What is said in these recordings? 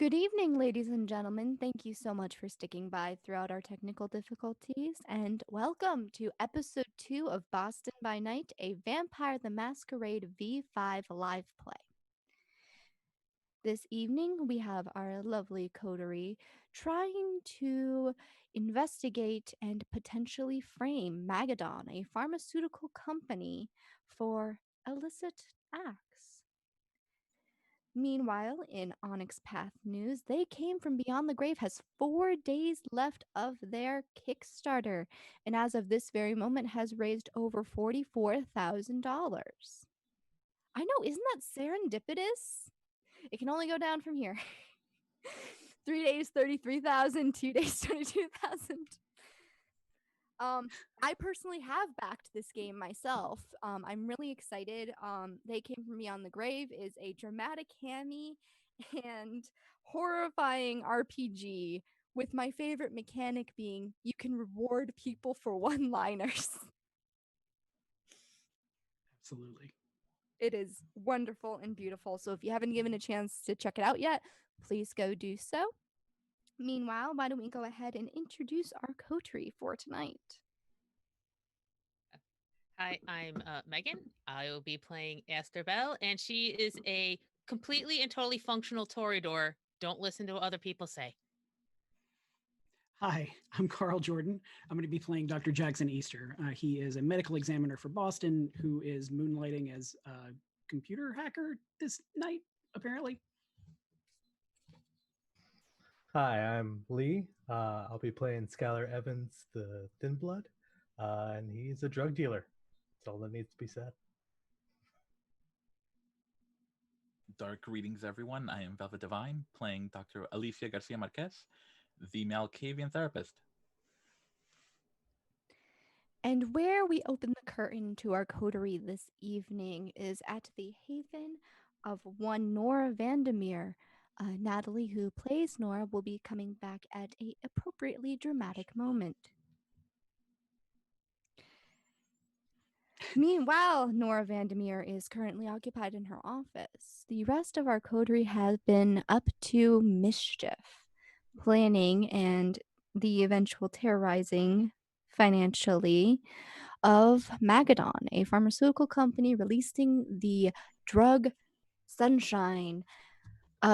Good evening, ladies and gentlemen. Thank you so much for sticking by throughout our technical difficulties, and welcome to episode 2 of Boston by Night, a Vampire the Masquerade V5 live play. This evening, we have our lovely coterie trying to investigate and potentially frame Magadon, a pharmaceutical company, for illicit acts. Meanwhile, in Onyx Path news, They Came From Beyond the Grave has 4 days left of their Kickstarter, and as of this very moment has raised over $44,000. I know, isn't that serendipitous? It can only go down from here. 3 days, 33,000, 2 days, 22,000. I personally have backed this game myself. I'm really excited. They Came From Beyond the Grave is a dramatic, hammy, and horrifying RPG with my favorite mechanic being you can reward people for one-liners. Absolutely. It is wonderful and beautiful. So if you haven't given a chance to check it out yet, please go do so. Meanwhile, why don't we go ahead and introduce our coterie for tonight? Hi, I'm Megan. I will be playing Aster Bell, and she is a completely and totally functional Toreador. Don't listen to what other people say. Hi, I'm Carl Jordan. I'm going to be playing Dr. Jackson Easter. He is a medical examiner for Boston who is moonlighting as a computer hacker this night, apparently. Hi, I'm Lee. I'll be playing Skylar Evans, the Thin Blood, and he's a drug dealer. That's all that needs to be said. Dark greetings, everyone. I am Velvet Divine, playing Dr. Alicia Garcia Marquez, the Malkavian therapist. And where we open the curtain to our coterie this evening is at the haven of one Nora Vandermeer. Natalie, who plays Nora, will be coming back at a appropriately dramatic moment. Meanwhile, Nora Vandermeer is currently occupied in her office. The rest of our coterie has been up to mischief, planning and the eventual terrorizing financially of Magadon, a pharmaceutical company releasing the drug Sunshine.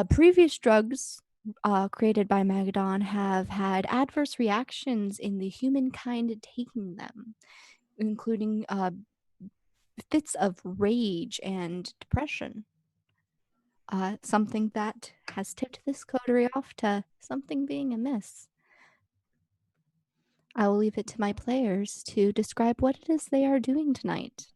Previous drugs created by Magadon have had adverse reactions in the humankind taking them, including fits of rage and depression. Something that has tipped this coterie off to something being amiss. I will leave it to my players to describe what it is they are doing tonight.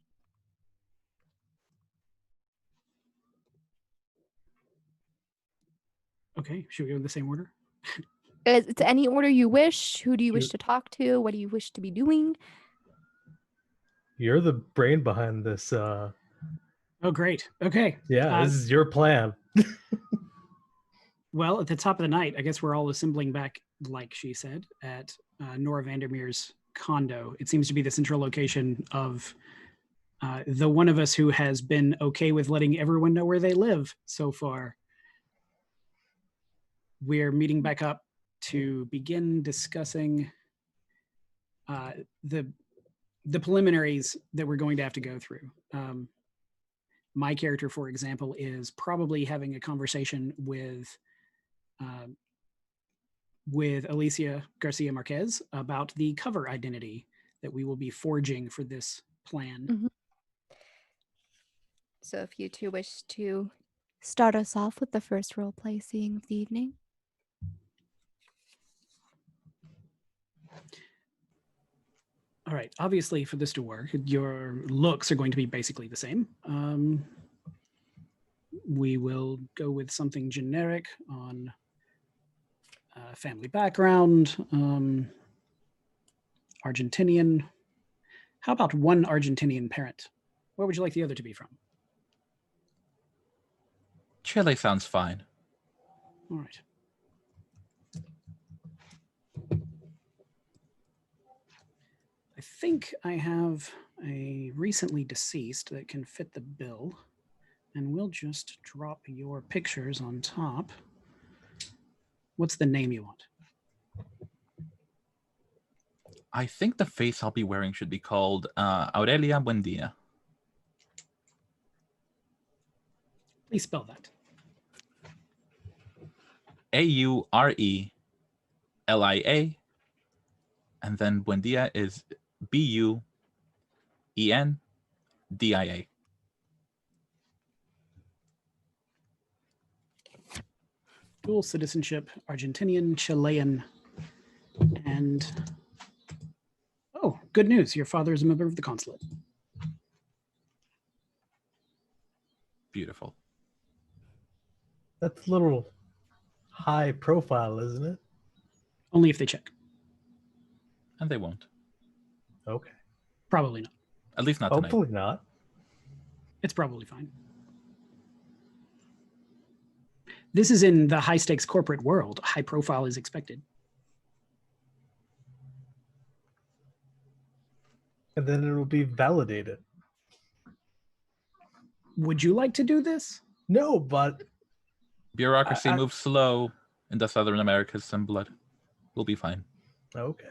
Okay, should we go in the same order? It's any order you wish. Who do you wish to talk to? What do you wish to be doing? You're the brain behind this. Oh, great. Okay. Yeah, this is your plan. Well, at the top of the night, I guess we're all assembling back, like she said, at Nora Vandermeer's condo. It seems to be the central location of the one of us who has been okay with letting everyone know where they live so far. We're meeting back up to begin discussing the preliminaries that we're going to have to go through. My character, for example, is probably having a conversation with Alicia Garcia Marquez about the cover identity that we will be forging for this plan. Mm-hmm. So if you two wish to start us off with the first role-play scene of the evening. All right, obviously for this to work, your looks are going to be basically the same. We will go with something generic on family background, Argentinian. How about one Argentinian parent? Where would you like the other to be from? Chile sounds fine. All right. I think I have a recently deceased that can fit the bill, and we'll just drop your pictures on top. What's the name you want? I think the face I'll be wearing should be called Aurelia Buendia. Please spell that. Aurelia, and then Buendia is Buendia. Dual citizenship, Argentinian, Chilean, and oh, good news. Your father is a member of the consulate. Beautiful. That's a little high profile, isn't it? Only if they check. And they won't. Okay. Probably not. At least not tonight. Hopefully not. It's probably fine. This is in the high stakes corporate world. High profile is expected. And then it'll be validated. Would you like to do this? No, but Bureaucracy moves slow in the Southern Americas and blood. We'll be fine. okay.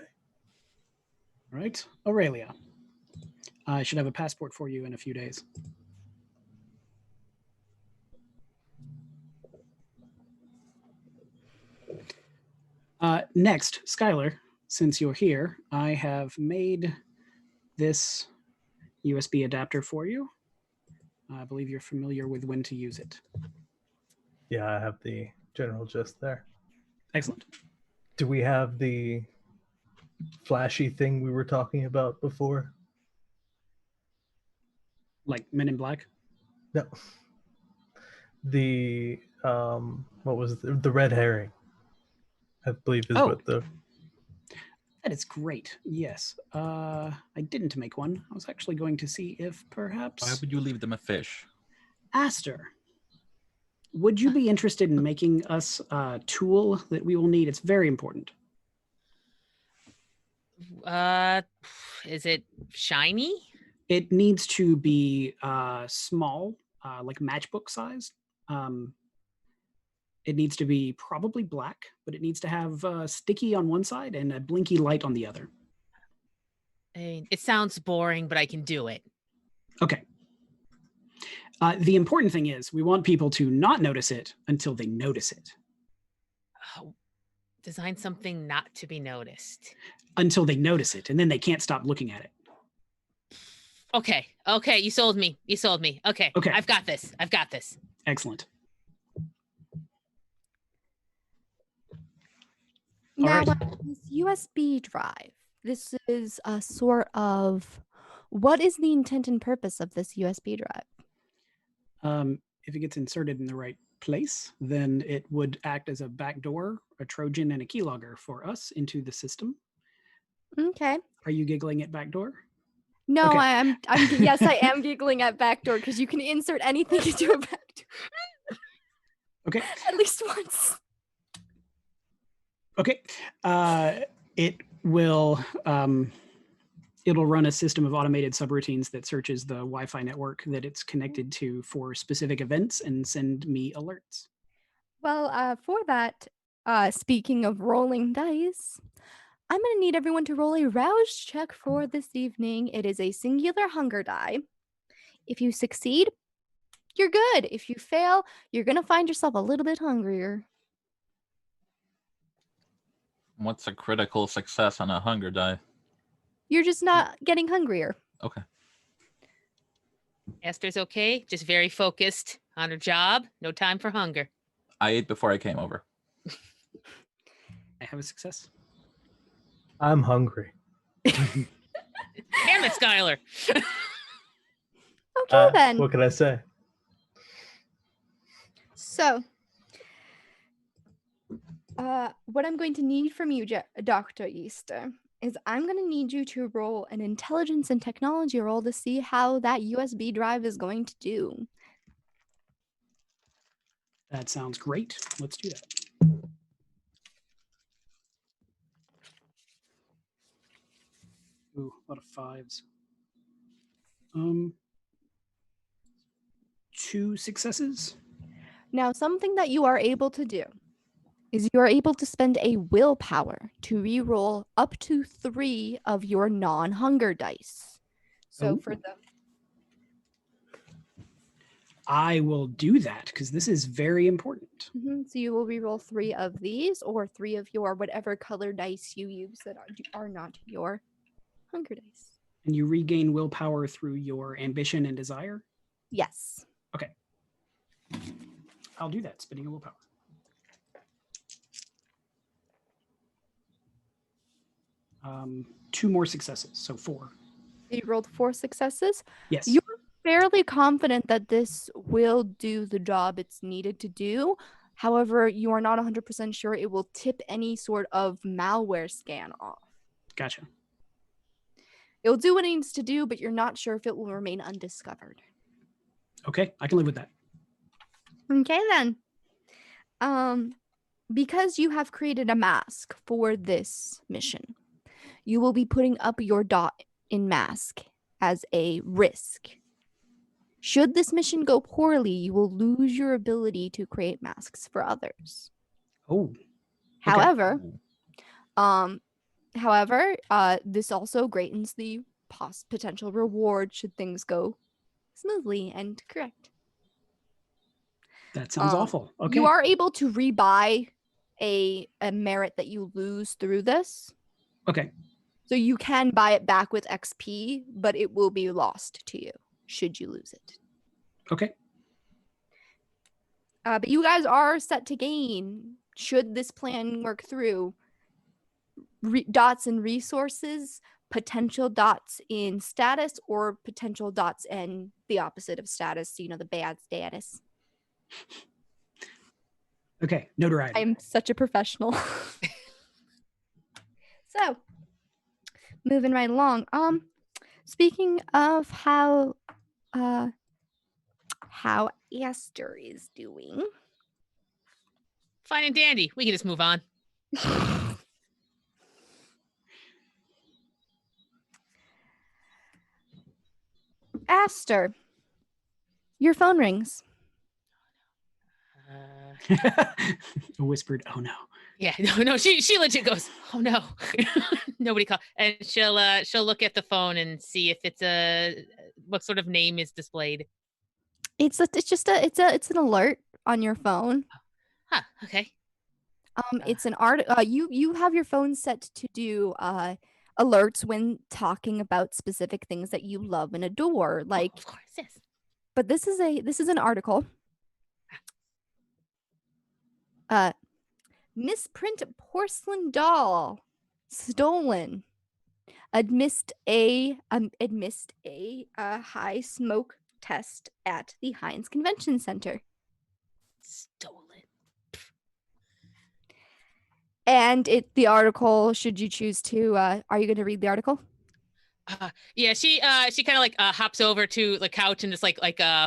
All right, Aurelia. I should have a passport for you in a few days. Next, Skylar, since you're here, I have made this USB adapter for you. I believe you're familiar with when to use it. Yeah, I have the general gist there. Excellent. Do we have the flashy thing we were talking about before? Like Men in Black? No. The what was it? The red herring, I believe is what the That is great. Yes. I didn't make one. I was actually going to see if perhaps Why would you leave them a fish? Aster, would you be interested in making us a tool that we will need? It's very important. Is it shiny? It needs to be small, like matchbook size. It needs to be probably black, but it needs to have sticky on one side and a blinky light on the other. I mean, it sounds boring, but I can do it. Okay. The important thing is we want people to not notice it until they notice it. Oh, design something not to be noticed. Until they notice it, and then they can't stop looking at it. Okay. Okay. You sold me. You sold me. Okay. Okay. I've got this. I've got this. Excellent. Now, right. this USB drive, this is a sort of, what is the intent and purpose of this USB drive? If it gets inserted in the right place, then it would act as a backdoor, a Trojan, and a keylogger for us into the system. Okay. Are you giggling at backdoor? No, Okay. I'm yes, I am giggling at backdoor because you can insert anything into a backdoor. Okay. At least once. Okay. It will it'll run a system of automated subroutines that searches the Wi-Fi network that it's connected to for specific events and send me alerts. Well, for that, speaking of rolling dice, I'm going to need everyone to roll a rouse check for this evening. It is a singular hunger die. If you succeed, you're good. If you fail, you're going to find yourself a little bit hungrier. What's a critical success on a hunger die? You're just not getting hungrier. Okay. Esther's okay. Just very focused on her job. No time for hunger. I ate before I came over. I have a success. I'm hungry. Damn it, Skylar. Okay, then. What can I say? So, what I'm going to need from you, Dr. Easter, is I'm going to need you to roll an intelligence and technology roll to see how that USB drive is going to do. That sounds great. Let's do that. Ooh, a lot of fives. 2 successes. Now, something that you are able to do is you are able to spend a willpower to re-roll up to 3 of your non-hunger dice. So for Ooh. the I will do that because this is very important. So you will re-roll 3 of these, or 3 of your whatever color dice you use that are not your hunger dice. And you regain willpower through your ambition and desire? Yes. Okay. I'll do that, spending a willpower. Two more successes, so 4. You rolled 4 successes. Yes. You're fairly confident that this will do the job it's needed to do. However, you are not 100% sure it will tip any sort of malware scan off. Gotcha. It will do what it needs to do, but you're not sure if it will remain undiscovered. Okay, I can live with that. Okay, then. Because you have created a mask for this mission, you will be putting up your dot in mask as a risk. Should this mission go poorly, you will lose your ability to create masks for others. Oh. However, Ooh. this also greatens the potential reward should things go smoothly and correct. That sounds awful. Okay. You are able to rebuy a merit that you lose through this. Okay. So you can buy it back with XP, but it will be lost to you should you lose it. Okay. But you guys are set to gain, should this plan work through, dots in resources, potential dots in status, or potential dots in the opposite of status, so, the bad status. Okay. Notoriety. I'm such a professional. So, moving right along. Speaking of how Aster is doing. Fine and dandy. We can just move on. Aster, your phone rings. A whispered, "Oh no." Yeah, no. She legit goes, "Oh no." Nobody called, and she'll look at the phone and see if it's what sort of name is displayed. It's an alert on your phone. Huh. Okay. It's an art. You have your phone set to do alerts when talking about specific things that you love and adore. Like, of course, yes. But this is an article. Misprint porcelain doll stolen amidst a high smoke test at the Heinz Convention Center. Stolen. And the article, should you choose to, are you going to read the article? Yeah, she kind of like hops over to the couch and just like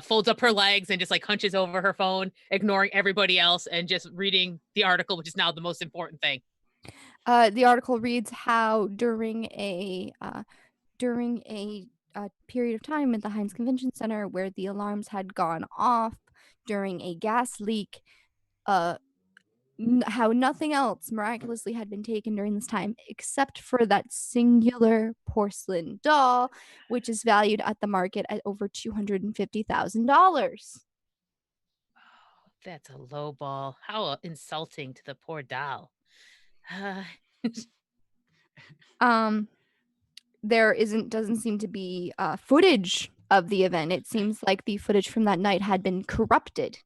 folds up her legs and just like hunches over her phone, ignoring everybody else and just reading the article, which is now the most important thing. The article reads how during a period of time at the Heinz Convention Center where the alarms had gone off during a gas leak, how nothing else miraculously had been taken during this time except for that singular porcelain doll, which is valued at the market at over $250,000. That's a low ball. How insulting to the poor doll. There doesn't seem to be footage of the event. It seems like the footage from that night had been corrupted.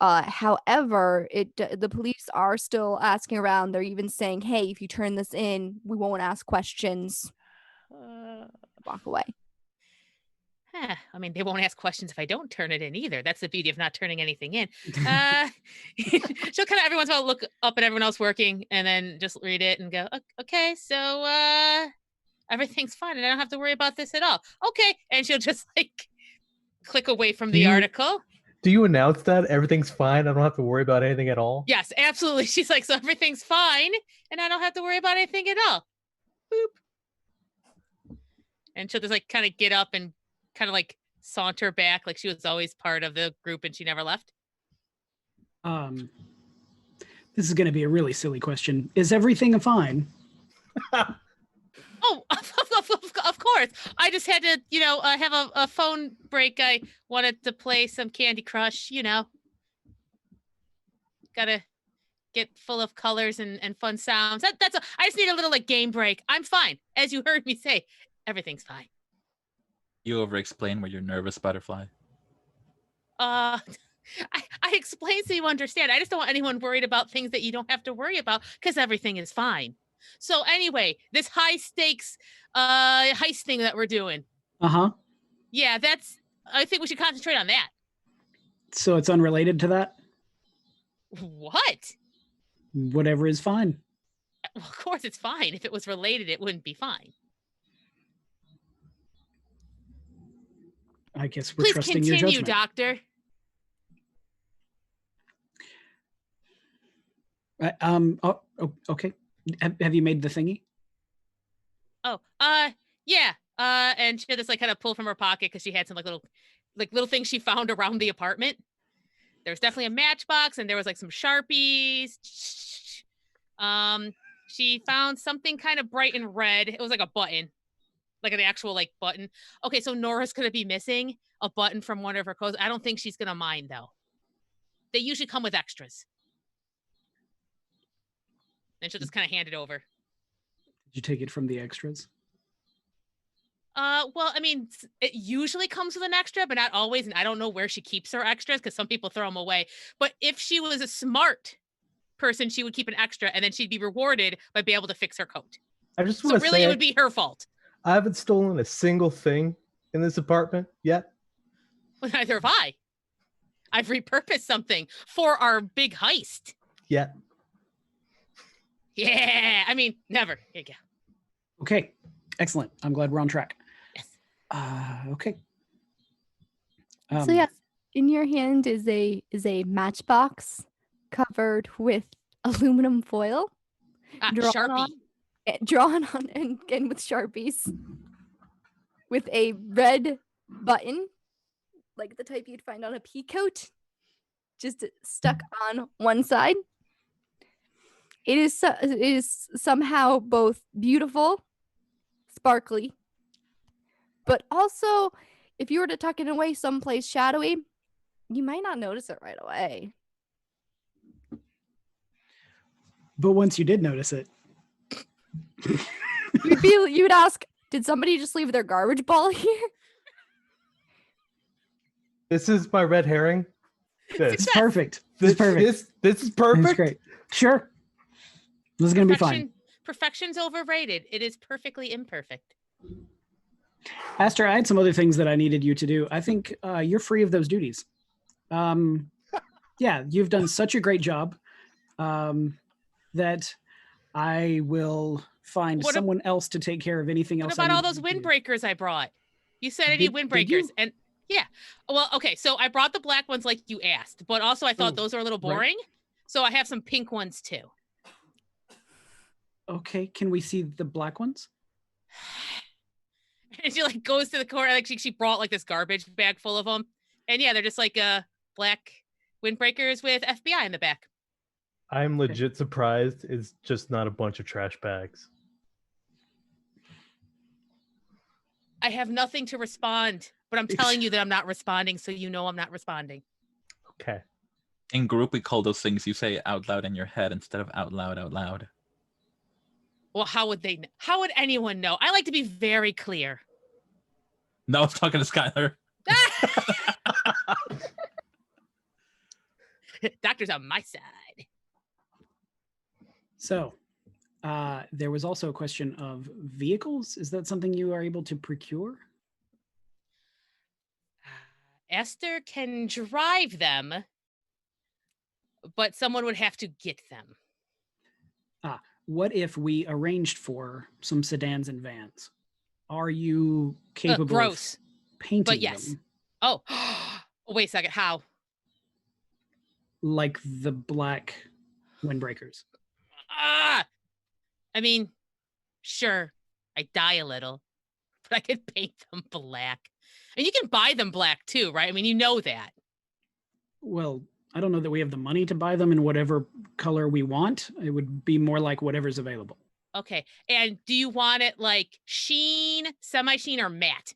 However, the police are still asking around. They're even saying, "Hey, if you turn this in, we won't ask questions." Walk away. I mean, they won't ask questions if I don't turn it in either. That's the beauty of not turning anything in. She'll kind of every once in a while look up at everyone else working and then just read it and go, "Okay, so everything's fine and I don't have to worry about this at all." Okay, and she'll just like click away from the article. Do you announce that everything's fine? I don't have to worry about anything at all? Yes, absolutely. She's like, "So everything's fine and I don't have to worry about anything at all." Boop. And she'll just like kind of get up and kind of like saunter back like she was always part of the group and she never left. This is going to be a really silly question. Is everything fine? Oh, of course. I just had to, have a phone break. I wanted to play some Candy Crush, Gotta get full of colors and fun sounds. I just need a little game break. I'm fine. As you heard me say, everything's fine. You over-explain where you're nervous, Butterfly. I explain so you understand. I just don't want anyone worried about things that you don't have to worry about because everything is fine. So anyway, this high stakes heist thing that we're doing. Uh-huh. Yeah, I think we should concentrate on that. So it's unrelated to that? What? Whatever is fine. Well, of course it's fine. If it was related, it wouldn't be fine. I guess we're Please trusting your continue, judgment. Doctor. Okay. Have you made the thingy? Oh, yeah. And she had this kind of pull from her pocket because she had some little things she found around the apartment. There was definitely a matchbox and there was some Sharpies. She found something kind of bright and red. It was like a button, like an actual button. Okay, so Nora's gonna be missing a button from one of her clothes. I don't think she's gonna mind though. They usually come with extras. And she'll just kind of hand it over. Did you take it from the extras? Well, I mean, it usually comes with an extra, but not always. And I don't know where she keeps her extras because some people throw them away. But if she was a smart person, she would keep an extra and then she'd be rewarded by being able to fix her coat. I just So want to really, say it would be her fault. I haven't stolen a single thing in this apartment yet. Well, neither have I. I've repurposed something for our big heist. Yet. Yeah, I mean, never. Here you go. Okay, excellent. I'm glad we're on track. Yes. Okay. So yes, in your hand is a matchbox covered with aluminum foil, Sharpie. drawn on and with Sharpies, with a red button, like the type you'd find on a pea coat, just stuck on one side. It is somehow both beautiful, sparkly, but also, if you were to tuck it away someplace shadowy, you might not notice it right away. But once you did notice it, you'd ask, did somebody just leave their garbage ball here? This is my red herring. it's perfect. This is perfect. This is perfect. That's great. Sure. This is going to be fine. Perfection's overrated. It is perfectly imperfect. Aster, I had some other things that I needed you to do. I think you're free of those duties. Yeah, you've done such a great job that I will find someone else to take care of anything else. What about all those windbreakers I brought? You said I need windbreakers. And yeah. Well, okay, so I brought the black ones like you asked, but also I thought those are a little boring. Right. So I have some pink ones too. Okay, can we see the black ones? And she goes to the corner, she brought this garbage bag full of them. And yeah, they're just black windbreakers with FBI in the back. I'm legit surprised it's just not a bunch of trash bags. I have nothing to respond, but I'm telling you that I'm not responding, so you know I'm not responding. Okay. In group, we call those things you say out loud in your head instead of out loud, out loud. Well, how would they know? How would anyone know? I like to be very clear. No, I'm talking to Skylar. Doctor's on my side. So, there was also a question of vehicles. Is that something you are able to procure? Esther can drive them, but someone would have to get them. What if we arranged for some sedans and vans? Are you capable of painting but yes. them? Oh, wait a second. How? Like the black windbreakers. I mean, sure, I die a little, but I could paint them black. And you can buy them black too, right? I mean, you know that. Well, I don't know that we have the money to buy them in whatever color we want. It would be more like whatever's available. Okay. And do you want it like sheen, semi-sheen, or matte?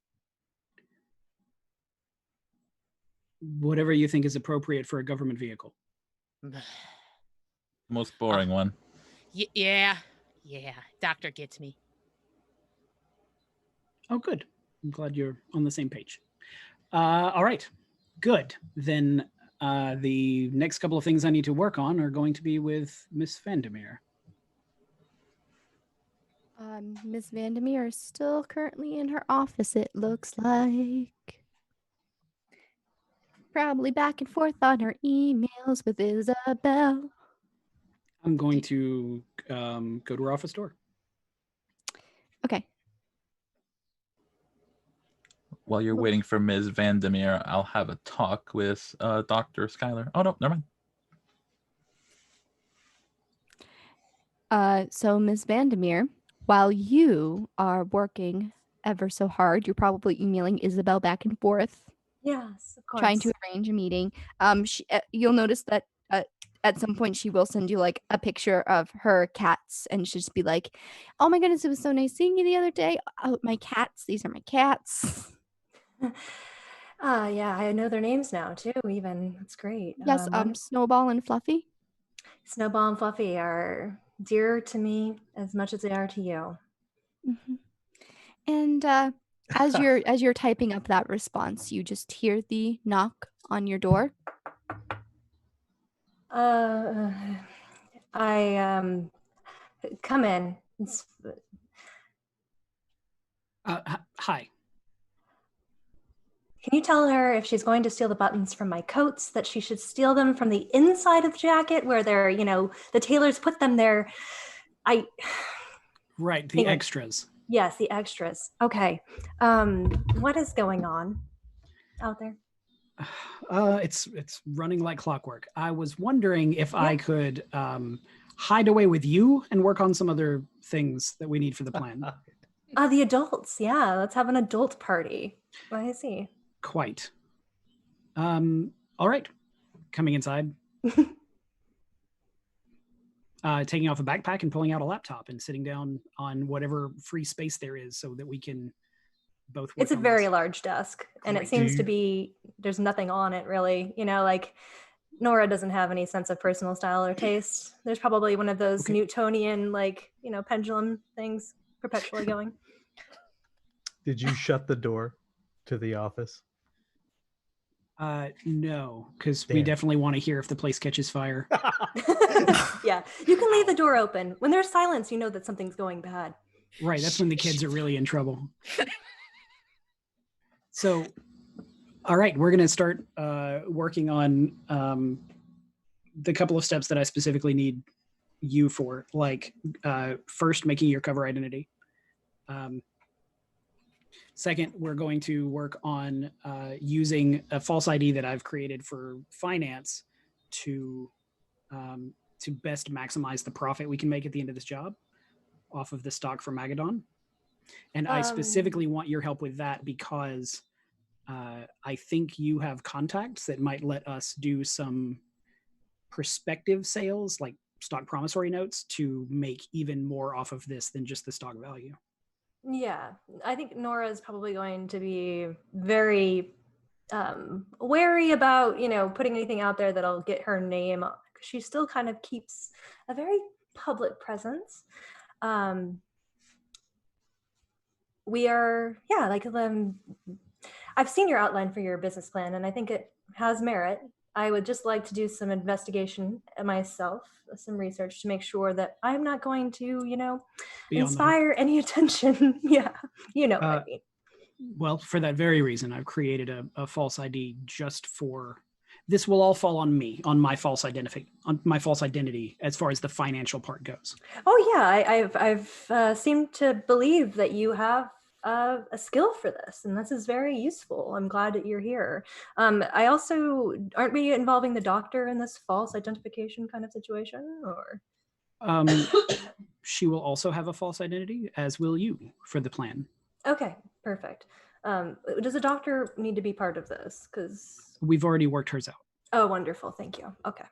Whatever you think is appropriate for a government vehicle. Most boring one. Yeah. Doctor gets me. Oh, good. I'm glad you're on the same page. All right, good. Then the next couple of things I need to work on are going to be with Miss Vandermeer. Miss Vandermeer is still currently in her office, it looks like. Probably back and forth on her emails with Isabel. I'm going to go to her office door. Okay. While you're waiting for Ms. Vandermeer, I'll have a talk with Dr. Schuyler. Oh, no, never mind. So Miss Vandermeer, while you are working ever so hard, you're probably emailing Isabel back and forth, Yes, of course. trying to arrange a meeting. You'll notice that at some point she will send you like a picture of her cats, and she'll just be like, "Oh my goodness, it was so nice seeing you the other day. Oh, my cats. These are my cats." Yeah, I know their names now too, even. That's great. Yes, Snowball and Fluffy. Snowball and Fluffy are dear to me as much as they are to you. Mm-hmm. And as you're typing up that response, you just hear the knock on your door. I come in. Hi. Can you tell her if she's going to steal the buttons from my coats, that she should steal them from the inside of the jacket where they're, the tailors put them there? Right, the extras. Yes, the extras. Okay. What is going on out there? It's running like clockwork. I was wondering if I could hide away with you and work on some other things that we need for the plan. The adults. Yeah, let's have an adult party. I see. Quite. All right. Coming inside. Taking off a backpack and pulling out a laptop and sitting down on whatever free space there is so that we can both work. It's a very large desk, and it seems to be, there's nothing on it really. Like Nora doesn't have any sense of personal style or taste. There's probably one of those Newtonian, pendulum things perpetually going. Did you shut the door to the office? No, because we definitely want to hear if the place catches fire. Yeah, you can leave the door open. When there's silence, you know that something's going bad. Right, that's when the kids are really in trouble. So, all right, we're going to start working on the couple of steps that I specifically need you for, like first, making your cover identity. Second, we're going to work on using a false ID that I've created for finance to best maximize the profit we can make at the end of this job off of the stock from Magadon. And I specifically want your help with that because I think you have contacts that might let us do some prospective sales, like stock promissory notes, to make even more off of this than just the stock value. Yeah, I think Nora is probably going to be very wary about, putting anything out there that'll get her name up. She still kind of keeps a very public presence. We are, I've seen your outline for your business plan, and I think it has merit. I would just like to do some investigation myself, some research to make sure that I'm not going to, inspire any attention. Yeah, what I mean. Well, for that very reason, I've created a false ID just for. This will all fall on me, on my false identity, as far as the financial part goes. Oh yeah, I've seemed to believe that you have a skill for this, and this is very useful. I'm glad that you're here. I also, aren't we involving the doctor in this false identification kind of situation, or? She will also have a false identity, as will you, for the plan. Okay, perfect. Does the doctor need to be part of this? Because we've already worked hers out. Oh, wonderful. Thank you. Okay.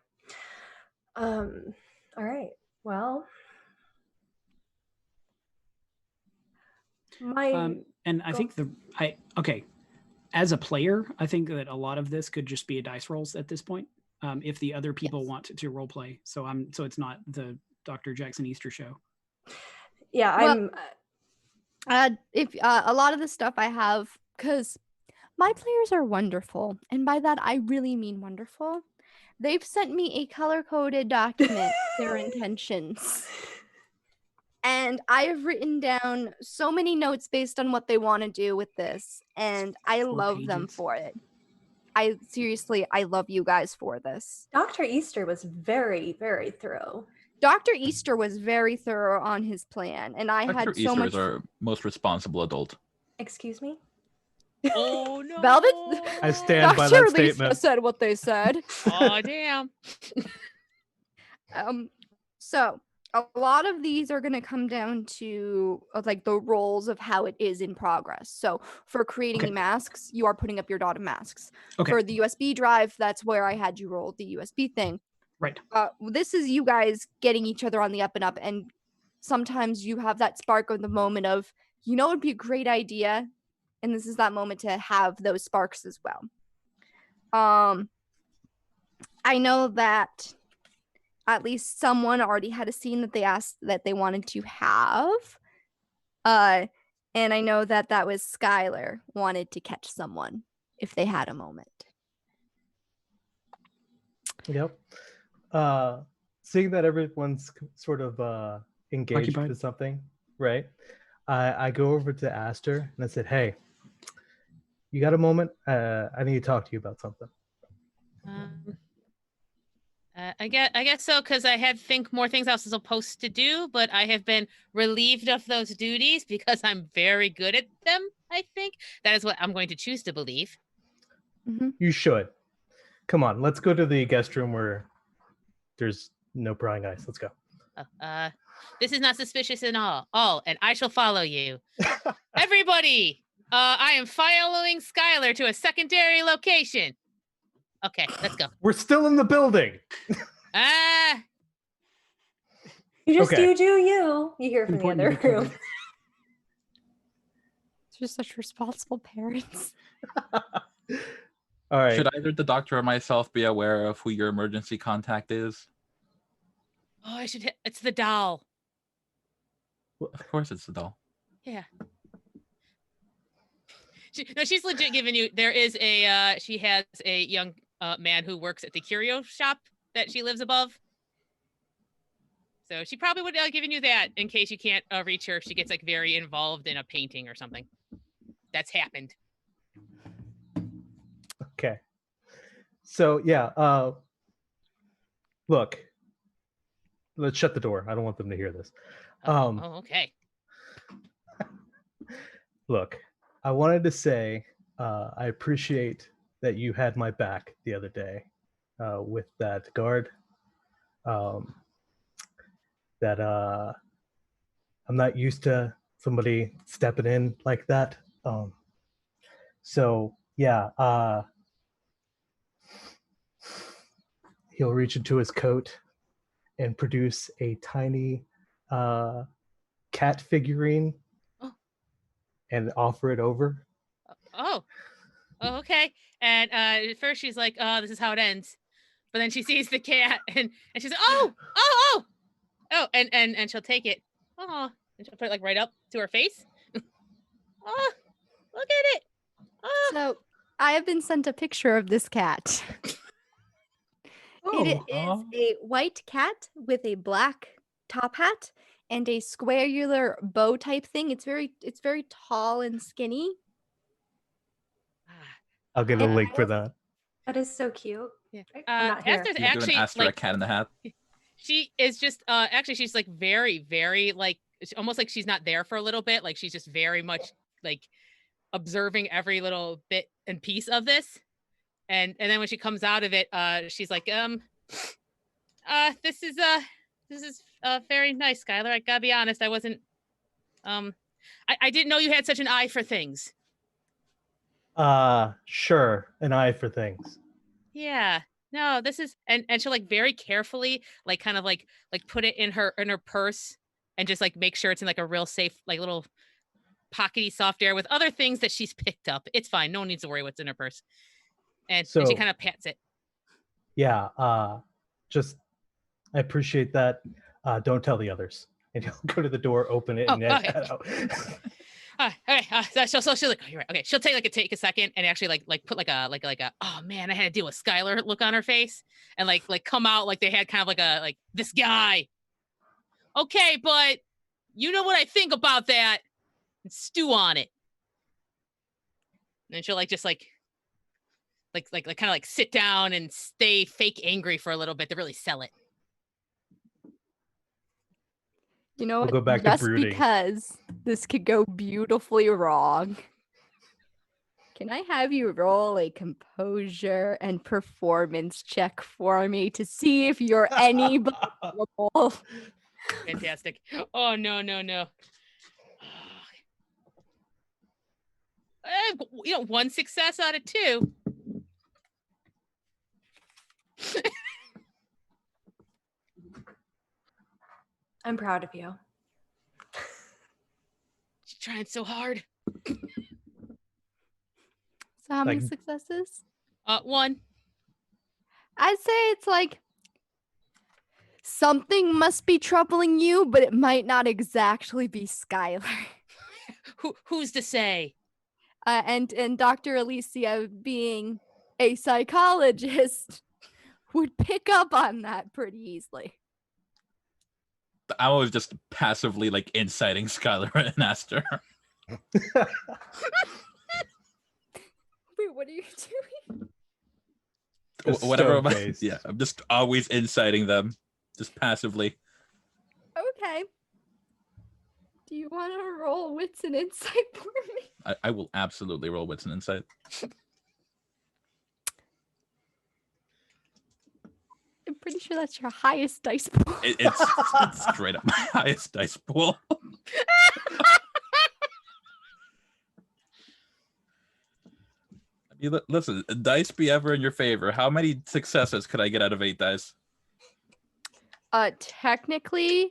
All right. Well, And I think okay. As a player, I think that a lot of this could just be a dice rolls at this point. If the other people want to role play, so it's not the Dr. Jackson Easter show. Yeah, Well, if a lot of the stuff I have, because my players are wonderful, and by that I really mean wonderful. They've sent me a color-coded document, their intentions. And I have written down so many notes based on what they want to do with this, and I 4 love them pages. for it. I love you guys for this. Dr. Easter was very, very thorough. Dr. Easter was very thorough on his plan, and I Dr. had so Easter much. is our most responsible adult. Excuse me? Oh no. Velvet? I stand by Dr. that Lisa statement. said what they said. Oh damn. So a lot of these are going to come down to like the roles of how it is in progress. So for creating Okay. the masks, you are putting up your dot of masks. Okay. For the USB drive, that's where I had you roll the USB thing. Right. This is you guys getting each other on the up and up, and sometimes you have that spark of the moment of, it'd be a great idea, and this is that moment to have those sparks as well. I know that at least someone already had a scene that they asked that they wanted to have. And I know that was Skylar wanted to catch someone if they had a moment. Yep. Seeing that everyone's sort of engaged Occupied. with something, right? I go over to Aster and I said, "Hey, you got a moment? I need to talk to you about something." I guess so, because I had more things I was supposed to do, but I have been relieved of those duties because I'm very good at them. I think that is what I'm going to choose to believe. Mm-hmm. You should. Come on, let's go to the guest room where there's no prying eyes. Let's go. This is not suspicious at all, and I shall follow you. Everybody, I am following Skylar to a secondary location. Okay, let's go. We're still in the building. You just Okay. do you. You hear from the Important to other be room. covered. It's just such responsible parents. All right. Should either the doctor or myself be aware of who your emergency contact is? Oh, I should. It's the doll. Of course, it's the doll. Yeah. She's legit giving you. There is a. She has a young man who works at the curio shop that she lives above. So she probably would have given you that in case you can't reach her if she gets like very involved in a painting or something. That's happened. Okay. So yeah, look. Let's shut the door. I don't want them to hear this. Okay. Look, I wanted to say I appreciate that you had my back the other day with that guard. That I'm not used to somebody stepping in like that. So yeah, he'll reach into his coat and produce a tiny cat figurine and offer it over. Oh, okay. And at first she's like, "Oh, this is how it ends," but then she sees the cat and she's like, "Oh, and she'll take it. Oh, and she'll put it like right up to her face. Oh, look at it. Oh. So I have been sent a picture of this cat. It is a white cat with a black top hat and a squarular bow type thing. It's very tall and skinny. I'll get a link for that. That is so cute. Yeah. I'm not here. Esther's You're doing actually Aster a like cat in the hat. she is just actually she's like very, very like almost like she's not there for a little bit. Like she's just very much like observing every little bit and piece of this. And then when she comes out of it, she's like, this is very nice, Skylar. I gotta be honest, I wasn't I didn't know you had such an eye for things. Sure, an eye for things. Yeah. no, this is, and she'll like very carefully, like kind of like put it in her purse and just like make sure it's in like a real safe, like little pockety soft air with other things that she's picked up. It's fine. No one needs to worry what's in her purse. And she So- kind of pats it. Yeah, just I appreciate that. Don't tell the others. And he'll go to the door, open it, Oh, and okay. head out. Okay. So she'll like, oh, you're right. Okay, she'll take a second and actually like put like a oh man, I had to deal with Skylar look on her face and like come out like they had kind of like this guy. Okay, but you know what I think about that, and stew on it. And then she'll like just like kind of like sit down and stay fake angry for a little bit to really sell it. You know We'll what? go back to Just brooding. because this could go beautifully wrong, can I have you roll a composure and performance check for me to see if you're any believable? Fantastic. Oh no. One success out of two. I'm proud of you. She's trying so hard. So how many Like- successes? One. I'd say it's like something must be troubling you, but it might not exactly be Skylar. Who's to say? And Dr. Alicia, being a psychologist, would pick up on that pretty easily. I was just passively like inciting Skylar and Aster. Wait, what are you doing? Just Whatever. stone-faced. Yeah, I'm just always inciting them, just passively. Okay. Do you want to roll wits and insight for me? I will absolutely roll wits and insight. I'm pretty sure that's your highest dice pool. It's straight up my highest dice pool. I mean, listen, dice be ever in your favor. How many successes could I get out of 8 dice? Technically,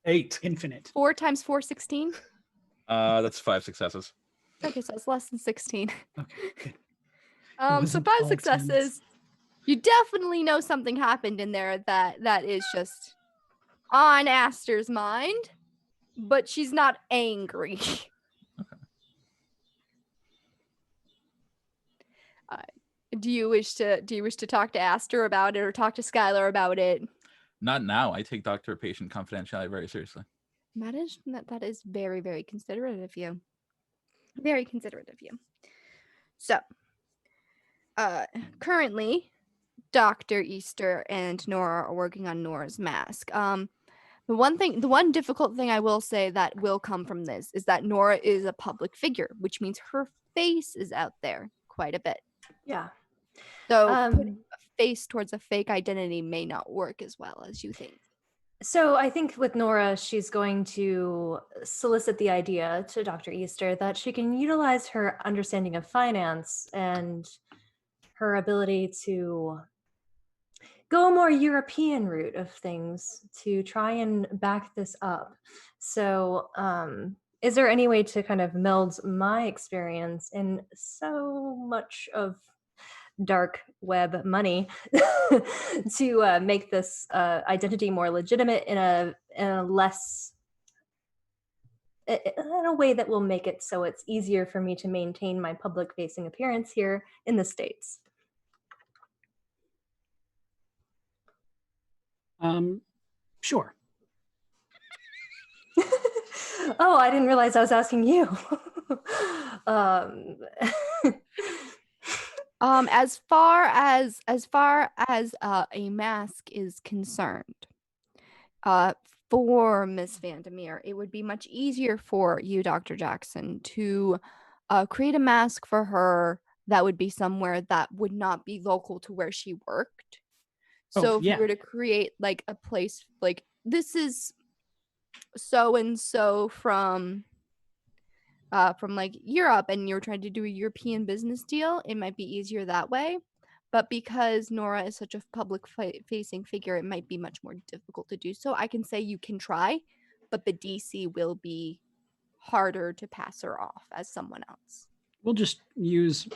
8. Infinite. 4 times 4, 16. That's 5 successes. Okay, so it's less than 16. Okay, good. So wasn't 5 all successes. tens. You definitely know something happened in there that is just on Aster's mind, but she's not angry. Do you wish to talk to Aster about it or talk to Skylar about it? Not now. I take doctor-patient confidentiality very seriously. That is very, very considerate of you. Very considerate of you. So, currently, Dr. Easter and Nora are working on Nora's mask. The one difficult thing I will say that will come from this is that Nora is a public figure, which means her face is out there quite a bit. Yeah. So putting a face towards a fake identity may not work as well as you think. So I think with Nora, she's going to solicit the idea to Dr. Easter that she can utilize her understanding of finance and her ability to go a more European route of things to try and back this up. So is there any way to kind of meld my experience in so much of dark web money to make this identity more legitimate in a less in a way that will make it so it's easier for me to maintain my public facing appearance here in the States? Sure. Oh, I didn't realize I was asking you. As far as a mask is concerned, for Miss Vandermeer, it would be much easier for you, Dr. Jackson, to create a mask for her that would be somewhere that would not be local to where she worked. So if yeah. you were to create like a place like this is so and so from like Europe and you're trying to do a European business deal, it might be easier that way. But because Nora is such a public-facing figure, it might be much more difficult to do so. I can say you can try, but the DC will be harder to pass her off as someone else. We'll just use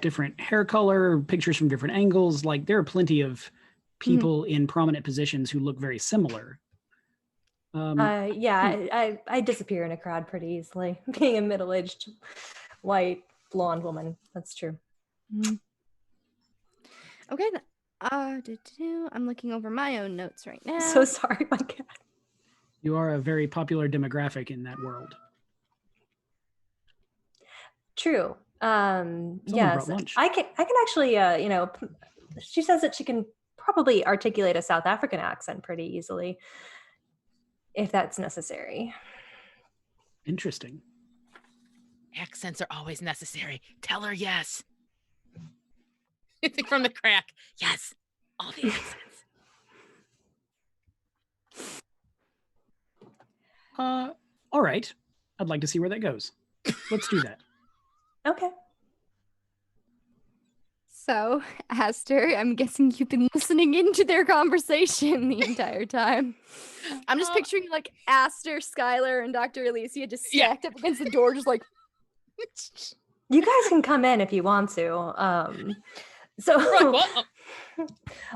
different hair color, pictures from different angles. Like, there are plenty of people in prominent positions who look very similar. I disappear in a crowd pretty easily. Being a middle-aged, white, blonde woman. That's true. Okay. I'm looking over my own notes right now. So sorry, my cat. You are a very popular demographic in that world. True. Someone Yes, brought lunch. I can actually, she says that she can probably articulate a South African accent pretty easily, if that's necessary. Interesting. Accents are always necessary. Tell her yes. From the crack. Yes. All the accents. All right. I'd like to see where that goes. Let's do that. Okay. So, Aster, I'm guessing you've been listening into their conversation the entire time. I'm just picturing like Aster, Skylar, and Dr. Alicia just stacked up against the door, just like. You guys can come in if you want to.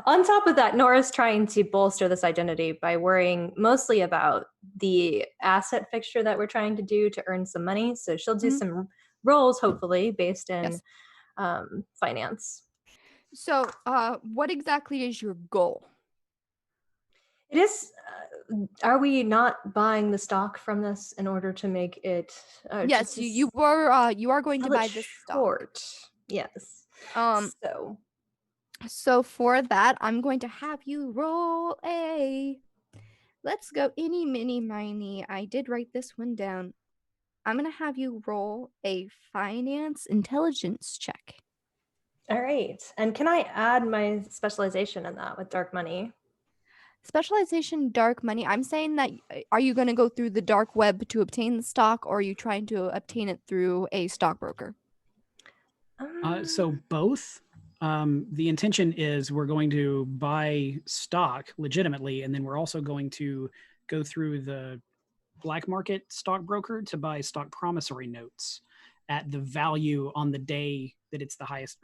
On top of that, Nora's trying to bolster this identity by worrying mostly about the asset fixture that we're trying to do to earn some money. So she'll do some rolls, hopefully, based in finance. So, what exactly is your goal? It is. Are we not buying the stock from this in order to make it? Yes, you are going to buy this stock. Yes. So for that, I'm going to have you roll let's go eeny, miny, miny. I did write this one down. I'm going to have you roll a finance intelligence check. All right. And can I add my specialization in that with dark money? Specialization, dark money. I'm saying that, are you going to go through the dark web to obtain the stock, or are you trying to obtain it through a stockbroker? So both. The intention is we're going to buy stock legitimately, and then we're also going to go through the black market stockbroker to buy stock promissory notes at the value on the day that it's the highest.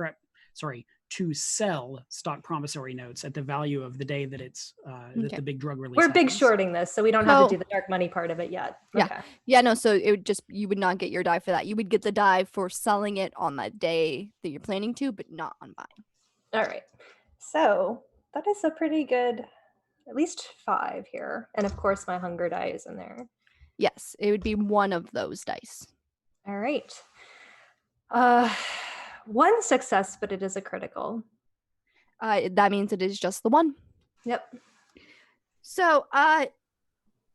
To sell stock promissory notes at the value of the day that it's that the big drug release. We're big happens. shorting this, so we don't have to do the dark money part of it yet. No. So it would you would not get your die for that. You would get the die for selling it on that day that you're planning to, but not on buying. All right. So that is a pretty good, at least 5 here, and of course my hunger die is in there. Yes, it would be one of those dice. All right. 1 success, but it is a critical. That means it is just the one. Yep. So,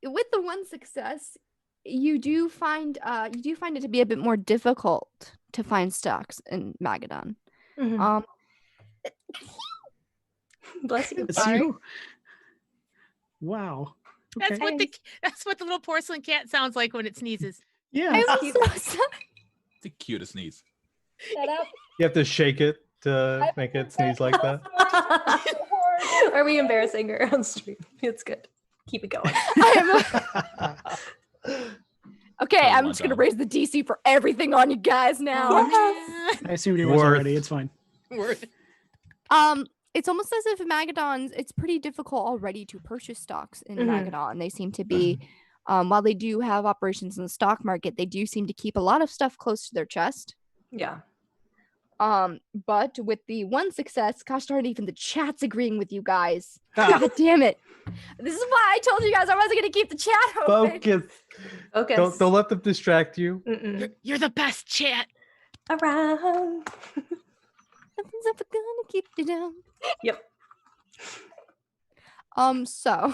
with the 1 success, you do find it to be a bit more difficult to find stocks in Magadan. Mm-hmm. Bless you. You? Wow. Okay. That's what the little porcelain cat sounds like when it sneezes. Yeah. The cutest sneeze. Shut up. You have to shake it to make it sneeze like that. Are we embarrassing her on stream? It's good. Keep it going. Okay, I'm just gonna raise the DC for everything on you guys now. Yes. I assumed it was already. It's fine. It's almost as if Magadon's, it's pretty difficult already to purchase stocks in Magadon. They seem to be, while they do have operations in the stock market, they do seem to keep a lot of stuff close to their chest. Yeah. But with the 1 success, gosh darn, even the chat's agreeing with you guys. God damn it. This is why I told you guys I wasn't going to keep the chat open. Focus. Don't let them distract you. You're the best, chat. Around. Nothing's ever gonna keep you down. Yep. So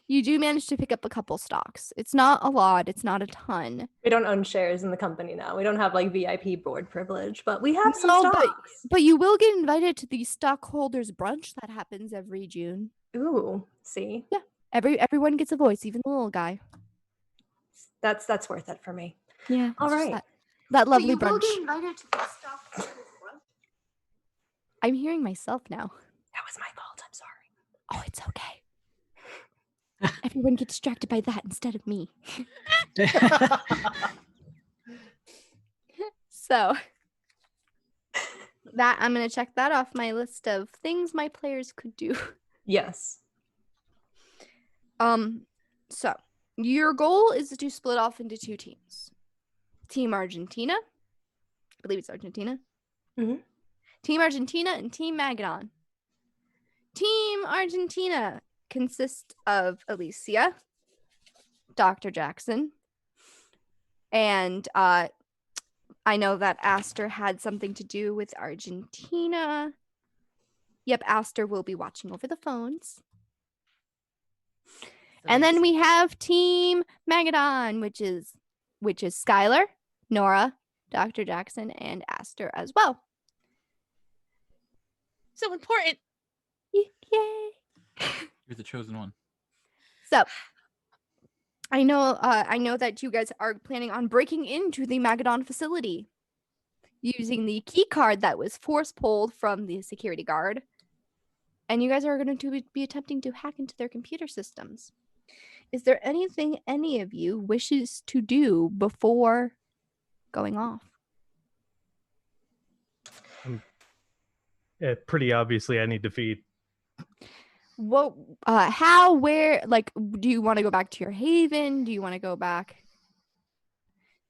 you do manage to pick up a couple stocks. It's not a lot. It's not a ton. We don't own shares in the company now. We don't have like VIP board privilege, but we have some stocks. But you will get invited to the stockholders brunch that happens every June. Ooh, see? Yeah. Everyone gets a voice, even the little guy. That's worth it for me. Yeah. All right. That lovely brunch. Will get invited to the stockholders brunch. I'm hearing myself now. That was my fault. I'm sorry. Oh, it's okay. Everyone get distracted by that instead of me. So that I'm gonna check that off my list of things my players could do. Yes. So your goal is to split off into 2 teams. Team Argentina. I believe it's Argentina. Mhm. Team Argentina and Team Magadon. Team Argentina consists of Alicia, Dr. Jackson, and I know that Aster had something to do with Argentina. Yep, Aster will be watching over the phones. And then we have Team Magadon, which is Skylar, Nora, Dr. Jackson, and Aster as well. So important. Yay! You're the chosen one. So I know that you guys are planning on breaking into the Magadon facility using the key card that was force pulled from the security guard. And you guys are going to be attempting to hack into their computer systems. Is there anything any of you wishes to do before going off? Pretty obviously, I need to feed. What, how, where, like, do you want to go back to your haven? Do you want to go back?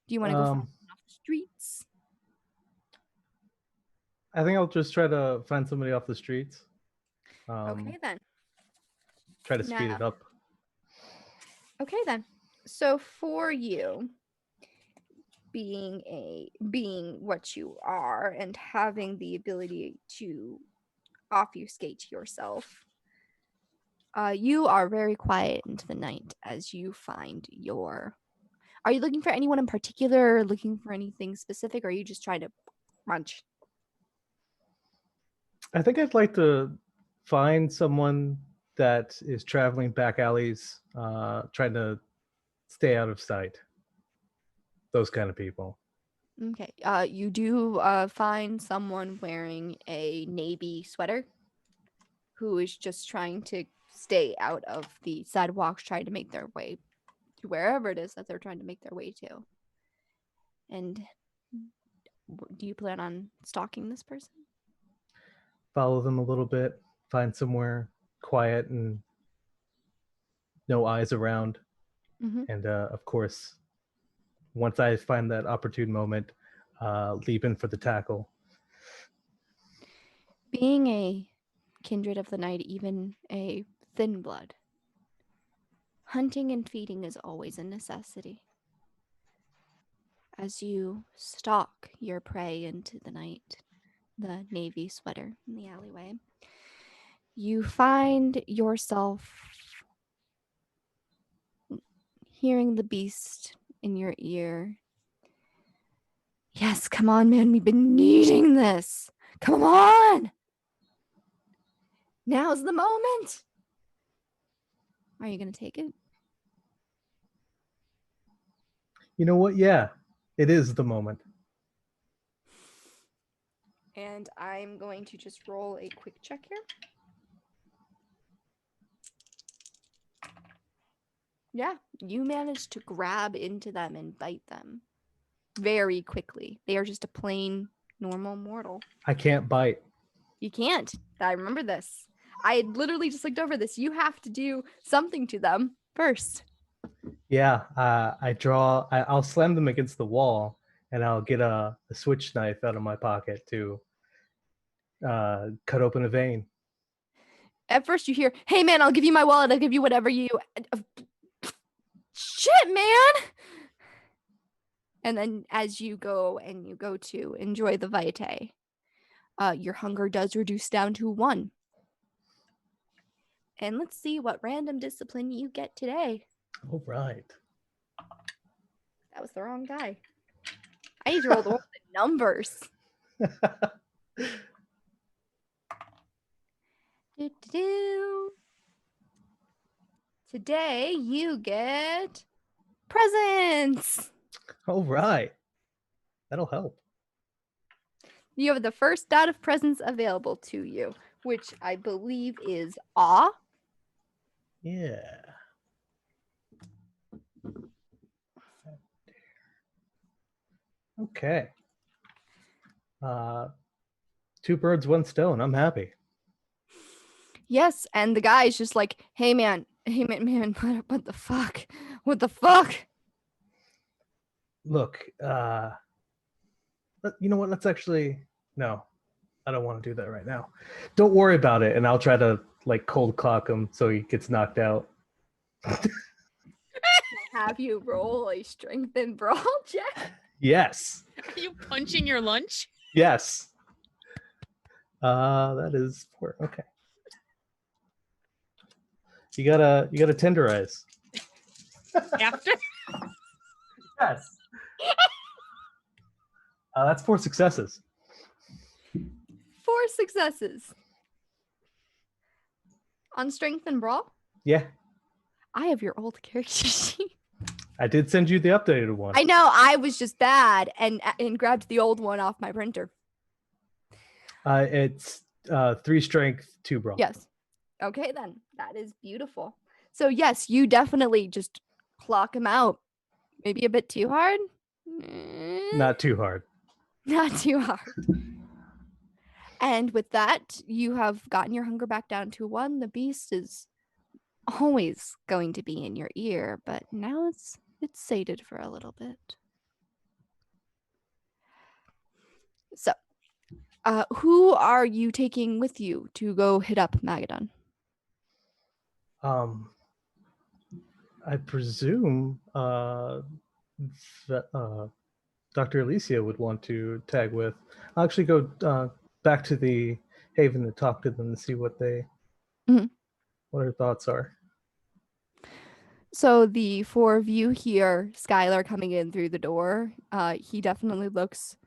Do you want to go off the streets? I think I'll just try to find somebody off the streets. Okay, then. Try to speed it up. Okay, then. So for you, being what you are and having the ability to obfuscate yourself, you are very quiet into the night as you find your... Are you looking for anyone in particular, or looking for anything specific, or are you just trying to munch? I think I'd like to find someone that is traveling back alleys, trying to stay out of sight. Those kind of people. Okay. You do find someone wearing a navy sweater who is just trying to stay out of the sidewalks, trying to make their way to wherever it is that they're trying to make their way to. And do you plan on stalking this person? Follow them a little bit, find somewhere quiet and no eyes around. Mm-hmm. And of course, once I find that opportune moment, leap in for the tackle. Being a kindred of the night, even a thin blood, hunting and feeding is always a necessity. As you stalk your prey into the night, the navy sweater in the alleyway, you find yourself hearing the beast in your ear. Yes, come on, man. We've been needing this. Come on. Now's the moment. Are you going to take it? You know what? Yeah, it is the moment. And I'm going to just roll a quick check here. Yeah, you managed to grab into them and bite them very quickly. They are just a plain, normal mortal. I can't bite. You can't. I remember this. I literally just looked over this. You have to do something to them first. Yeah, I'll slam them against the wall, and I'll get a switch knife out of my pocket to cut open a vein. At first you hear, hey man, I'll give you my wallet. I'll give you whatever you... Shit, man! And then as you go to enjoy the vitae, your hunger does reduce down to 1. And let's see what random discipline you get today. All right. That was the wrong guy. I need to roll the numbers. Today you get presents. All right. That'll help. You have the first dot of presence available to you, which I believe is awe. Yeah. Okay. Two birds, one stone. I'm happy. Yes, and the guy's just like, hey man, what the fuck? What the fuck? Look, you know what? Let's actually no. I don't want to do that right now. Don't worry about it, and I'll try to like cold clock him so he gets knocked out. Have you roll a strength and brawl check? Yes. Are you punching your lunch? Yes. That is 4. Okay. You gotta tenderize. After? Yes. That's 4 successes. 4 successes. On strength and brawl? Yeah. I have your old character sheet. I did send you the updated one. I know, I was just bad and grabbed the old one off my printer. It's 3 strength, 2 brawl. Yes. Okay, then. That is beautiful. So, yes, you definitely just clock him out. Maybe a bit too hard? Not too hard. Not too hard. And with that, you have gotten your hunger back down to 1. The beast is always going to be in your ear, but now it's sated for a little bit. So, who are you taking with you to go hit up Magadon? I presume Dr. Alicia would want to tag with. I'll actually go back to the Haven to talk to them and see what what her thoughts are. So the 4 of you hear Skylar coming in through the door. He definitely looks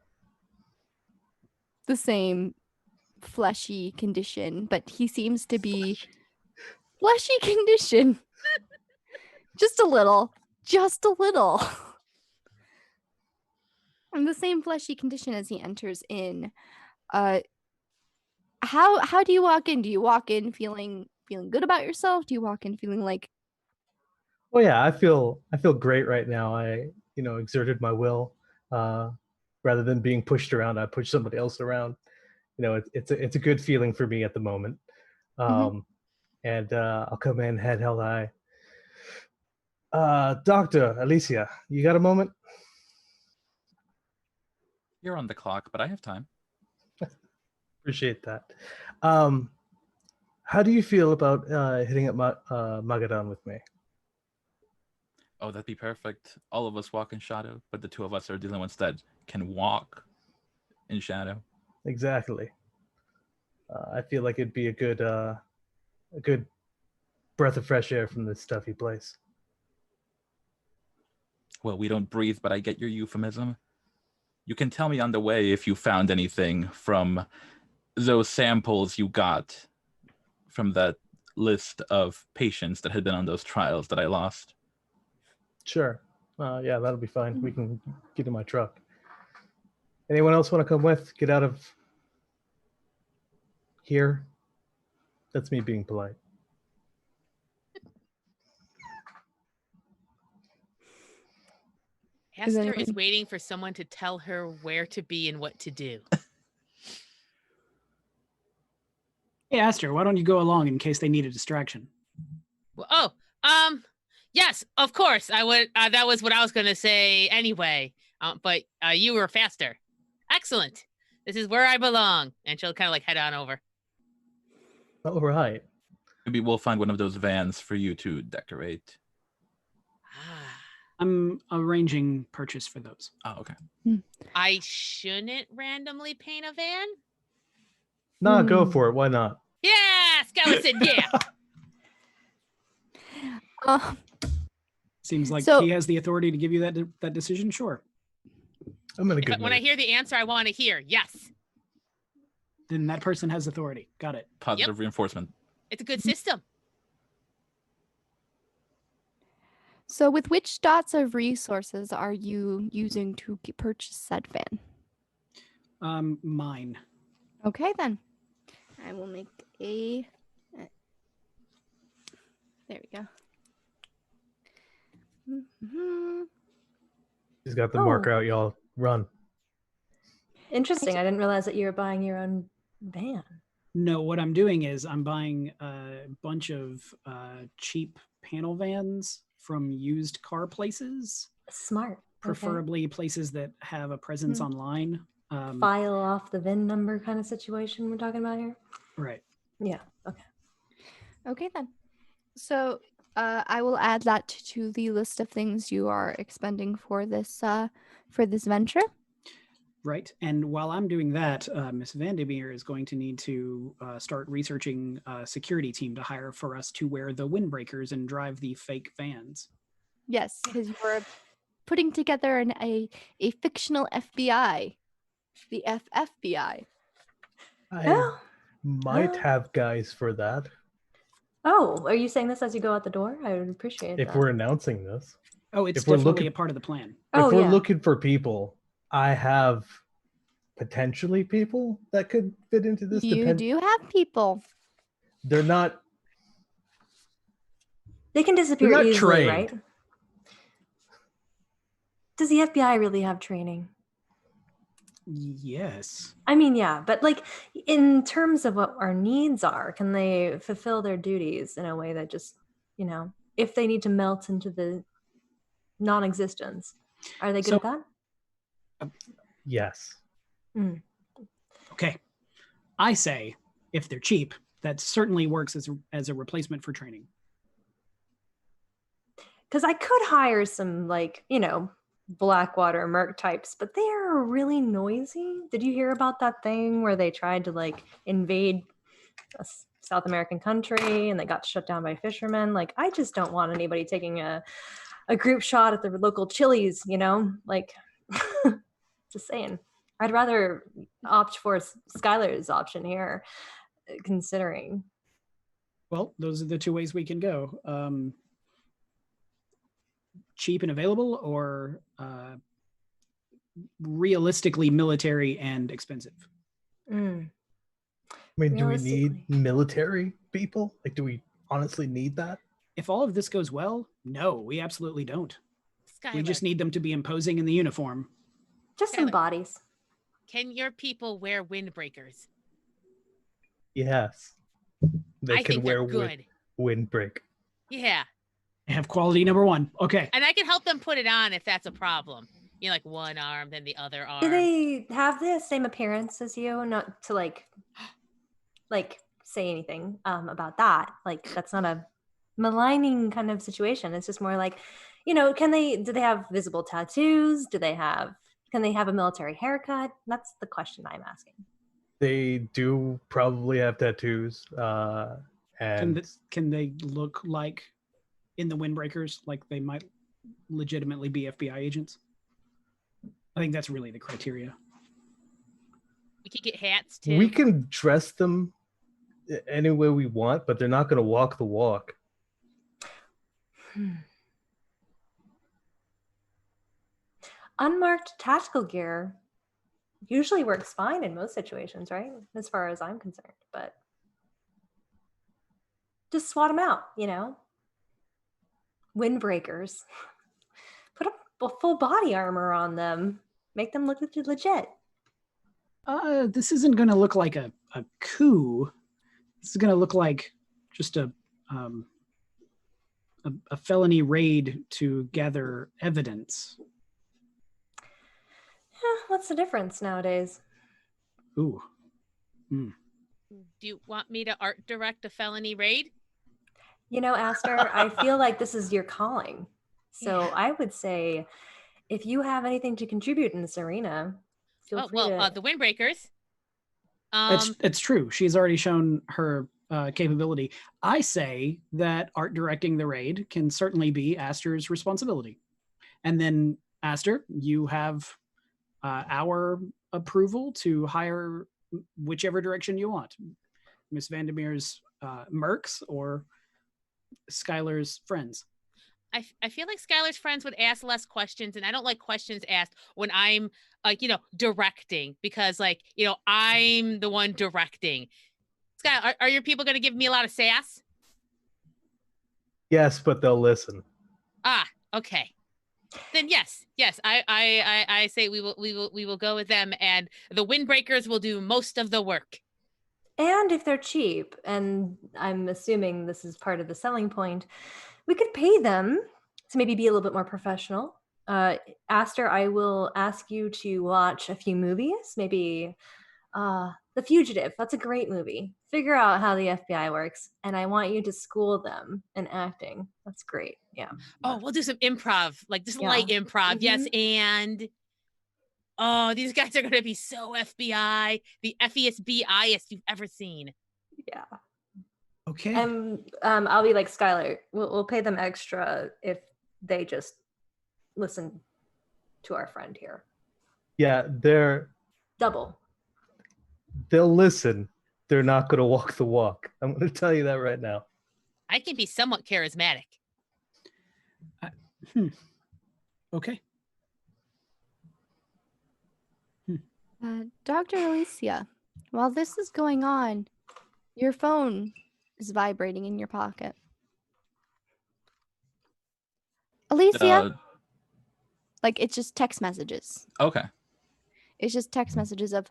the same fleshy condition, but he seems to be fleshy condition. Just a little. And the same fleshy condition as he enters in. How do you walk in? Do you walk in feeling good about yourself? Do you walk in feeling like, Oh yeah, I feel great right now. I exerted my will. Rather than being pushed around, I pushed somebody else around. It's a good feeling for me at the moment. And I'll come in head held high. Dr. Alicia, you got a moment? You're on the clock, but I have time. Appreciate that. How do you feel about hitting up Magadon with me? Oh, that'd be perfect. All of us walk in shadow, but the 2 of us are the only ones that can walk in shadow. Exactly. I feel like it'd be a good breath of fresh air from this stuffy place. Well, we don't breathe, but I get your euphemism. You can tell me on the way if you found anything from those samples you got from that list of patients that had been on those trials that I lost. Sure. Yeah, that'll be fine. We can get in my truck. Anyone else want to come with? Get out of here. That's me being polite. Esther is waiting for someone to tell her where to be and what to do. Hey, Aster, why don't you go along in case they need a distraction? Well, yes, of course. I would. That was what I was going to say anyway. But you were faster. Excellent. This is where I belong. And she'll kind of like head on over. All right. Maybe we'll find one of those vans for you to decorate. I'm arranging purchase for those. Oh, okay. I shouldn't randomly paint a van? Nah, go for it. Why not? Yeah, skeleton, yeah. Seems like So- he has the authority to give you that decision. Sure. I'm in a good When mood. I hear the answer, I want to hear yes. Then that person has authority. Got it. Positive reinforcement. It's a good system. So with which dots of resources are you using to purchase said van? Mine. Okay, then. I will make a... There we go. Mhm. She's got the marker out, y'all. Run. Interesting. I didn't realize that you were buying your own van. No, what I'm doing is I'm buying a bunch of cheap panel vans from used car places. Smart. Preferably places that have a presence online. File off the VIN number kind of situation we're talking about here. Right. Yeah. Okay. Okay, then. So I will add that to the list of things you are expending for this venture. Right. And while I'm doing that, Miss Vandermeer is going to need to start researching a security team to hire for us to wear the windbreakers and drive the fake vans. Yes, because you are putting together a fictional FBI, the FFBI. I might have guys for that. Oh, are you saying this as you go out the door? I would appreciate that. If we're announcing this. Oh, it's definitely a part of the plan. If we're looking for people, I have potentially people that could fit into this. You do have people. They're not. They can disappear easily, trained. Right? Does the FBI really have training? Yes. I mean, yeah, but like in terms of what our needs are, can they fulfill their duties in a way that just, if they need to melt into the non-existence, are they good at that? Yes. Okay. I say, if they're cheap, that certainly works as a replacement for training. Because I could hire some, Blackwater Merc types, but they are really noisy. Did you hear about that thing where they tried to invade a South American country and they got shut down by fishermen? I just don't want anybody taking a group shot at the local Chili's, just saying. I'd rather opt for Skylar's option here, considering. Well, those are the two ways we can go. Cheap and available, or realistically military and expensive. I mean, do we need military people? Do we honestly need that? If all of this goes well, no, we absolutely don't. Skylar. We just need them to be imposing in the uniform. Just some bodies. Can your people wear windbreakers? Yes. They can wear windbreak. Yeah. I have quality number one. Okay. And I can help them put it on if that's a problem. One arm, then the other arm. Do they have the same appearance as you? Not to say anything about that. That's not a maligning kind of situation. It's just more do they have visible tattoos? Can they have a military haircut? That's the question I'm asking. They do probably have tattoos. And can they look like in the windbreakers, like they might legitimately be FBI agents? I think that's really the criteria. We could get hats too. We can dress them any way we want, but they're not going to walk the walk. Unmarked tactical gear usually works fine in most situations, right? As far as I'm concerned, but just swat them out, Windbreakers. Put a full body armor on them. Make them look legit. This isn't going to look like a coup. This is going to look like just a felony raid to gather evidence. What's the difference nowadays? Ooh. Do you want me to art direct a felony raid? Aster, I feel like this is your calling. So I would say if you have anything to contribute in this arena, feel free to... the windbreakers. It's true. She's already shown her capability. I say that art directing the raid can certainly be Aster's responsibility. And then, Aster, you have our approval to hire whichever direction you want. Miss Vandermeer's mercs or Skylar's friends. I feel like Skylar's friends would ask less questions, and I don't like questions asked when I'm like, directing, because like, I'm the one directing. Sky, are your people going to give me a lot of sass? Yes, but they'll listen. Ah, okay. Then yes, I say we will go with them, and the windbreakers will do most of the work. And if they're cheap, and I'm assuming this is part of the selling point, we could pay them to maybe be a little bit more professional. Aster, I will ask you to watch a few movies, maybe The Fugitive. That's a great movie. Figure out how the FBI works, and I want you to school them in acting. That's great. Yeah. Oh, we'll do some improv, like just light Yeah. improv. Yes, and oh, these guys are going to be so FBI, the FESB-iest you've ever seen. Yeah. Okay. And I'll be like, Skylar, we'll pay them extra if they just listen to our friend here. Yeah, Double. they'll listen. They're not going to walk the walk. I'm going to tell you that right now. I can be somewhat charismatic. Okay. Dr. Alicia, while this is going on, your phone is vibrating in your pocket. Alicia? Like, it's just text messages. Okay. It's just text messages of,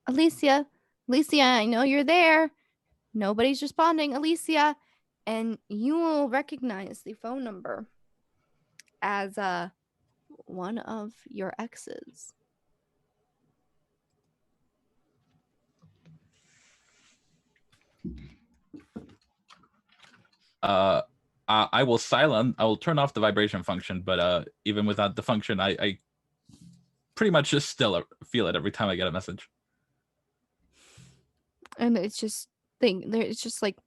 Alicia, I know you're there. Nobody's responding, Alicia. And you will recognize the phone number as one of your exes. I will turn off the vibration function, but even without the function, I pretty much just still feel it every time I get a message. And it's just it's just like,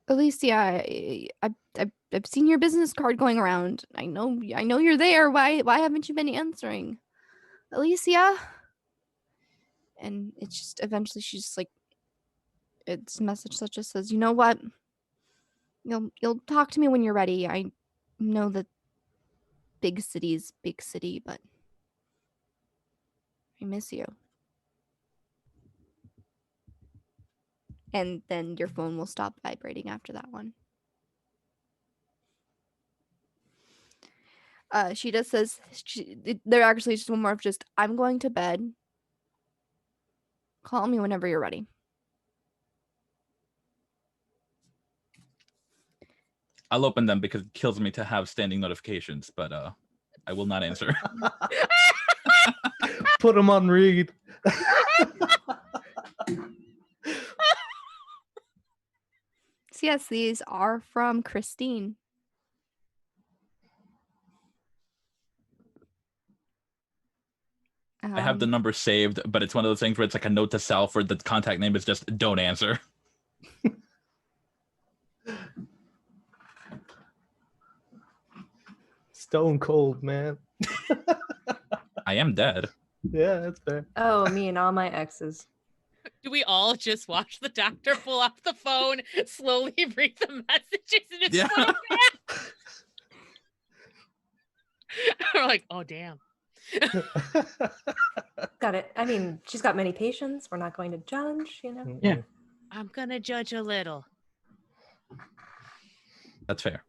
Alicia, I've seen your business card going around. I know you're there. Why haven't you been answering, Alicia? And it's just eventually she's just like, it's a message that just says, you know what? You'll talk to me when you're ready. I know that big city's big city, but I miss you. And then your phone will stop vibrating after that one. She just says, there actually just one more of just, I'm going to bed. Call me whenever you're ready. I'll open them because it kills me to have standing notifications, but I will not answer. Put them on read. So yes, these are from Christine. I have the number saved, but it's one of those things where it's like a note to self where the contact name is just don't answer. Stone cold, man. I am dead. Yeah, that's fair. Oh, me and all my exes. Do we all just watch the doctor pull off the phone, slowly read the messages, and just put them back? We're like, oh, damn. Got it. I mean, she's got many patients. We're not going to judge, Yeah. I'm going to judge a little. That's fair.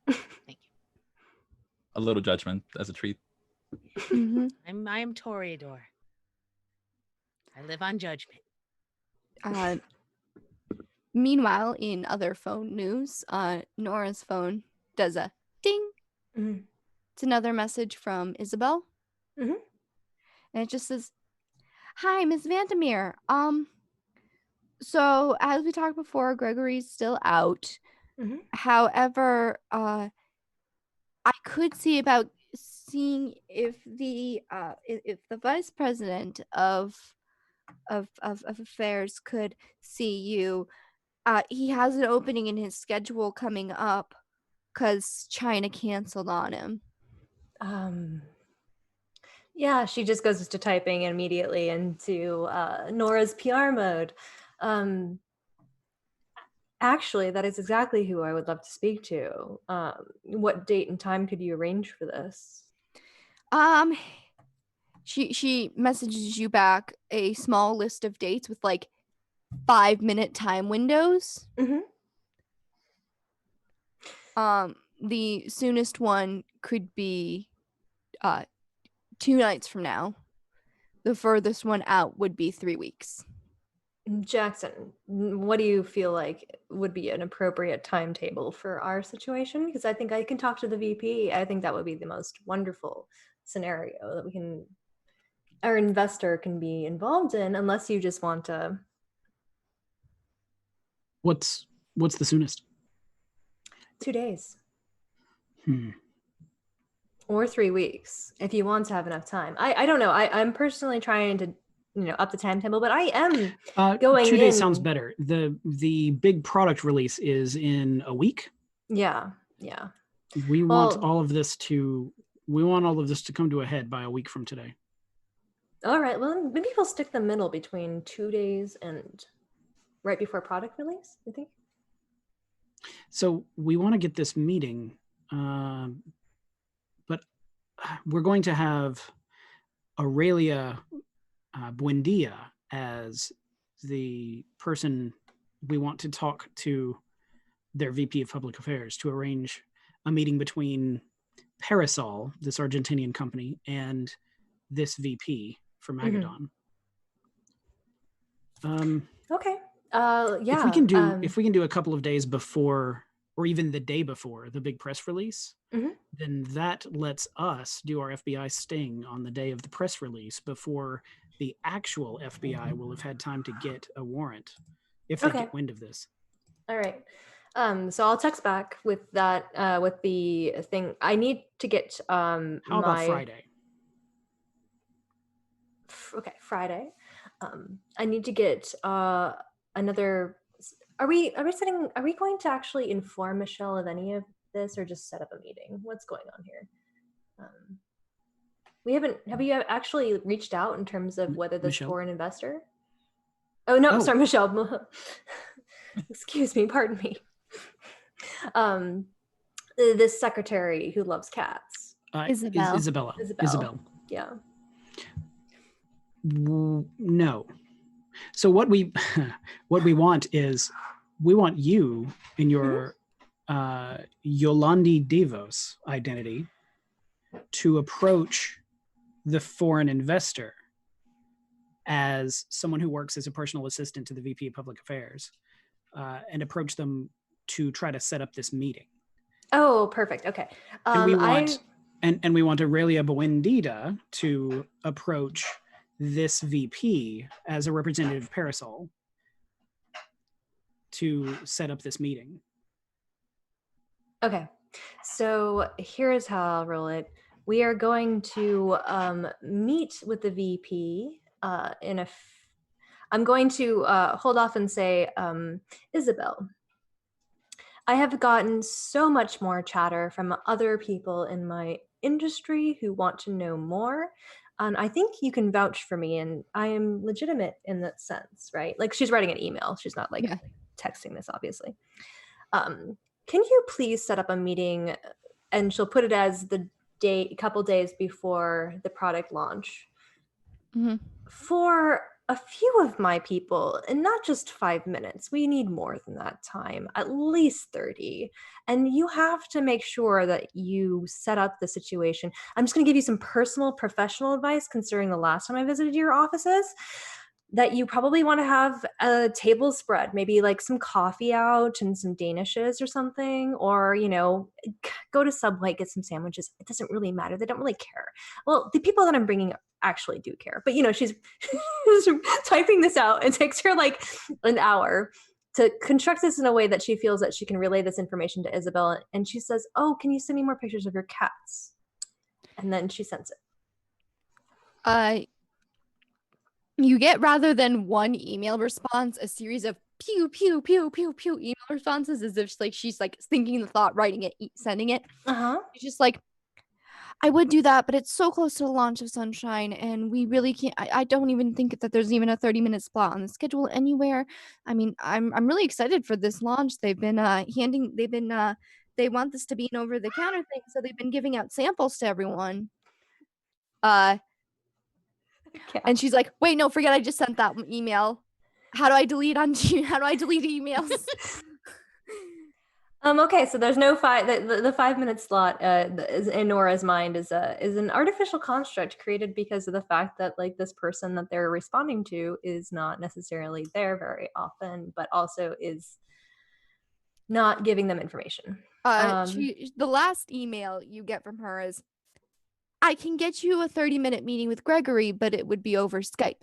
Thank you. A little judgment as a treat. Mm-hmm. I am Toreador. I live on judgment. Meanwhile, in other phone news, Nora's phone does a ding. Mm-hmm. It's another message from Isabel. Mm-hmm. And it just says, "Hi, Miss Vandermeer. So as we talked before, Gregory's still out. Mm-hmm. However, I could see about seeing if the vice president of affairs could see you. He has an opening in his schedule coming up because China canceled on him." Yeah, she just goes to typing immediately into Nora's PR mode. Actually, that is exactly who I would love to speak to. What date and time could you arrange for this? She messages you back a small list of dates with like 5-minute time windows. Mm-hmm. The soonest one could be 2 nights from now. The furthest one out would be 3 weeks. Jackson, what do you feel like would be an appropriate timetable for our situation? Because I think I can talk to the VP. I think that would be the most wonderful scenario that our investor can be involved in, unless you just want to. What's the soonest? 2 days. Hmm. Or 3 weeks, if you want to have enough time. I don't know. I'm personally trying to, up the timetable, but I am going 2 days in. sounds better. The big product release is in a week. Yeah. We want all of this to come to a head by a week from today. All right. Well, maybe we'll stick the middle between 2 days and right before product release, I think. So we want to get this meeting, but we're going to have Aurelia Buendia as the person we want to talk to their VP of Public Affairs to arrange a meeting between Parasol, this Argentinian company, and this VP for Magadon. Okay. Yeah. If we can do a couple of days before, or even the day before the big press release, then that lets us do our FBI sting on the day of the press release before the actual FBI will have had time to get a warrant if they get wind of this. All right. So I'll text back with that, with the thing. I need to get How about Friday? Okay, Friday. I need to get another. Are we going to actually inform Michelle of any of this, or just set up a meeting? What's going on here? Have you actually reached out in terms of whether this Michelle? foreign investor? Oh no, sorry, Michelle. Excuse me, pardon me. This secretary who loves cats. Isabel. Isabel. Yeah. No. So what we want is, we want you in your Yolandi Devos identity to approach the foreign investor as someone who works as a personal assistant to the VP of Public Affairs, and approach them to try to set up this meeting. Oh, perfect. Okay. And we want Aurelia Buendita to approach this VP as a representative of Parasol to set up this meeting. Okay. So here's how I'll roll it. We are going to meet with the VP I'm going to hold off and say, Isabel, I have gotten so much more chatter from other people in my industry who want to know more. And I think you can vouch for me, and I am legitimate in that sense, right? Like, she's writing an email. She's not texting this, obviously. Can you please set up a meeting, and she'll put it as the couple days before the product launch, for a few of my people, and not just 5 minutes. We need more than that time, at least 30. And you have to make sure that you set up the situation. I'm just going to give you some personal professional advice considering the last time I visited your offices, that you probably want to have a table spread, maybe like some coffee out and some danishes or something, or, go to Subway, get some sandwiches. It doesn't really matter. They don't really care. Well, the people that I'm bringing actually do care, but she's typing this out. It takes her like an hour to construct this in a way that she feels that she can relay this information to Isabel. And she says, "Oh, can you send me more pictures of your cats?" And then she sends it. You get, rather than one email response, a series of pew, pew, pew, pew, pew email responses, as if she's thinking the thought, writing it, sending it. Uh-huh. She's just like, I would do that, but it's so close to the launch of Sunshine, and we really can't. I don't even think that there's even a 30-minute slot on the schedule anywhere. I mean, I'm really excited for this launch. They've been they want this to be an over-the-counter thing, so they've been giving out samples to everyone. And she's like, "Wait, no, forget I just sent that email. How do I delete emails?" Okay, so there's no the 5-minute slot in Nora's mind is an artificial construct created because of the fact that like this person that they're responding to is not necessarily there very often, but also is not giving them information. The last email you get from her is, "I can get you a 30-minute meeting with Gregory, but it would be over Skype."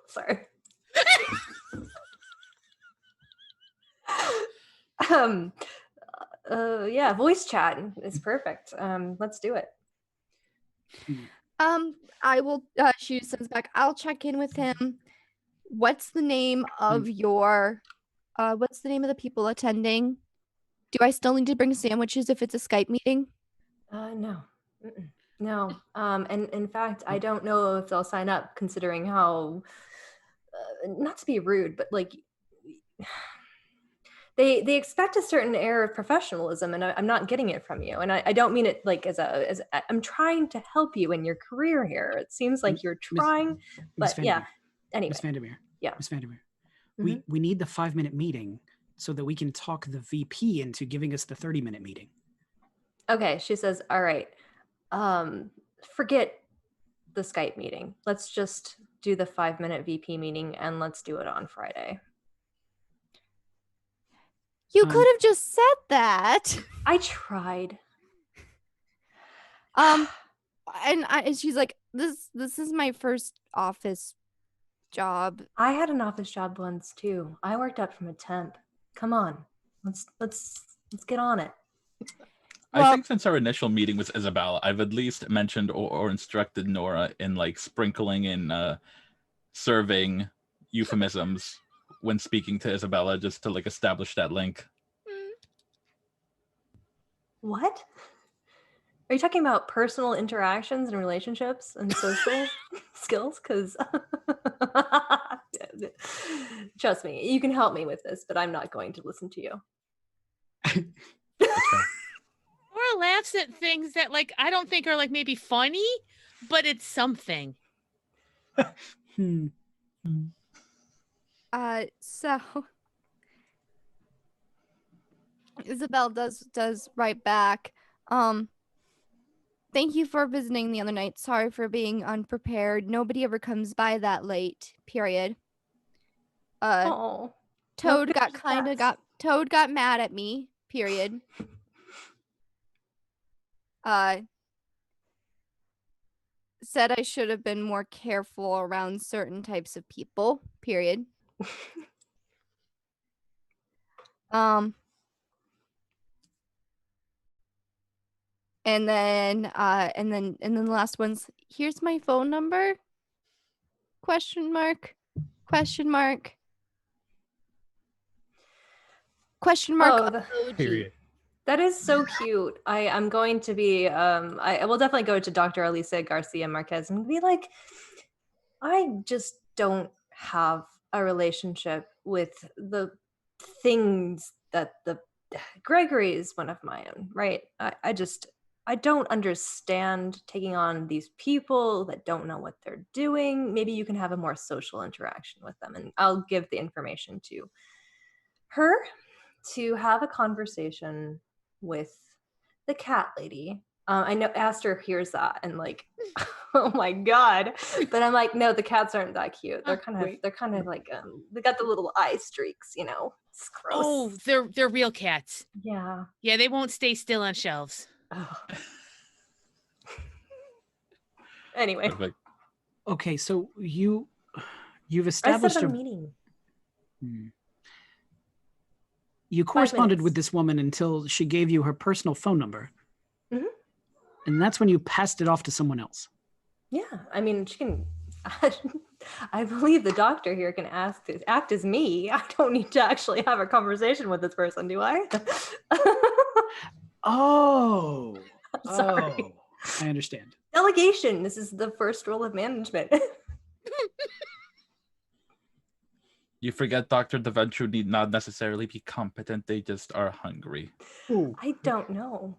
Sorry. Yeah, voice chat is perfect. Let's do it. I will. She sends back, "I'll check in with him. What's the name of your? What's the name of the people attending? Do I still need to bring sandwiches if it's a Skype meeting?" No. No. And in fact, I don't know if they'll sign up considering how, not to be rude, but like they expect a certain air of professionalism, and I'm not getting it from you. And I don't mean it like as I'm trying to help you in your career here. It seems like you're trying, but yeah. Anyway. Miss Vandermeer. Yeah. Miss Vandermeer. We need the 5-minute meeting so that we can talk the VP into giving us the 30-minute meeting. Okay, she says, "All right. Forget the Skype meeting. Let's just do the 5-minute VP meeting, and let's do it on Friday." You could have just said that. I tried. And she's like, this is my first office job. I had an office job once too. I worked up from a temp. Come on, let's get on it. I think since our initial meeting with Isabel, I've at least mentioned or instructed Nora in like sprinkling in serving euphemisms when speaking to Isabella, just to like establish that link. What? Are you talking about personal interactions and relationships and social skills? Because trust me, you can help me with this, but I'm not going to listen to you. Nora laughs at things that like I don't think are like maybe funny, but it's something. So Isabel does write back. Thank you for visiting the other night. Sorry for being unprepared. Nobody ever comes by that late. Period. Toad got mad at me. Period. Said I should have been more careful around certain types of people. Period. And then the last one's, "Here's my phone number? Question mark. Question mark. Question mark. Period. That is so cute. I'm going to be I will definitely go to Dr. Alicia Garcia Marquez and be like, I just don't have a relationship with the things that Gregory is one of my own, right? I don't understand taking on these people that don't know what they're doing. Maybe you can have a more social interaction with them, and I'll give the information to her to have a conversation with the cat lady. I know Aster hears that and like, oh my god! But I'm like, no, the cats aren't that cute. They're kind of like they got the little eye streaks, you know. It's gross. Oh, they're real cats. Yeah. Yeah, they won't stay still on shelves. Oh. Anyway. Perfect. Okay, so you've established a meeting. You corresponded with this woman until she gave you her personal phone number. Mm-hmm. And that's when you passed it off to someone else. Yeah, I mean, she can I believe the doctor here can act as me. I don't need to actually have a conversation with this person, do I? Oh. Sorry. Oh. I understand. Delegation. This is the first rule of management. You forget Dr. DeVentru need not necessarily be competent, they just are hungry. Ooh. I don't know.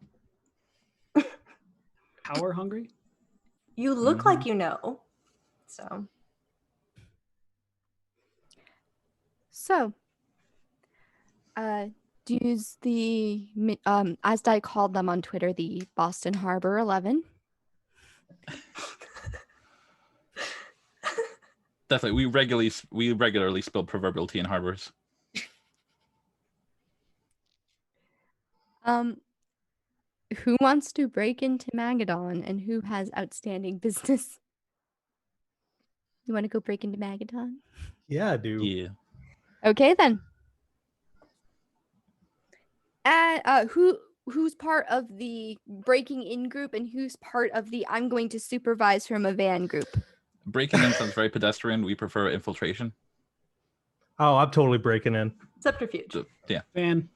Power hungry? You look like you know. So. So, do you use the as I called them on Twitter, the Boston Harbor 11? Definitely, we regularly spill proverbial tea in harbors. Who wants to break into Magadon and who has outstanding business? You want to go break into Magadon? Yeah, I do. Yeah. Okay then. Who's part of the breaking in group and who's part of the I'm going to supervise from a van group? Breaking in sounds very pedestrian. We prefer infiltration. Oh, I'm totally breaking in. Subterfuge. So, yeah. Van.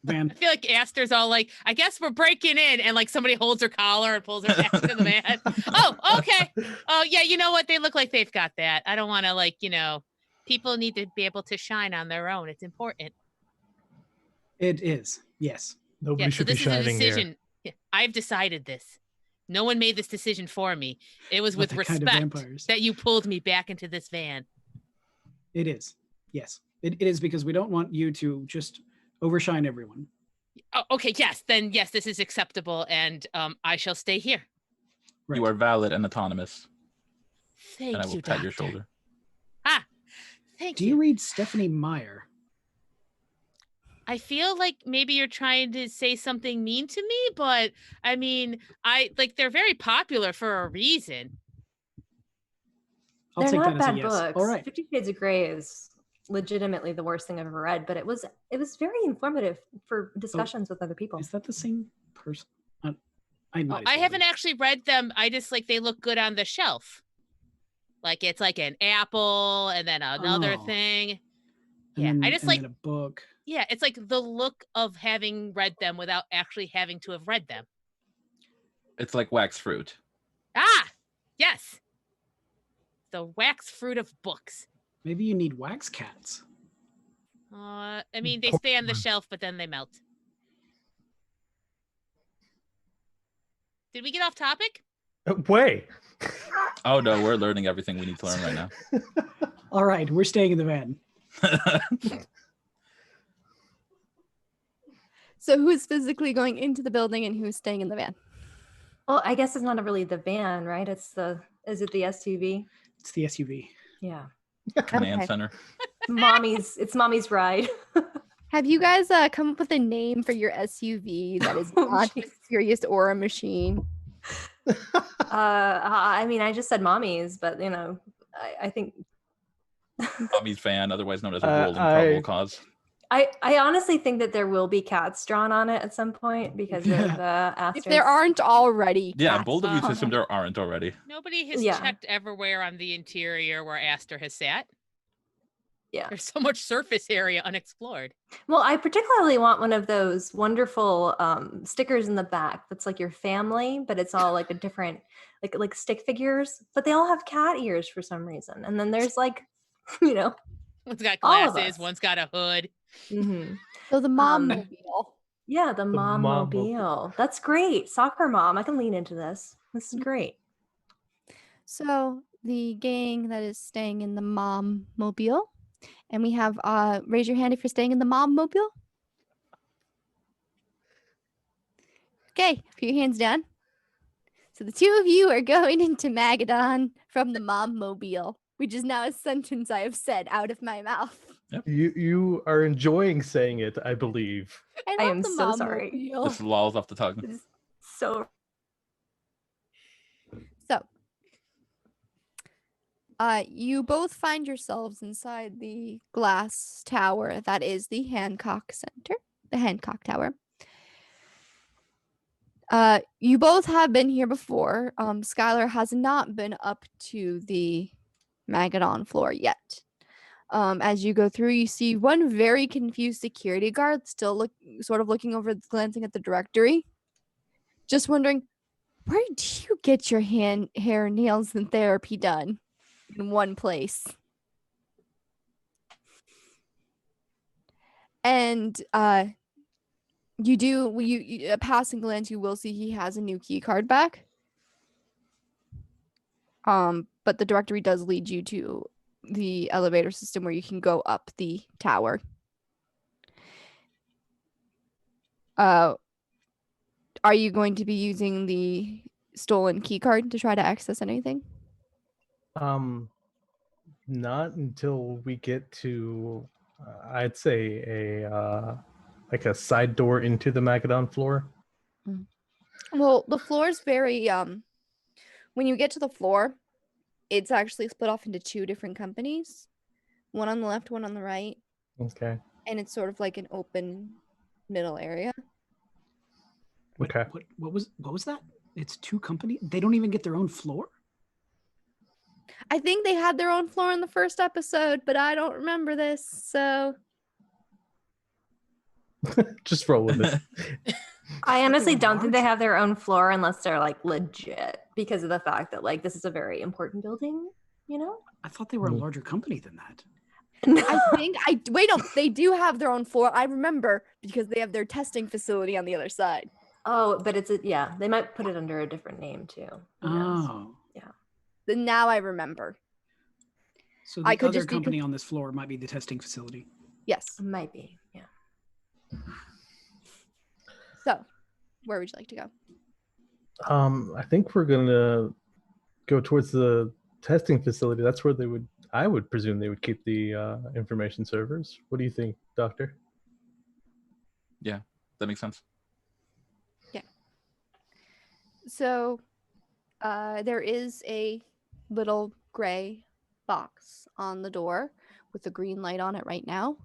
I feel like Aster's all like, I guess we're breaking in, and like somebody holds her collar and pulls her back into the van. Oh, okay. Oh, yeah, you know what? They look like they've got that. I don't want to, like, people need to be able to shine on their own. It's important. It is. Yes. Nobody should be shining here. Yeah, I've decided this. No one made this decision for me. It was with Not the kind of respect vampires. that you pulled me back into this van. It is. Yes. It is because we don't want you to just overshine everyone. Oh, okay, yes. Then yes, this is acceptable, and I shall stay here. Right. You are valid and autonomous. Thank And I will you, pat your Doctor. shoulder. Thank Do you. you read Stephanie Meyer? I feel like maybe you're trying to say something mean to me, but I mean, they're very popular for a reason. I'll They're take not that as a bad yes. books. All right. 50 Shades of Grey is legitimately the worst thing I've ever read, but it was very informative for discussions with other people. Is that the same person? I might as I well haven't be. actually read them. I just they look good on the shelf. Like it's like an apple and then another Oh. thing. And Yeah, then, I just and then a book. Yeah, it's like the look of having read them without actually having to have read them. It's like wax fruit. Ah, yes. The wax fruit of books. Maybe you need wax cats. I mean, they stay on the shelf, but then they melt. Did we get off topic? Way. Oh no, we're learning everything we need to learn right now. All right, we're staying in the van. So who's physically going into the building and who's staying in the van? Well, I guess it's not really the van, right? Is it the SUV? It's the SUV. Yeah. Command Okay. center. It's mommy's ride. Have you guys come up with a name for your SUV that is Oh, not a jeez. serious aura machine? I mean, I just said mommy's, but I think Mommy's van, otherwise known as a Uh, world and probable cause. I honestly think that there will be cats drawn on it at some point because of If Aster's. there aren't already Yeah, cats bold of you to on assume it. there aren't already. Nobody has Yeah. checked everywhere on the interior where Aster has sat. Yeah. There's so much surface area unexplored. Well, I particularly want one of those wonderful stickers in the back that's like your family, but it's all like a different, like stick figures, but they all have cat ears for some reason. And then there's like, One's got All of glasses, us. one's got a hood. mhm. So the mom mobile. Yeah, the mom mom-mobile. mobile. That's great. Soccer mom. I can lean into this. This is great. So the gang that is staying in the mom mobile, and we have raise your hand if you're staying in the mom mobile. Okay, put your hands down. So the two of you are going into Magadon from the mom mobile, which is now a sentence I have said out of my mouth. You are enjoying saying it, I believe. I I love am the so mom sorry. mobile. Just lolls off the tongue. It is so So, you both find yourselves inside the glass tower that is the Hancock Center, the Hancock Tower. You both have been here before. Skylar has not been up to the Magadon floor yet. As you go through, you see one very confused security guard still looking over, glancing at the directory, just wondering, where do you get your hair, nails, and therapy done in one place? And you a passing glance, you will see he has a new key card back. But the directory does lead you to the elevator system where you can go up the tower. Are you going to be using the stolen key card to try to access anything? Not until we get to, I'd say like a side door into the Magadon floor. Well, the floor is very when you get to the floor, it's actually split off into two different companies. One on the left, one on the right. Okay. And it's sort of like an open middle area. Okay. What was that? It's two companies? They don't even get their own floor? I think they had their own floor in the first episode, but I don't remember this, so Just roll with it. I honestly They're don't think they large? have their own floor unless they're like legit, because of the fact that like this is a very important building, you know? I thought they were a larger company than that. wait, no, they do have their own floor. I remember because they have their testing facility on the other side. Oh, but yeah, they might put it under a different name too. Who knows? Oh. Then now I remember. So I the could other just be company on this floor might be the testing facility. Yes. Might be, yeah. So, where would you like to go? I think we're gonna go towards the testing facility. That's where I would presume they would keep the information servers. What do you think, Doctor? Yeah, that makes sense. Yeah. So, there is a little gray box on the door with a green light on it right now.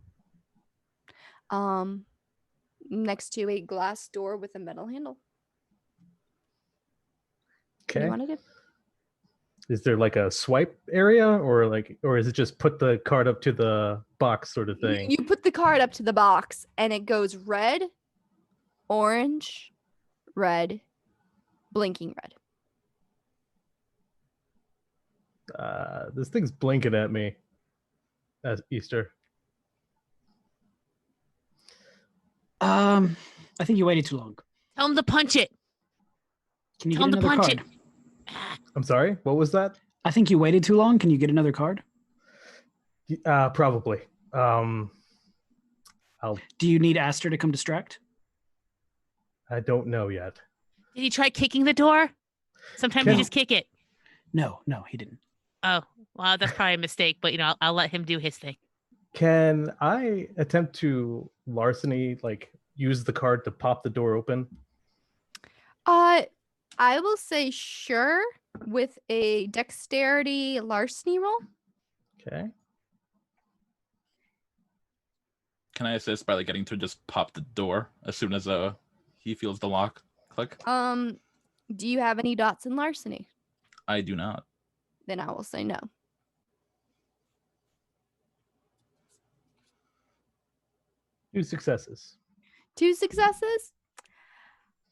Next to a glass door with a metal handle. Okay. What do you want to do? Is there like a swipe area, or is it just put the card up to the box sort of thing? You put the card up to the box and it goes red, orange, red, blinking red. This thing's blinking at me. As Easter. I think you waited too long. Tell him to punch it. Can you Tell him get to another punch card? it. I'm sorry. What was that? I think you waited too long. Can you get another card? Probably. Do you need Aster to come distract? I don't know yet. Did he try kicking the door? Sometimes you just kick it. No, he didn't. Oh, well, that's probably a mistake, but I'll let him do his thing. Can I attempt to larceny, like use the card to pop the door open? I will say sure with a dexterity larceny roll. Okay. Can I assist by like getting to just pop the door as soon as he feels the lock click? Do you have any dots in larceny? I do not. Then I will say no. Two successes. 2 successes?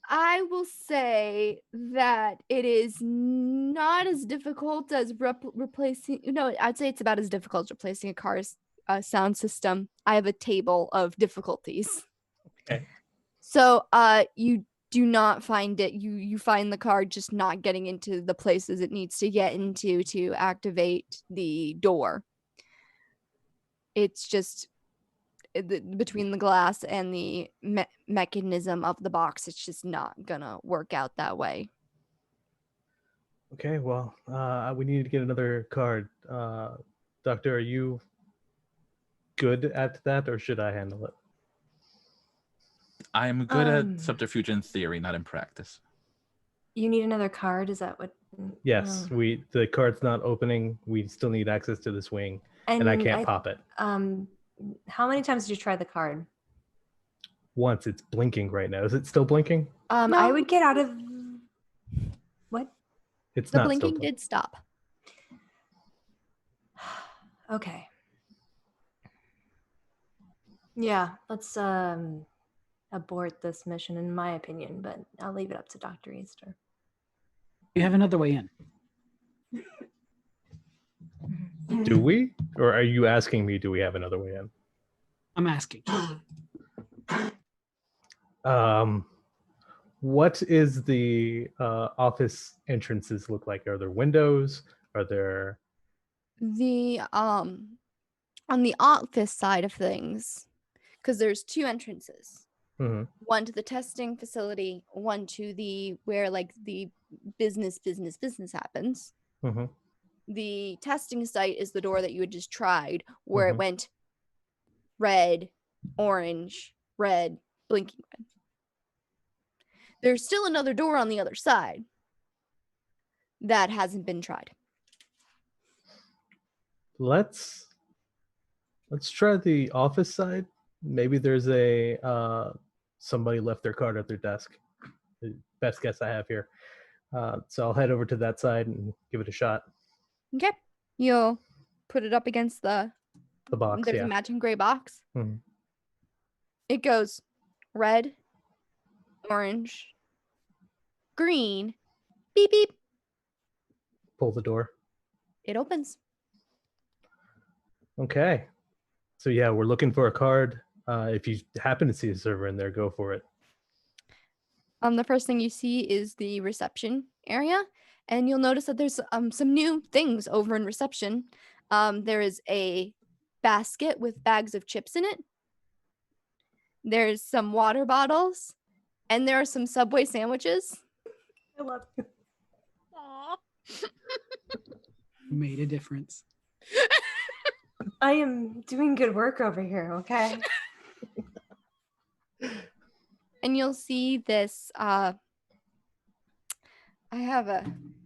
I will say that it is not as difficult as replacing. No, I'd say it's about as difficult as replacing a car's sound system. I have a table of difficulties. Okay. So, you do not find it. You find the card just not getting into the places it needs to get into to activate the door. It's just between the glass and the mechanism of the box, it's just not gonna work out that way. Okay, well, we need to get another card. Doctor, are you good at that, or should I handle it? I'm good at subterfuge in theory, not in practice. You need another card? Is that what? Yes, the card's not opening. We still need access to this wing, and I can't pop it. How many times did you try the card? Once. It's blinking right now. Is it still blinking? No. I would get out of what? It's The not blinking still did stop. Okay. Yeah, let's abort this mission, in my opinion, but I'll leave it up to Dr. Easter. You have another way in. Do we? Or are you asking me, do we have another way in? I'm asking. What is the office entrances look like? Are there windows? Are there... The on the office side of things, because there's two entrances. Mhm. One to the testing facility, one to the where like the business happens. Mhm. The testing site is the door that you had just tried, where it Mhm. went red, orange, red, blinking red. There's still another door on the other side that hasn't been tried. Let's try the office side. Maybe there's a somebody left their card at their desk. The best guess I have here. So I'll head over to that side and give it a shot. Okay. You'll put it up against the box. There's Yeah. a matching gray box. Mhm. It goes red, orange, green, beep beep. Pull the door. It opens. Okay. So yeah, we're looking for a card. If you happen to see a server in there, go for it. The first thing you see is the reception area, and you'll notice that there's some new things over in reception. There is a basket with bags of chips in it. There's some water bottles, and there are some Subway sandwiches. I love you. Aw. Made a difference. I am doing good work over here, okay? And you'll see this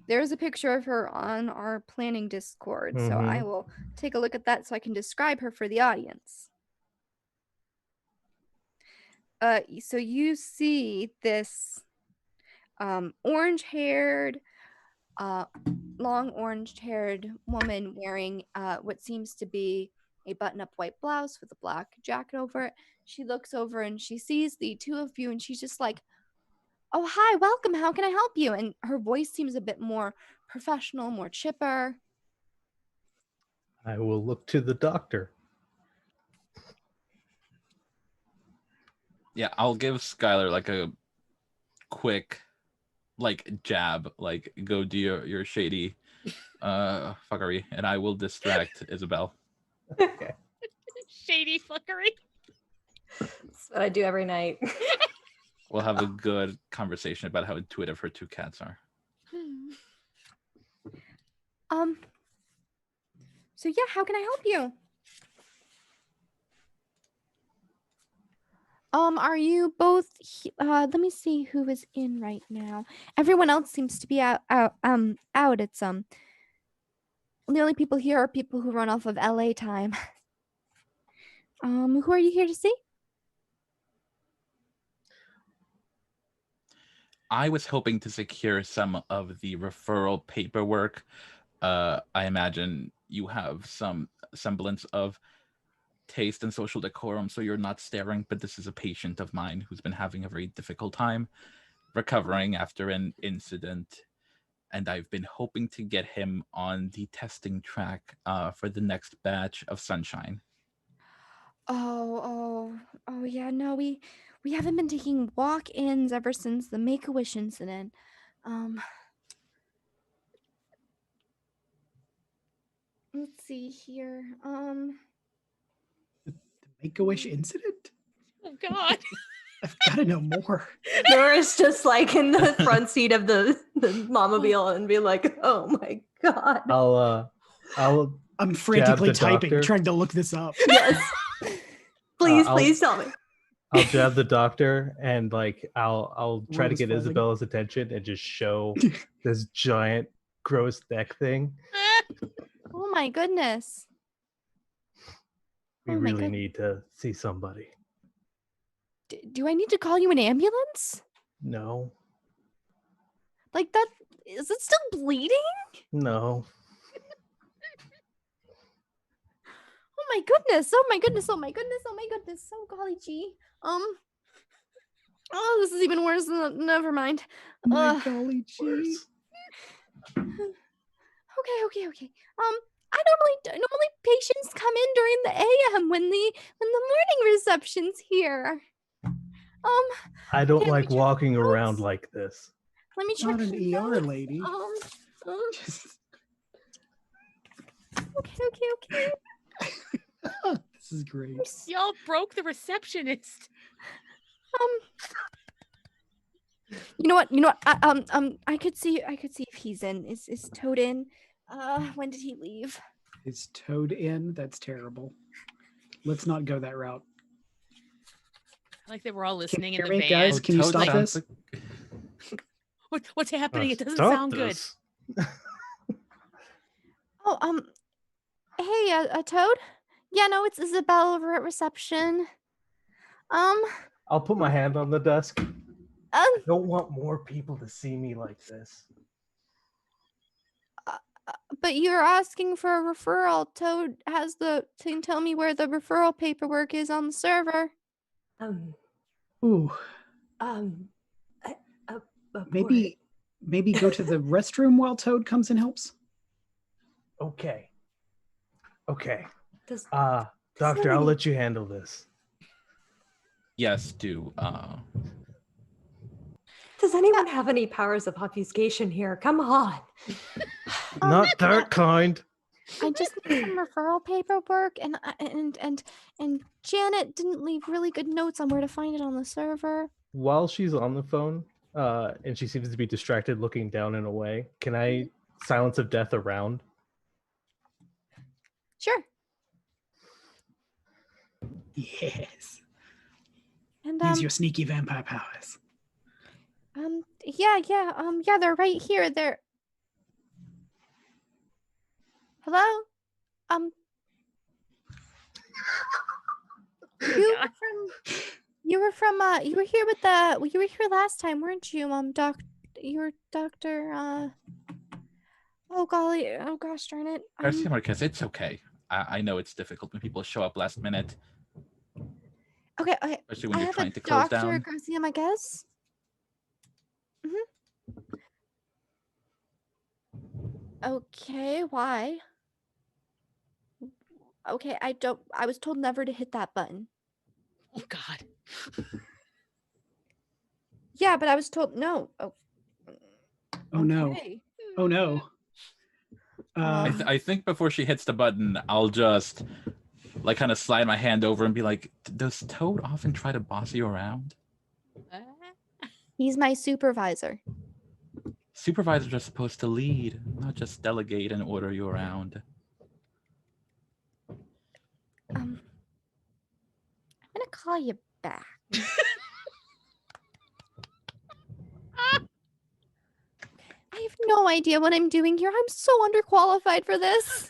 there's a picture of her on our planning Discord, so I will take a look at that so I can describe her for the audience. So you see this orange-haired, long orange-haired woman wearing what seems to be a button-up white blouse with a black jacket over it. She looks over and she sees the two of you, and she's just like, "Oh, hi, welcome. How can I help you?" And her voice seems a bit more professional, more chipper. I will look to the doctor. Yeah, I'll give Skylar like a quick like jab, like go do your shady fuckery, and I will distract Isabel. Okay. Shady fuckery. That's what I do every night. We'll have a good conversation about how intuitive her two cats are. So yeah, how can I help you? Are you both let me see who is in right now. Everyone else seems to be out. It's the only people here are people who run off of LA time. Who are you here to see? I was hoping to secure some of the referral paperwork. I imagine you have some semblance of taste and social decorum, so you're not staring, but this is a patient of mine who's been having a very difficult time recovering after an incident, and I've been hoping to get him on the testing track for the next batch of Sunshine. Oh yeah, no, we haven't been taking walk-ins ever since the Make-A-Wish incident. Let's see here. The Make-A-Wish incident? Oh God. I've got to know more. Nora's just like in the front seat of the Momobile and be like, "Oh my god." I'm frantically the typing, doctor. trying to look this up. Yes. Please, I'll- please tell me. I'll jab the doctor and like I'll try to World is get falling. Isabella's attention and just show this giant gross neck thing. Oh my goodness. We Oh my really God. need to see somebody. Do I need to call you an ambulance? No. Like that, is it still bleeding? No. my goodness. Oh my goodness. Oh my goodness. Oh my goodness. Oh golly gee. Oh, this is even worse. Never mind. My golly gee. Worse. Okay. Normally patients come in during the AM when the morning reception's here. I don't Can we like check walking the around notes? like this. Let me check Not an the ER notes. lady. Okay. This is great. Y'all broke the receptionist. You know what? I could see if he's in. Is Toad in? When did he leave? Is Toad in? That's terrible. Let's not go that route. I like that we're all listening in hear the me, van. guys? Can you Toad stop sounds this? What's happening? It doesn't Stop sound good. this. Oh, hey, Toad? Yeah, no, it's Isabel over at reception. I'll put my hand on the desk. I don't want more people to see me like this. But you're asking for a referral. Toad can tell me where the referral paperwork is on the server. Ooh, maybe go to the restroom while Toad comes and helps. Okay. Does Doctor, I'll let you handle this. Yes, do. Does anyone have any powers of obfuscation here? Come on. Not that kind. I just need some referral paperwork, and Janet didn't leave really good notes on where to find it on the server. While she's on the phone, and she seems to be distracted looking down and away, can I silence of death around? Sure. Yes. And Use your sneaky vampire powers. yeah, they're right here. They're Hello? You were here last time, weren't you? You were Dr. Oh golly, oh gosh darn it. Garcia Marquez, it's okay. I know it's difficult when people show up last minute, Okay. especially when I you're have trying a to close Dr. down. Garcia Marquez. Okay, why? Okay, I was told never to hit that button. Oh God. Yeah, but I was told no. Oh No. okay. Oh no. I think before she hits the button, I'll just like kind of slide my hand over and be like, does Toad often try to boss you around? He's my supervisor. Supervisors are supposed to lead, not just delegate and order you around. I'm gonna call you back. I have no idea what I'm doing here. I'm so underqualified for this.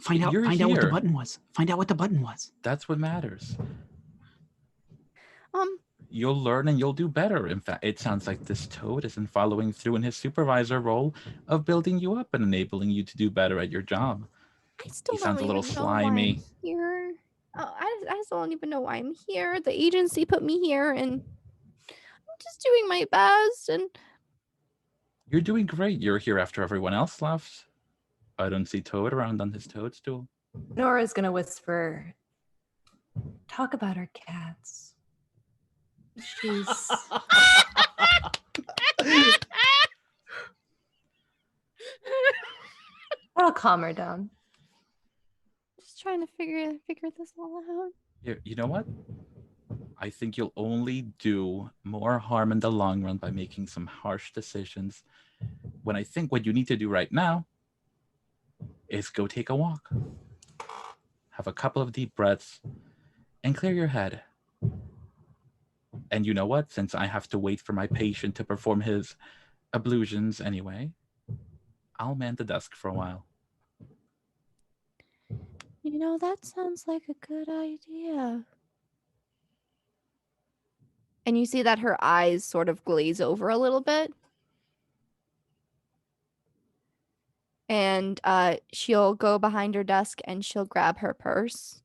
Find out what the button was. Find out what the button was. That's what matters. You'll learn and you'll do better. In fact, it sounds like this Toad isn't following through in his supervisor role of building you up and enabling you to do better at your job. I still He sounds don't a little even know why I'm slimy. here. I still don't even know why I'm here. The agency put me here, and I'm just doing my best. And You're doing great. You're here after everyone else left. I don't see Toad around on his toadstool. Nora's gonna whisper, talk about our cats. She's that'll calm her down. just trying to figure this all out. You know what? I think you'll only do more harm in the long run by making some harsh decisions. When I think what you need to do right now is go take a walk. Have a couple of deep breaths and clear your head. And you know what? Since I have to wait for my patient to perform his ablutions anyway, I'll man the desk for a while. You know, that sounds like a good idea. And you see that her eyes sort of glaze over a little bit. And she'll go behind her desk and she'll grab her purse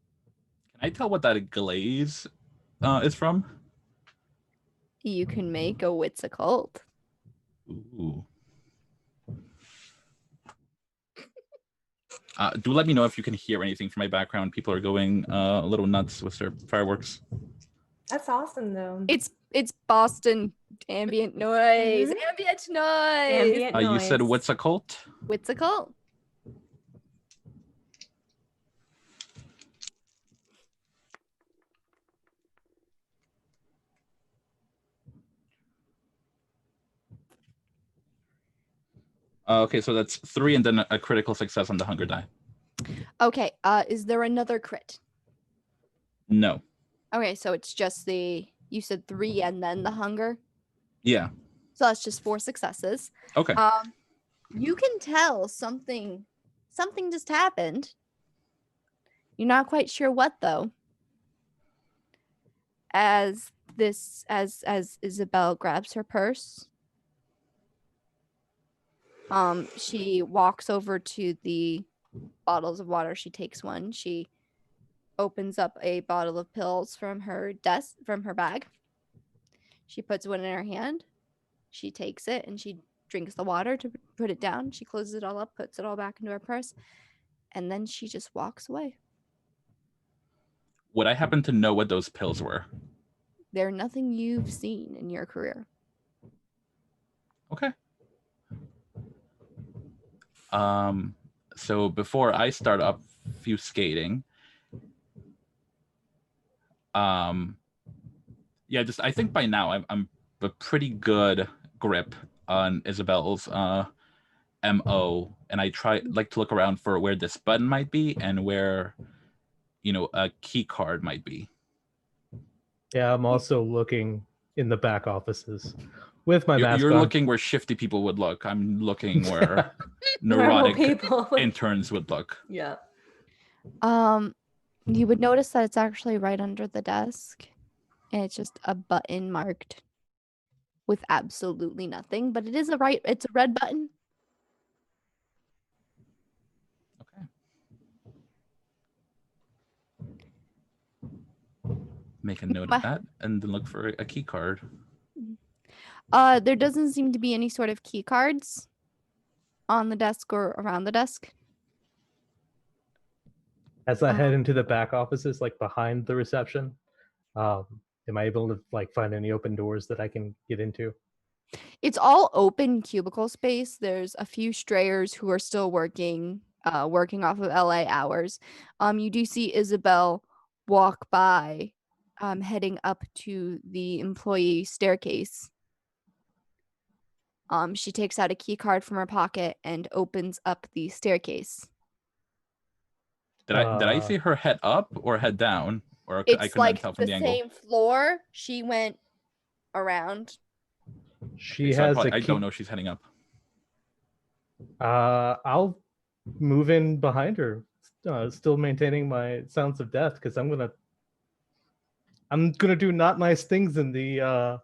Can I tell what that glaze is from? You can make a wits occult. Ooh. Do let me know if you can hear anything from my background. People are going a little nuts with their fireworks. That's awesome, though. It's Boston ambient noise. Mhm. Ambient noise. Ambient noise. You said what's a cult? Wits occult. Okay, so that's 3 and then a critical success on the hunger die. Okay. Is there another crit? No. Okay, so it's just you said 3 and then the hunger. Yeah. So that's just 4 successes. Okay. You can tell something just happened. You're not quite sure what though. As Isabel grabs her purse, she walks over to the bottles of water. She takes one. She opens up a bottle of pills from her bag. She puts one in her hand. She takes it and she drinks the water to put it down. She closes it all up, puts it all back into her purse, and then she just walks away. Would I happen to know what those pills were? They're nothing you've seen in your career. Okay. So before I start obfuscating, yeah, I think by now I'm a pretty good grip on Isabel's MO, and I like to look around for where this button might be and where, a key card might be. Yeah, I'm also looking in the back offices with my mask You're on. looking where shifty people would look. I'm looking where Normal neurotic people. interns would look. Yeah. You would notice that it's actually right under the desk, and it's just a button marked with absolutely nothing, but it's a red button. Okay. Make a note of that and then look for a key card. There doesn't seem to be any sort of key cards on the desk or around the desk. As I head into the back offices, like behind the reception, am I able to find any open doors that I can get into? It's all open cubicle space. There's a few strayers who are still working off of LA hours. You do see Isabel walk by, heading up to the employee staircase. She takes out a key card from her pocket and opens up the staircase. Did I see her head up or head down? Or I could not tell from the angle. It's the same floor. She went around. She has a key. I don't know she's heading up. I'll move in behind her, still maintaining my sounds of death, because I'm gonna do not nice things in the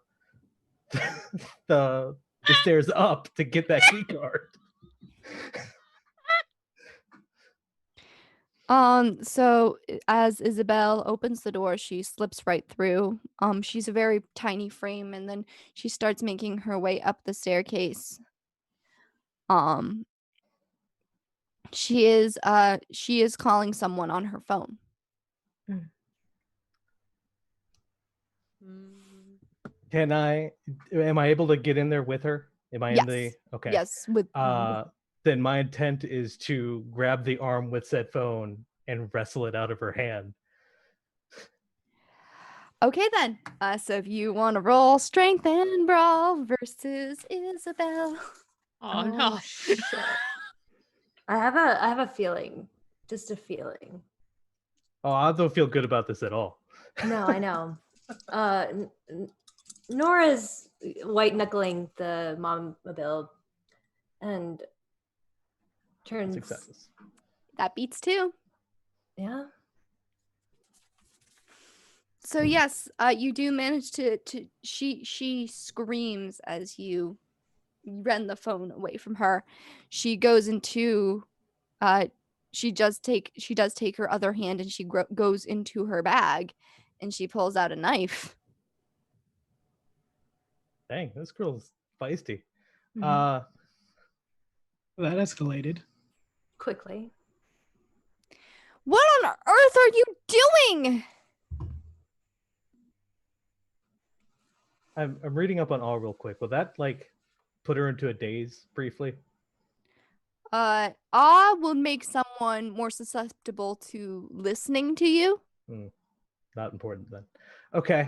the stairs up to get that key card. So as Isabel opens the door, she slips right through. She's a very tiny frame, and then she starts making her way up the staircase. She is calling someone on her phone. Am I able to get in there with her? Am I in the okay? Yes, with then my intent is to grab the arm with said phone and wrestle it out of her hand. Okay then. So if you want to roll strength and brawl versus Isabel. Oh no. Shit. I have a feeling. Just a feeling. Oh, I don't feel good about this at all. No, I know. Nora's white knuckling the mom-mobile and turns. Successes. That beats 2. Yeah. So yes, you do manage to she screams as you rend the phone away from her. She goes into she does take her other hand and she goes into her bag and she pulls out a knife. Dang, this girl's feisty. Mhm. That escalated. Quickly. What on earth are you doing? I'm reading up on all real quick. Will that like put her into a daze briefly? Awe will make someone more susceptible to listening to you. Not important then. Okay.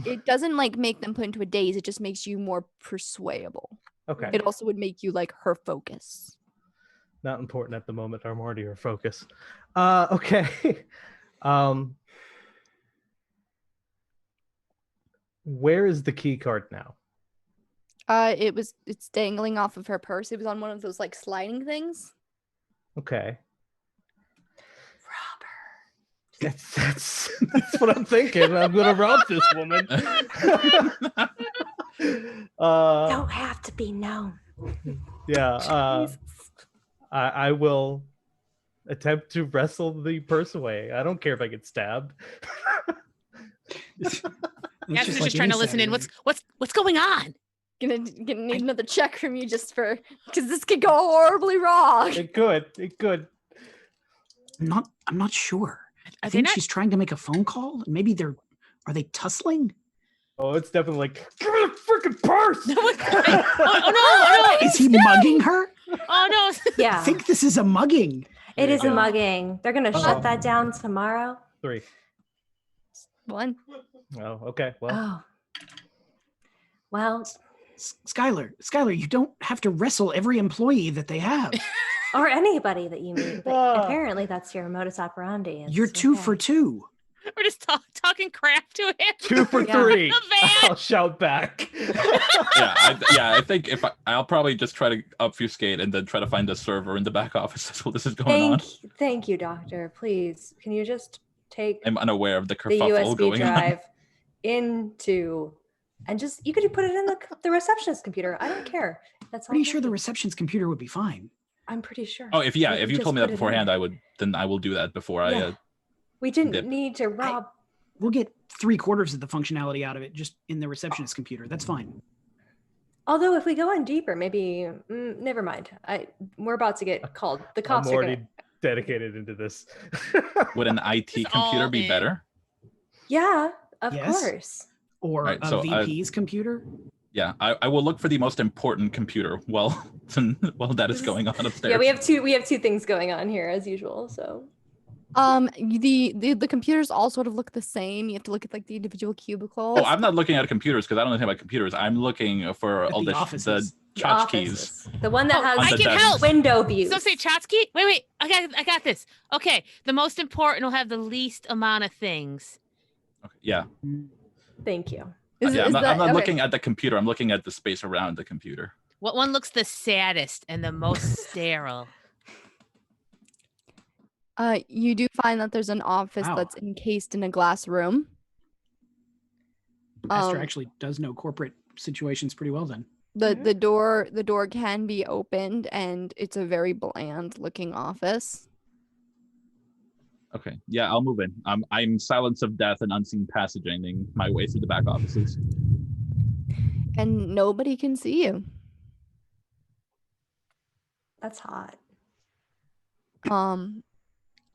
It doesn't like make them put into a daze. It just makes you more persuadable. Okay. It also would make you like her focus. Not important at the moment. I'm already her focus. Okay. Where is the key card now? It's dangling off of her purse. It was on one of those like sliding things. Okay. Rob her. That's what I'm thinking. I'm gonna rob this woman. Don't have to be known. Yeah. Jesus. I will attempt to wrestle the purse away. I don't care if I get stabbed. Catherine's just trying to listen in. What's going on? Gonna need another check from you just for because this could go horribly wrong. It could. I'm not sure. I Are they think not- she's trying to make a phone call. Maybe are they tussling? Oh, it's definitely like, give me the freaking purse. Oh no! Is he mugging her? Oh no! Yeah. I think this is a mugging. It is a Oh. mugging. They're gonna Uh-oh. shut that down tomorrow. 3. One. Oh, okay. Well, Oh. Well, Skylar, you don't have to wrestle every employee that they have. or anybody that you meet, but Ah. apparently that's your modus operandi. You're It's 2 okay. for 2. We're just talking crap to him. 2 for Yeah. 3. The van. I'll shout back. I think if I'll probably just try to obfuscate and then try to find a server in the back office. That's what this is going on. Thank you, doctor. Please, can you just take I'm unaware of the the kerfuffle USB going on. drive into and just you could put it in the receptionist computer. I don't care. That's all. Pretty sure the working. reception's computer would be fine. I'm pretty sure. Oh, if We you just told me put that it in beforehand, there. I will do that before Yeah. We didn't dip. need to rob. We'll get 3/4 of the functionality out of it just in the receptionist computer. That's fine. Although if we go in deeper, maybe never mind. We're about to get called. The I'm cops are already gonna. dedicated into this. Would an IT It's computer all be in. better? Yeah, of Yes. course. Or Right, a so VP's computer. Yeah, I will look for the most important computer while that is going on upstairs. Yeah, we have two things going on here as usual. So The computers all sort of look the same. You have to look at like the individual cubicles. Oh, I'm not looking at computers because I don't know anything about computers. I'm looking for At all the the offices. the tchotchkes. offices. The one that Oh, has On I the can desk. help. window views. So say Chotsky. Wait. I got this. Okay, the most important will have the least amount of things. Okay, yeah, Thank you. I'm not okay. looking at the computer. I'm looking at the space around the computer. What one looks the saddest and the most sterile? You do find that there's an office Wow. that's encased in a glass room. Pastor Um, actually does know corporate situations pretty well then. The door can be opened and it's a very bland looking office. Okay, yeah, I'll move in. I'm silence of death and unseen passaging my way through the back offices. And nobody can see you. That's hot.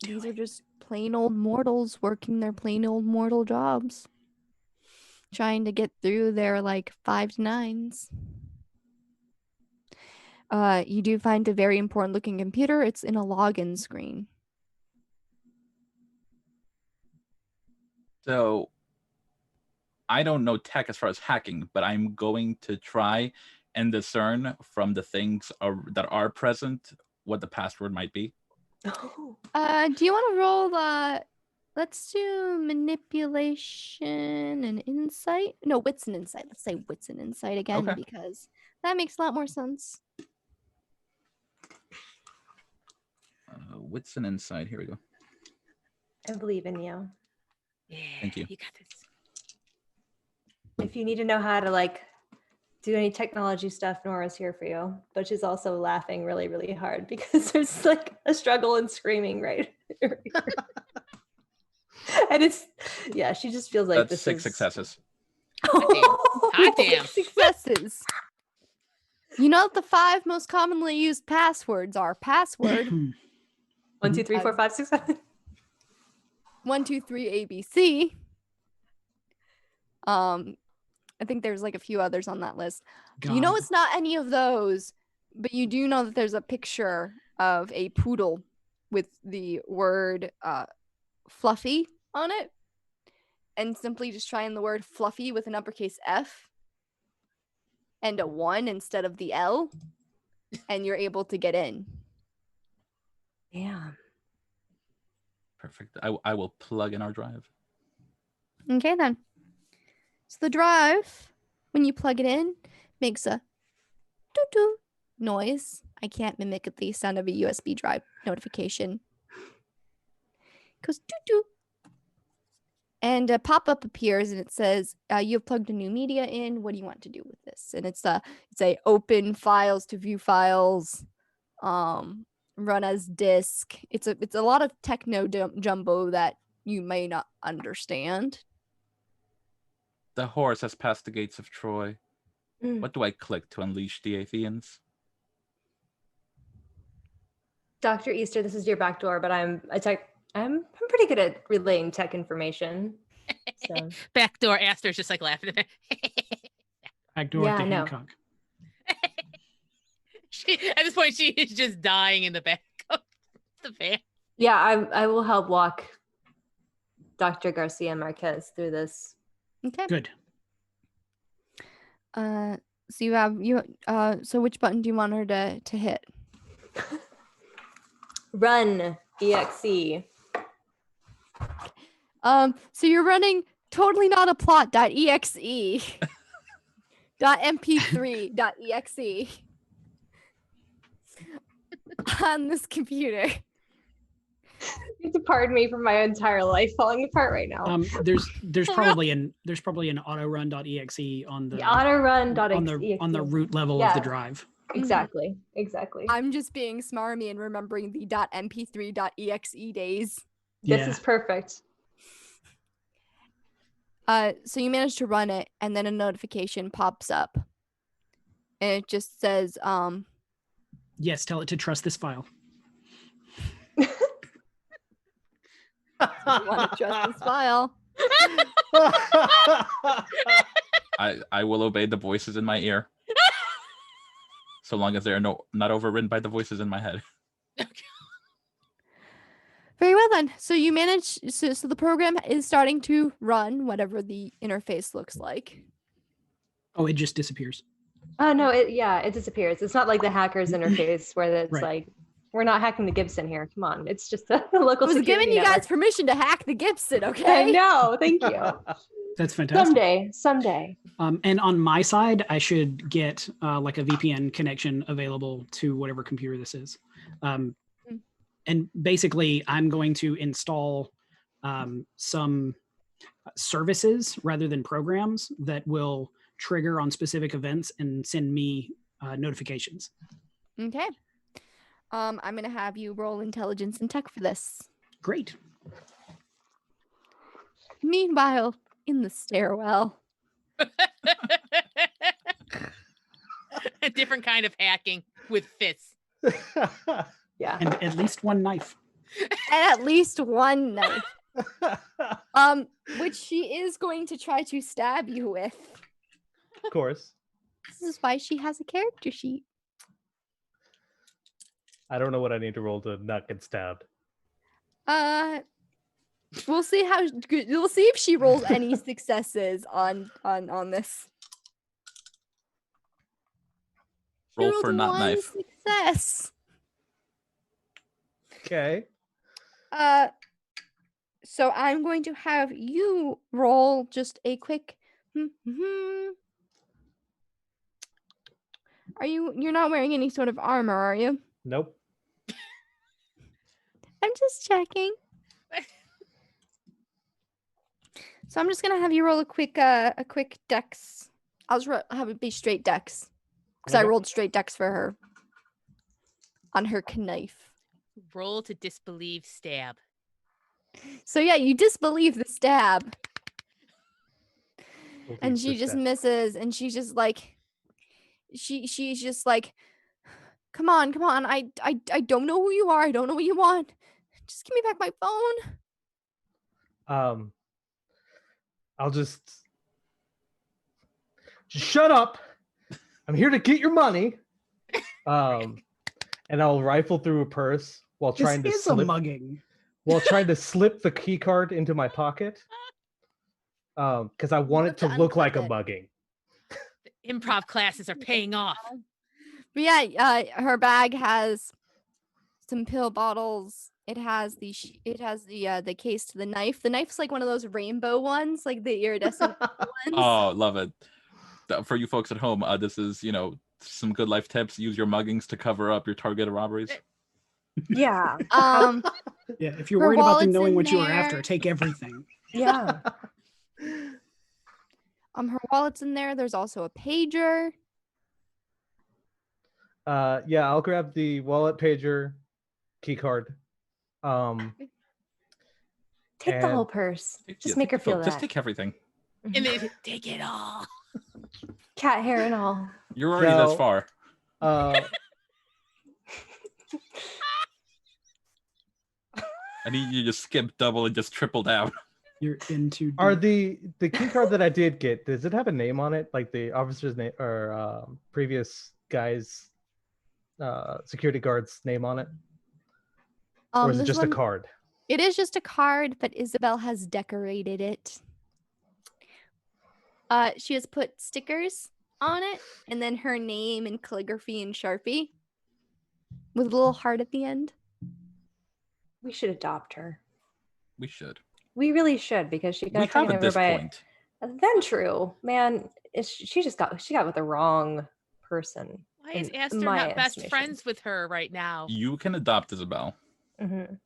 These are just plain old mortals working their plain old mortal jobs. Trying to get through their like 5 to 9s. You do find a very important looking computer. It's in a login screen. So I don't know tech as far as hacking, but I'm going to try and discern from the things that are present what the password might be. Oh. Do you want to roll let's do manipulation and insight? No, wits and insight. Let's say wits and insight again Okay. because that makes a lot more sense. Wits and insight. Here we go. I believe in you. Yeah, Thank you. You got this. If you need to know how to like do any technology stuff, Nora's here for you. But she's also laughing really, really hard because there's like a struggle and screaming right here. And it's, yeah, she just feels like That's this 6 is... successes. Hot damn. Successes. You know what the 5 most commonly used passwords are? Password 1, 2, 3, 4, 5, 6, 7. 1, 2, 3 ABC. I think there's like a few others on that list. You know God. it's not any of those, but you do know that there's a picture of a poodle with the word fluffy on it. And simply just trying the word fluffy with an uppercase F and a 1 instead of the L, and you're able to get in. Yeah. Perfect. I will plug in our drive. Okay, then. So the drive, when you plug it in, makes a doo-doo noise. I can't mimic the sound of a USB drive notification. It goes doo-doo. And a pop-up appears and it says, you've plugged a new media in. What do you want to do with this? And it's a open files to view files, run as disk. It's a lot of techno jumbo that you may not understand. The horse has passed the gates of Troy. Mm. What do I click to unleash the Athenians? Dr. Easter, this is your back door, but I'm pretty good at relaying tech information. So. Backdoor Aster's just like laughing at it. Backdoor Yeah, to I know. Hancock. At this point, she is just dying in the back of the van. Yeah, I will help walk Dr. Garcia Marquez through this. Okay. Good. So you have so which button do you want her to hit? Run, EXE. So you're running totally not a plot.exe .mp3.exe on this computer. You have to pardon me for my entire life falling apart right now. There's probably an autorun.exe on the autorun.exe on the root level of the drive. Exactly. I'm just being smarmy and remembering the .mp3.exe days. This is perfect. So you manage to run it, and then a notification pops up, and it just says, Yes, tell it to trust this file. you want to trust this file. I will obey the voices in my ear. So long as they're not overridden by the voices in my head. Very well then. So you manage. So the program is starting to run, whatever the interface looks like. Oh, it just disappears. Oh no, it disappears. It's not like the hackers interface where it's Right. like, we're not hacking the Gibson here. Come on, it's just a local. I was security giving you network. guys permission to hack the Gibson, okay? I know. Thank you. That's fantastic. Someday. And on my side, I should get like a VPN connection available to whatever computer this is. And basically, I'm going to install some services rather than programs that will trigger on specific events and send me notifications. Okay. I'm gonna have you roll intelligence and tech for this. Great. Meanwhile, in the stairwell. A different kind of hacking with fists. Yeah. And at least one knife. And at least one knife. Which she is going to try to stab you with. Of course. This is why she has a character sheet. I don't know what I need to roll to not get stabbed. We'll see how good. We'll see if she rolls any successes on this. She Roll rolled for not one knife. success. Okay. So I'm going to have you roll just a quick. You're not wearing any sort of armor, are you? Nope. I'm just checking. So I'm just gonna have you roll a quick dex have it be straight dex. Because I Okay. rolled straight dex for her. On her knife. Roll to disbelieve stab. So yeah, you disbelieve the stab. And Believe she the just stat. misses, and she's just like, she's just like, come on, I don't know who you are, I don't know what you want. Just give me back my phone. I'll just shut up. I'm here to get your money. And I'll rifle through a purse while This trying to is a slip mugging. the key card into my pocket. Because I want it to have to look like a unclip it. mugging. Improv classes are paying off. But yeah, her bag has some pill bottles. It has the case to the knife. The knife's like one of those rainbow ones, like the iridescent ones. Oh, love it. For you folks at home, this is, some good life tips. Use your muggings to cover up your targeted robberies. Yeah. Yeah, if you're Her worried about them wallet's knowing in what you are after, there. take everything. Yeah. Her wallet's in there. There's also a pager. Yeah, I'll grab the wallet, pager, key card. Take the And- whole purse. Just Yeah, make her take the feel phone. that. Just take everything. And they take it all. Cat hair and all. You're already this No. far. I need you to skip double and just triple down. You're into. Are the key card that I did get, does it have a name on it, like the officer's name or previous guy's security guard's name on it, or is it This just a one- card? It is just a card, but Isabel has decorated it. She has put stickers on it, and then her name in calligraphy and Sharpie, with a little heart at the end. We should adopt her. We should. We really should, because she We got have taken at over this by point. Then true. Man, she got with the wrong person. Why is in Aster my not best estimation. friends with her right now? You can adopt Isabel. Mhm.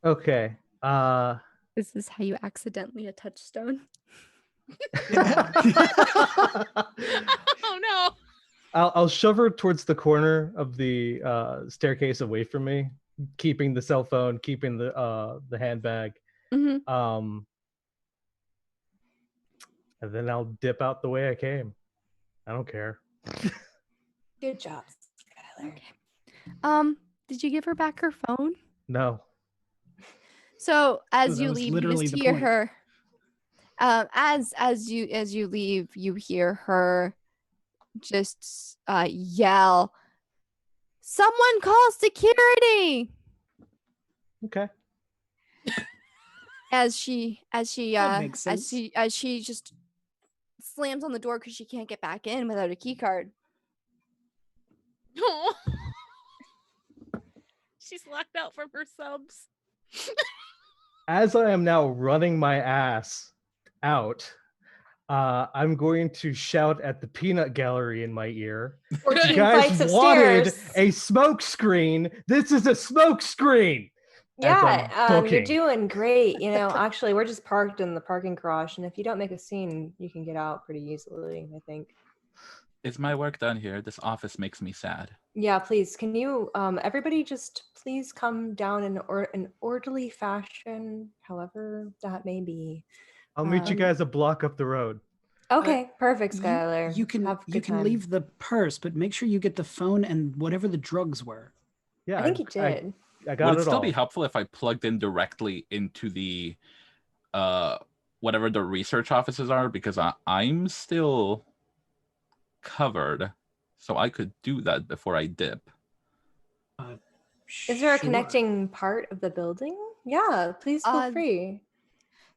Okay. This is how you accidentally a touchstone. Oh no. I'll shove her towards the corner of the staircase away from me, keeping the cell phone, keeping the handbag. Mm-hmm. And then I'll dip out the way I came. I don't care. Good job, Skylar. Okay. Did you give her back her phone? No. So as that you was leave, you literally just the hear point. her. As you leave, you hear her just yell, "Someone call security!" Okay. As she makes sense. as she just slams on the door because she can't get back in without a key card. Oh. She's locked out from her subs. As I am now running my ass out, I'm going to shout at the peanut gallery in my ear. 14 You guys flights wanted upstairs. a smoke screen. This is a smoke screen. Yeah, you're booking. doing great. Actually, we're just parked in the parking garage, and if you don't make a scene, you can get out pretty easily, I think. Is my work done here? This office makes me sad. Yeah, please. Can you, everybody just please come down in an orderly fashion, however that may be. I'll meet you guys a block up the road. Okay, perfect, Skylar. You can Have a you good can time. leave the purse, but make sure you get the phone and whatever the drugs were. Yeah, I think you did. I got Would it it still all. be helpful if I plugged in directly into the whatever the research offices are? Because I'm still covered, so I could do that before I dip. Is there a Sure. connecting part of the building? Yeah, please feel free.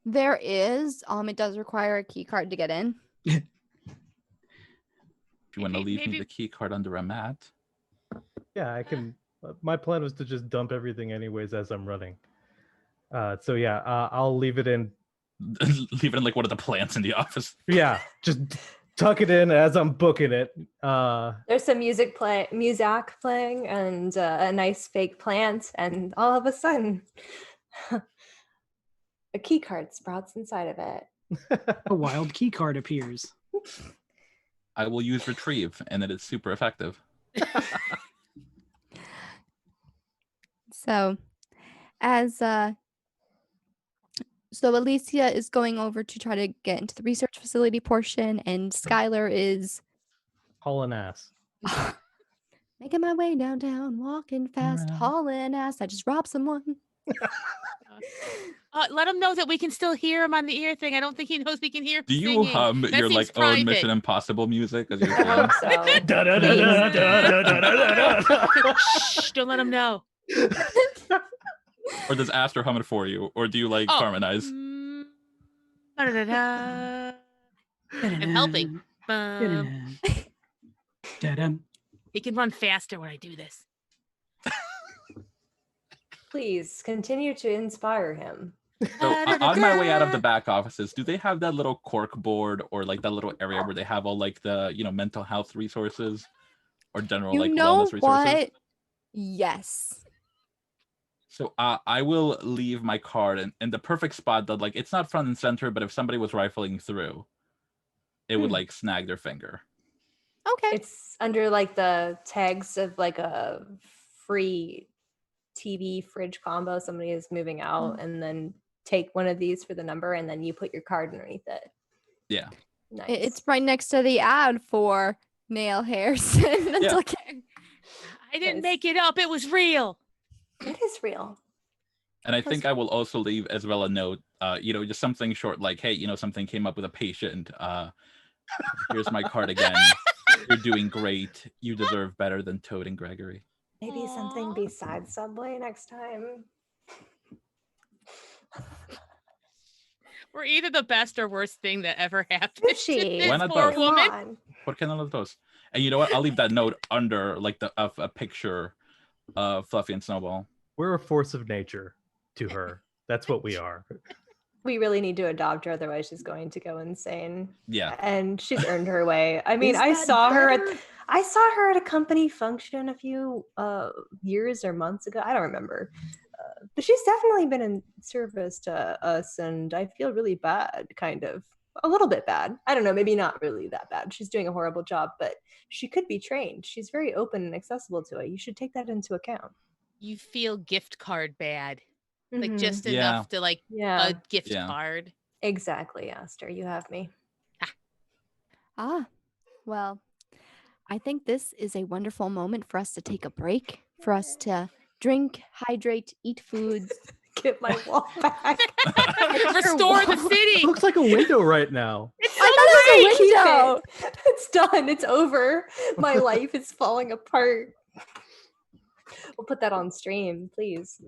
There is. It does require a key card to get in. If you want to leave me Maybe- the key card under a mat. Yeah, I can. My plan was to just dump everything anyways as I'm running. So yeah, I'll leave it in. Leave it in like one of the plants in the office. Yeah, just tuck it in as I'm booking it. There's some music playing and a nice fake plant, and all of a sudden a key card sprouts inside of it. A wild key card appears. I will use retrieve, and it is super effective. So, as so Alicia is going over to try to get into the research facility portion, and Skylar is Hauling ass. making my way downtown, walking fast, Around. hauling ass. I just robbed someone. Let him know that we can still hear him on the ear thing. I don't think he knows we can hear him Do you singing. hum That your seems like own private. Mission Impossible music as you're I hope playing? so. Da-da-da-da-da-da-da-da-da. Shh, don't let him know. Or does Aster hum it for you? Or do you like Oh. harmonize? Da-da-da-da. I'm helping. Da-dum. He can run faster when I do this. Please continue to inspire him. So on my way out of the back offices, do they have that little cork board or like that little area where they have all like the mental health resources or general You like know wellness resources? what? Yes. So I will leave my card in the perfect spot that like it's not front and center, but if somebody was rifling through, it would like snag their finger. Okay. It's under like the tags of like a free TV fridge combo. Somebody is moving out, and then take one of these for the number, and then you put your card underneath it. Yeah. Nice. It's right next to the ad for nail hairs and mental care. I didn't Nice. make it up. It was real. It is real. And I think I will also leave as well a note, just something short like, hey, something came up with a patient. Here's my card again. You're doing great. You deserve better than Toad and Gregory. Maybe something Aw. besides Subway next time. We're either the best or worst thing that ever happened to Fishy. this Why not poor both? Come woman. on. What can I love those? And you know what? I'll leave that note under like a picture of Fluffy and Snowball. We're a force of nature to her. That's what we are. We really need to adopt her, otherwise she's going to go insane. Yeah. And she's earned her way. I mean, Is I that saw her better? at a company function a few years or months ago. I don't remember. But she's definitely been in service to us, and I feel really bad, kind of. A little bit bad. I don't know, maybe not really that bad. She's doing a horrible job, but she could be trained. She's very open and accessible to it. You should take that into account. You feel gift card bad. Like Mhm. just Yeah. enough to like Yeah, a gift Yeah. card. exactly, Aster. You have me. Well, I think this is a wonderful moment for us to take a break, for us to drink, hydrate, eat foods. Get my wall back. Restore the It city. looks like a window right now. It's I thought it was a Keep window. it. It's done. It's over. My life is falling apart. We'll put that on stream, please.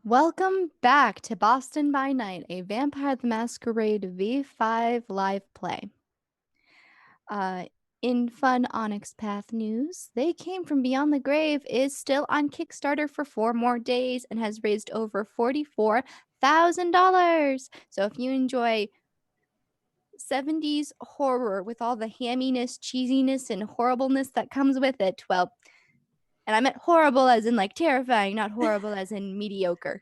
Welcome back to Boston by Night, a Vampire the Masquerade V5 live play. In fun Onyx Path news, They Came From Beyond the Grave is still on Kickstarter for 4 more days and has raised over $44,000. So if you enjoy 70s horror with all the hamminess, cheesiness, and horribleness that comes with it, well, and I meant horrible as in like terrifying, not horrible as in mediocre,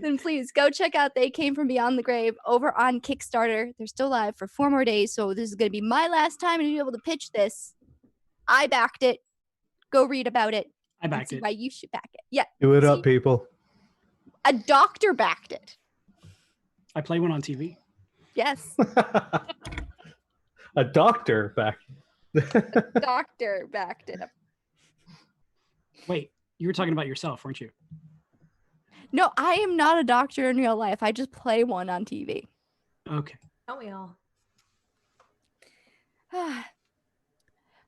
then please go check out They Came From Beyond the Grave over on Kickstarter. They're still live for 4 more days, so this is going to be my last time to be able to pitch this. I backed it. Go read about it. I backed see it. why you should back it. Yeah. Do it see? up, people. A doctor backed it. I play one on TV. Yes. A doctor back. Doctor backed it. Wait, you were talking about yourself, weren't you? No, I am not a doctor in real life. I just play one on TV. Okay. Don't we all?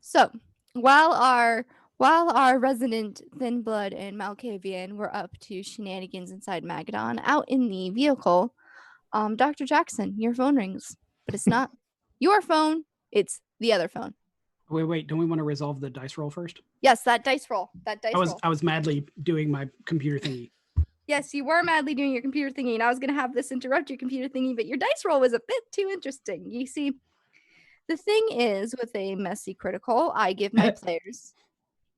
So, while our resident Thin Blood and Malkavian were up to shenanigans inside Magadon, out in the vehicle, Dr. Jackson, your phone rings, but it's not your phone, it's the other phone. Wait, don't we want to resolve the dice roll first? Yes, that dice roll. That dice roll. I was madly doing my computer thingy. Yes, you were madly doing your computer thingy, and I was going to have this interrupt your computer thingy, but your dice roll was a bit too interesting. You see, the thing is, with a messy critical, I give my players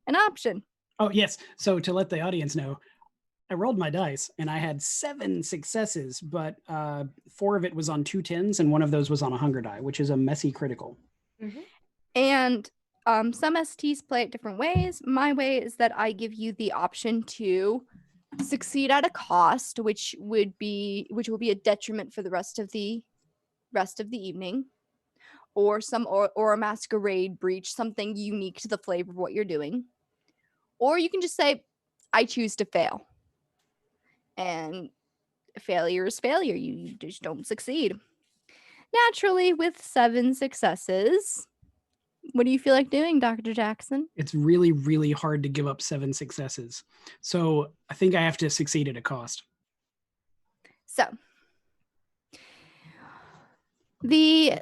an option. Oh, yes. So to let the audience know, I rolled my dice, and I had 7 successes, but 4 of it was on 2 10s, and 1 of those was on a hunger die, which is a messy critical. Mm-hmm. And some STs play it different ways. My way is that I give you the option to succeed at a cost, which will be a detriment for the rest of the evening, or a masquerade breach, something unique to the flavor of what you're doing. Or you can just say, I choose to fail. And failure is failure. You just don't succeed. Naturally, with 7 successes, what do you feel like doing, Dr. Jackson? It's really, really hard to give up 7 successes. So I think I have to succeed at a cost. So the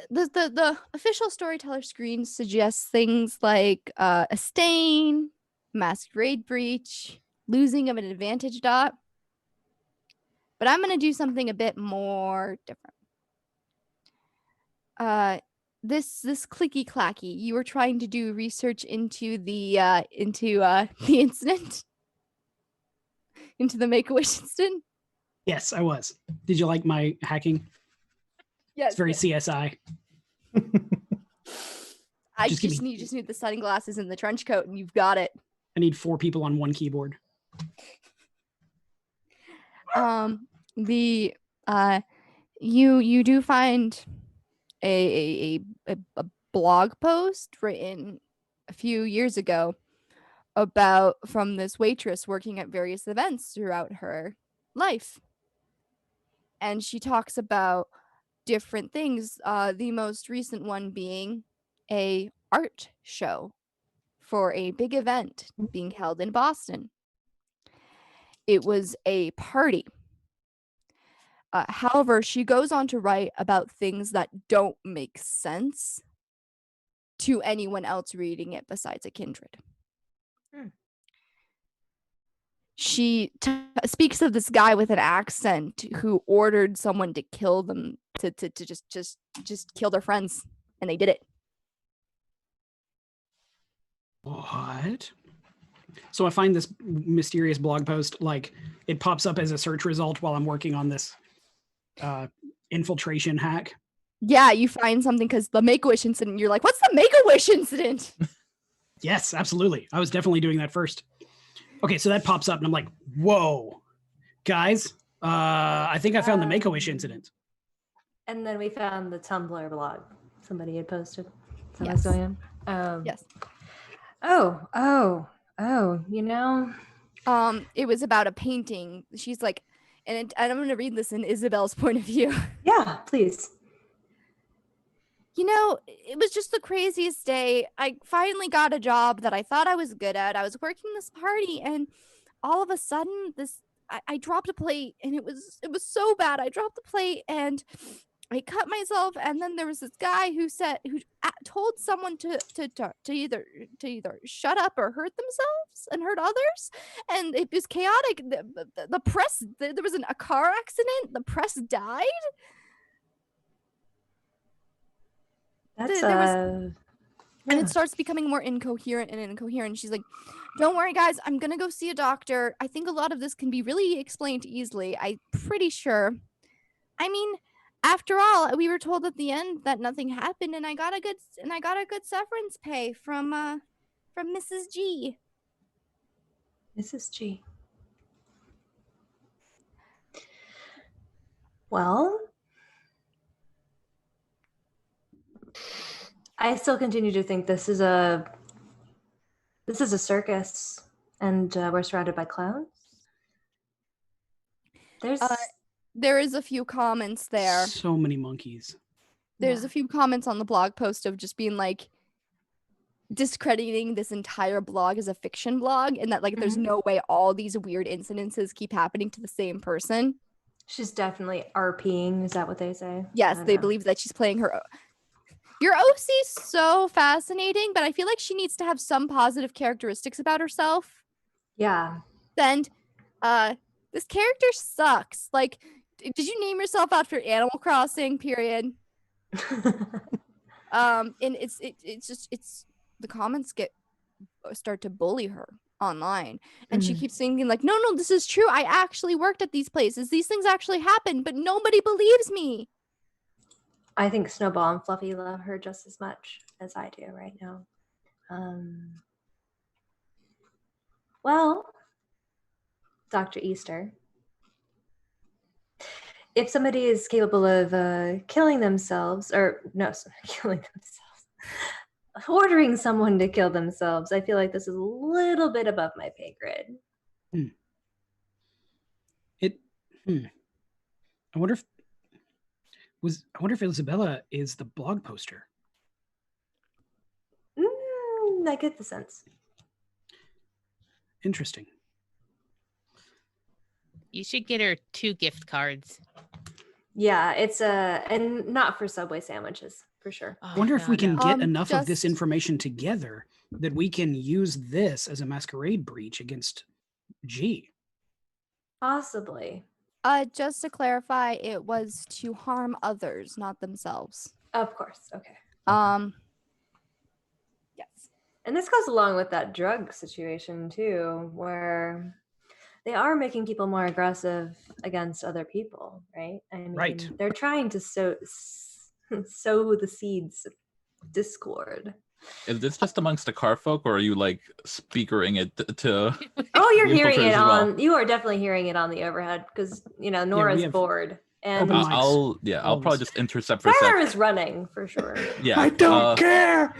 official Storyteller screen suggests things like a stain, masquerade breach, losing of an advantage dot. But I'm going to do something a bit more different. This clicky clacky. You were trying to do research into the incident, into the Make-A-Wish incident. Yes, I was. Did you like my hacking? Yes, It's very CSI. I Just just need the sunglasses and the trench coat, and you've got it. I need 4 people on 1 keyboard. You do find a blog post written a few years ago from this waitress working at various events throughout her life, and she talks about different things. The most recent one being a art show for a big event being held in Boston. It was a party. However, she goes on to write about things that don't make sense to anyone else reading it besides a kindred. She speaks of this guy with an accent who ordered someone to kill them, to just kill their friends, and they did it. What? So I find this mysterious blog post, like it pops up as a search result while I'm working on this infiltration hack. Yeah, you find something because the Make-A-Wish incident, you're like, what's the Make-A-Wish incident? Yes, absolutely. I was definitely doing that first. Okay, so that pops up and I'm like, whoa, guys, I think I found the Make-A-Wish incident. And then we found the Tumblr blog somebody had posted. So Yes. that's going on. Yes. Oh, you know. It was about a painting. She's like, and I'm going to read this in Isabel's point of view. Yeah, please. You know, it was just the craziest day. I finally got a job that I thought I was good at. I was working this party, and all of a sudden, this I dropped a plate and it was so bad. I dropped the plate and I cut myself, and then there was this guy who told someone to either shut up or hurt themselves and hurt others, and it was chaotic. The press, there was a car accident. The press died. That's And it starts becoming more incoherent. She's like, don't worry, guys. I'm going to go see a doctor. I think a lot of this can be really explained easily. I'm pretty sure. I mean, after all, we were told at the end that nothing happened, and I got a good severance pay from Mrs. G. Mrs. G. Well, I still continue to think this is a circus, and we're surrounded by clowns. There is a few comments there. So many monkeys. There's a few comments on the blog post of just being like discrediting this entire blog as a fiction blog, and that like there's no way all these weird incidences keep happening to the same person. She's definitely RPing. Is that what they say? Yes, they believe that she's playing her. Your OC's so fascinating, but I feel like she needs to have some positive characteristics about herself. Yeah. And this character sucks. Like, did you name yourself after Animal Crossing? Period. And it's the comments start to bully her online, and she keeps thinking like, no, this is true. I actually worked at these places. These things actually happened, but nobody believes me. I think Snowball and Fluffy love her just as much as I do right now. Well, Dr. Easter, if somebody is capable of killing themselves, ordering someone to kill themselves, I feel like this is a little bit above my pay grade. I wonder if Isabella is the blog poster. I get the sense. Interesting. You should get her 2 gift cards. Yeah, it's and not for Subway sandwiches, for sure. I wonder if we can get enough of this information together that we can use this as a masquerade breach against G. Possibly. Just to clarify, it was to harm others, not themselves. Of course. Okay. Yes. And this goes along with that drug situation too, where they are making people more aggressive against other people, right? I mean, they're trying to sow the seeds of discord. Is this just amongst the car folk, or are you like speakering it to? Oh, you're hearing it on. You are definitely hearing it on the overhead because Nora's bored, and I'll probably just intercept for Fire is running for sure. Yeah, I don't care.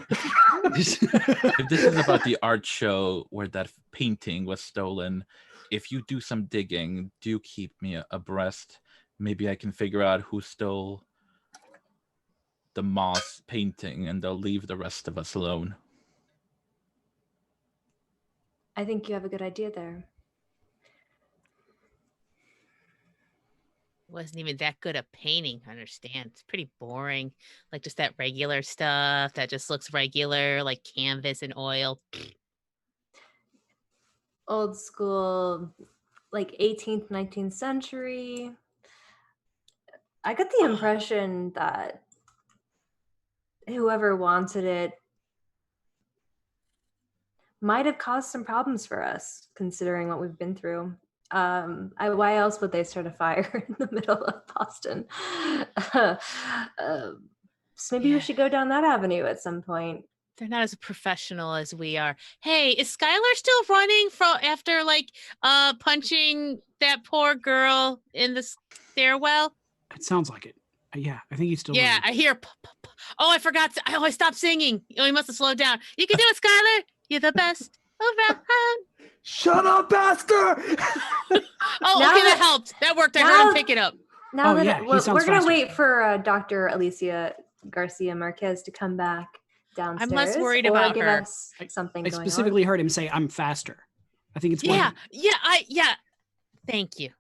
If this is about the art show where that painting was stolen, if you do some digging, do keep me abreast. Maybe I can figure out who stole the moss painting, and they'll leave the rest of us alone. I think you have a good idea there. Wasn't even that good a painting, I understand. It's pretty boring. Like just that regular stuff that just looks regular, like canvas and oil. Old school, like 18th, 19th century. I got the impression that whoever wanted it might have caused some problems for us, considering what we've been through. Why else would they start a fire in the middle of Boston? So maybe we should go down that avenue at some point. They're not as professional as we are. Hey, is Skylar still running after punching that poor girl in the stairwell? It sounds like it. Yeah, I think he's still. Yeah, I hear. Oh, I forgot. I stopped singing. Oh, he must have slowed down. You can do it, Skylar. You're the best around. Shut up, bastard! Okay, that helped. That worked. I heard him pick it up. Now we're gonna wait for Dr. Alicia Garcia Marquez to come back downstairs. I'm less worried about give her. Us something I going specifically on. heard him say, "I'm faster." I think it's Yeah. Thank you.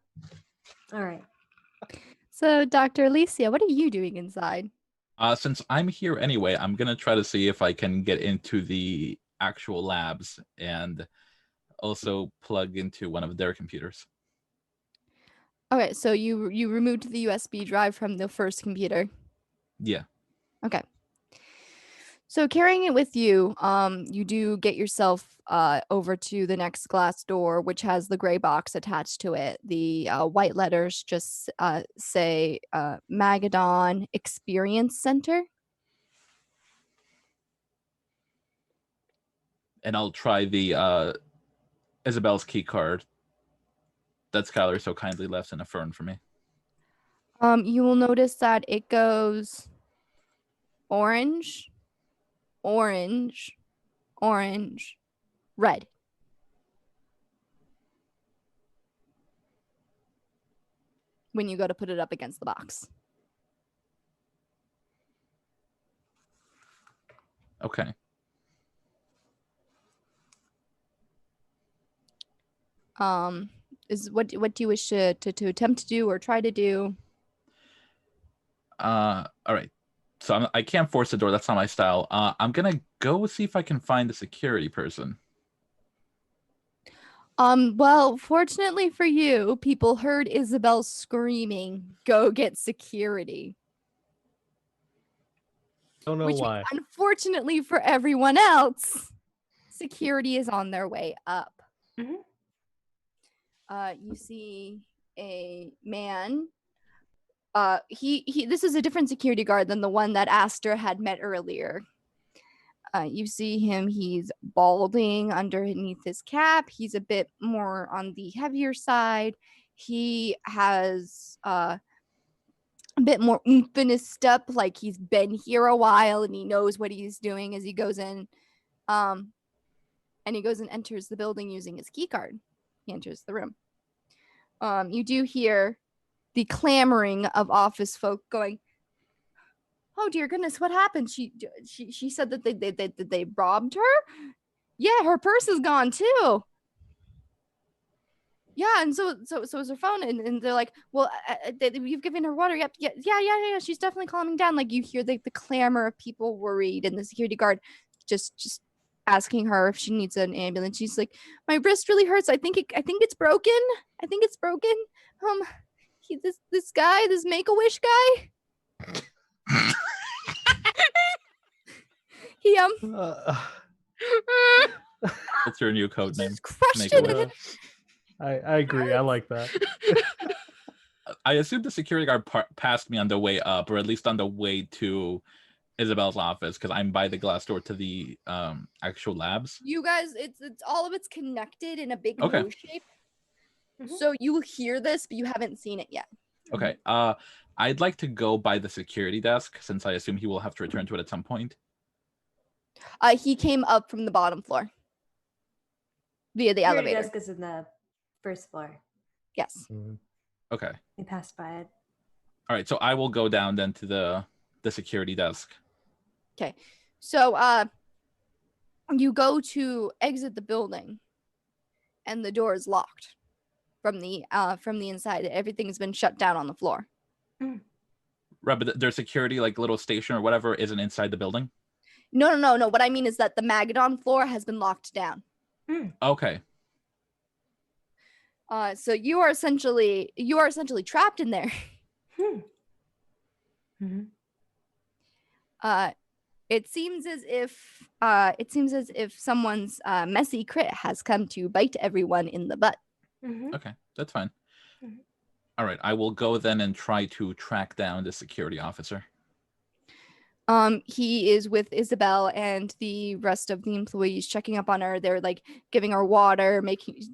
All right. So, Dr. Alicia, what are you doing inside? Since I'm here anyway, I'm gonna try to see if I can get into the actual labs and also plug into one of their computers. Okay, so you removed the USB drive from the first computer. Yeah. Okay. So carrying it with you, you do get yourself over to the next glass door, which has the gray box attached to it. The white letters just say Magadon Experience Center. And I'll try the Isabel's key card that Skylar so kindly left in a fern for me. You will notice that it goes orange, orange, orange, red. When you go to put it up against the box. Okay. Is what do you wish to attempt to do or try to do? All right. So I can't force the door. That's not my style. I'm gonna go see if I can find the security person. Well, fortunately for you, people heard Isabel screaming, "Go get security." Don't know Which why. unfortunately for everyone else, security is on their way up. Mhm. You see a man. This is a different security guard than the one that Aster had met earlier. You see him, he's balding underneath his cap. He's a bit more on the heavier side. He has a bit more oomph in his step, like he's been here a while and he knows what he's doing as he goes in. And he goes and enters the building using his key card. He enters the room. You do hear the clamoring of office folk going, "Oh dear goodness, what happened? She said that they robbed her? Yeah, her purse is gone too. Yeah, and so is her phone." And they're like, "Well, you've given her water." Yep, yeah. She's definitely calming down. Like you hear the clamor of people worried, and the security guard just asking her if she needs an ambulance. She's like, "My wrist really hurts. I think it's broken. I think it's broken. This guy, this Make-A-Wish guy." He What's your new code name? just crushed Make it. a And wish. I agree. I like that. I assume the security guard passed me on the way up, or at least on the way to Isabel's office, because I'm by the glass door to the actual labs. you guys, it's all of it's connected in a big Okay. O shape. Mhm. So you will hear this, but you haven't seen it yet. Okay. I'd like to go by the security desk, since I assume he will have to return to it at some point. He came up from the bottom floor via the Security elevator. desk is in the first floor. Yes. Mhm. Okay. We passed by it. All right. So I will go down then to the security desk. Okay. So you go to exit the building, and the door is locked from the inside. Everything's been shut down on the floor. Right, but their security, like little station or whatever, isn't inside the building. No. What I mean is that the Magadon floor has been locked down. Okay. So you are essentially trapped in there. Mm-hmm. It seems as if someone's messy crit has come to bite everyone in the butt. Mm-hmm. Okay, that's fine. Mhm. All right, I will go then and try to track down the security officer. He is with Isabel and the rest of the employees checking up on her. They're like giving her water,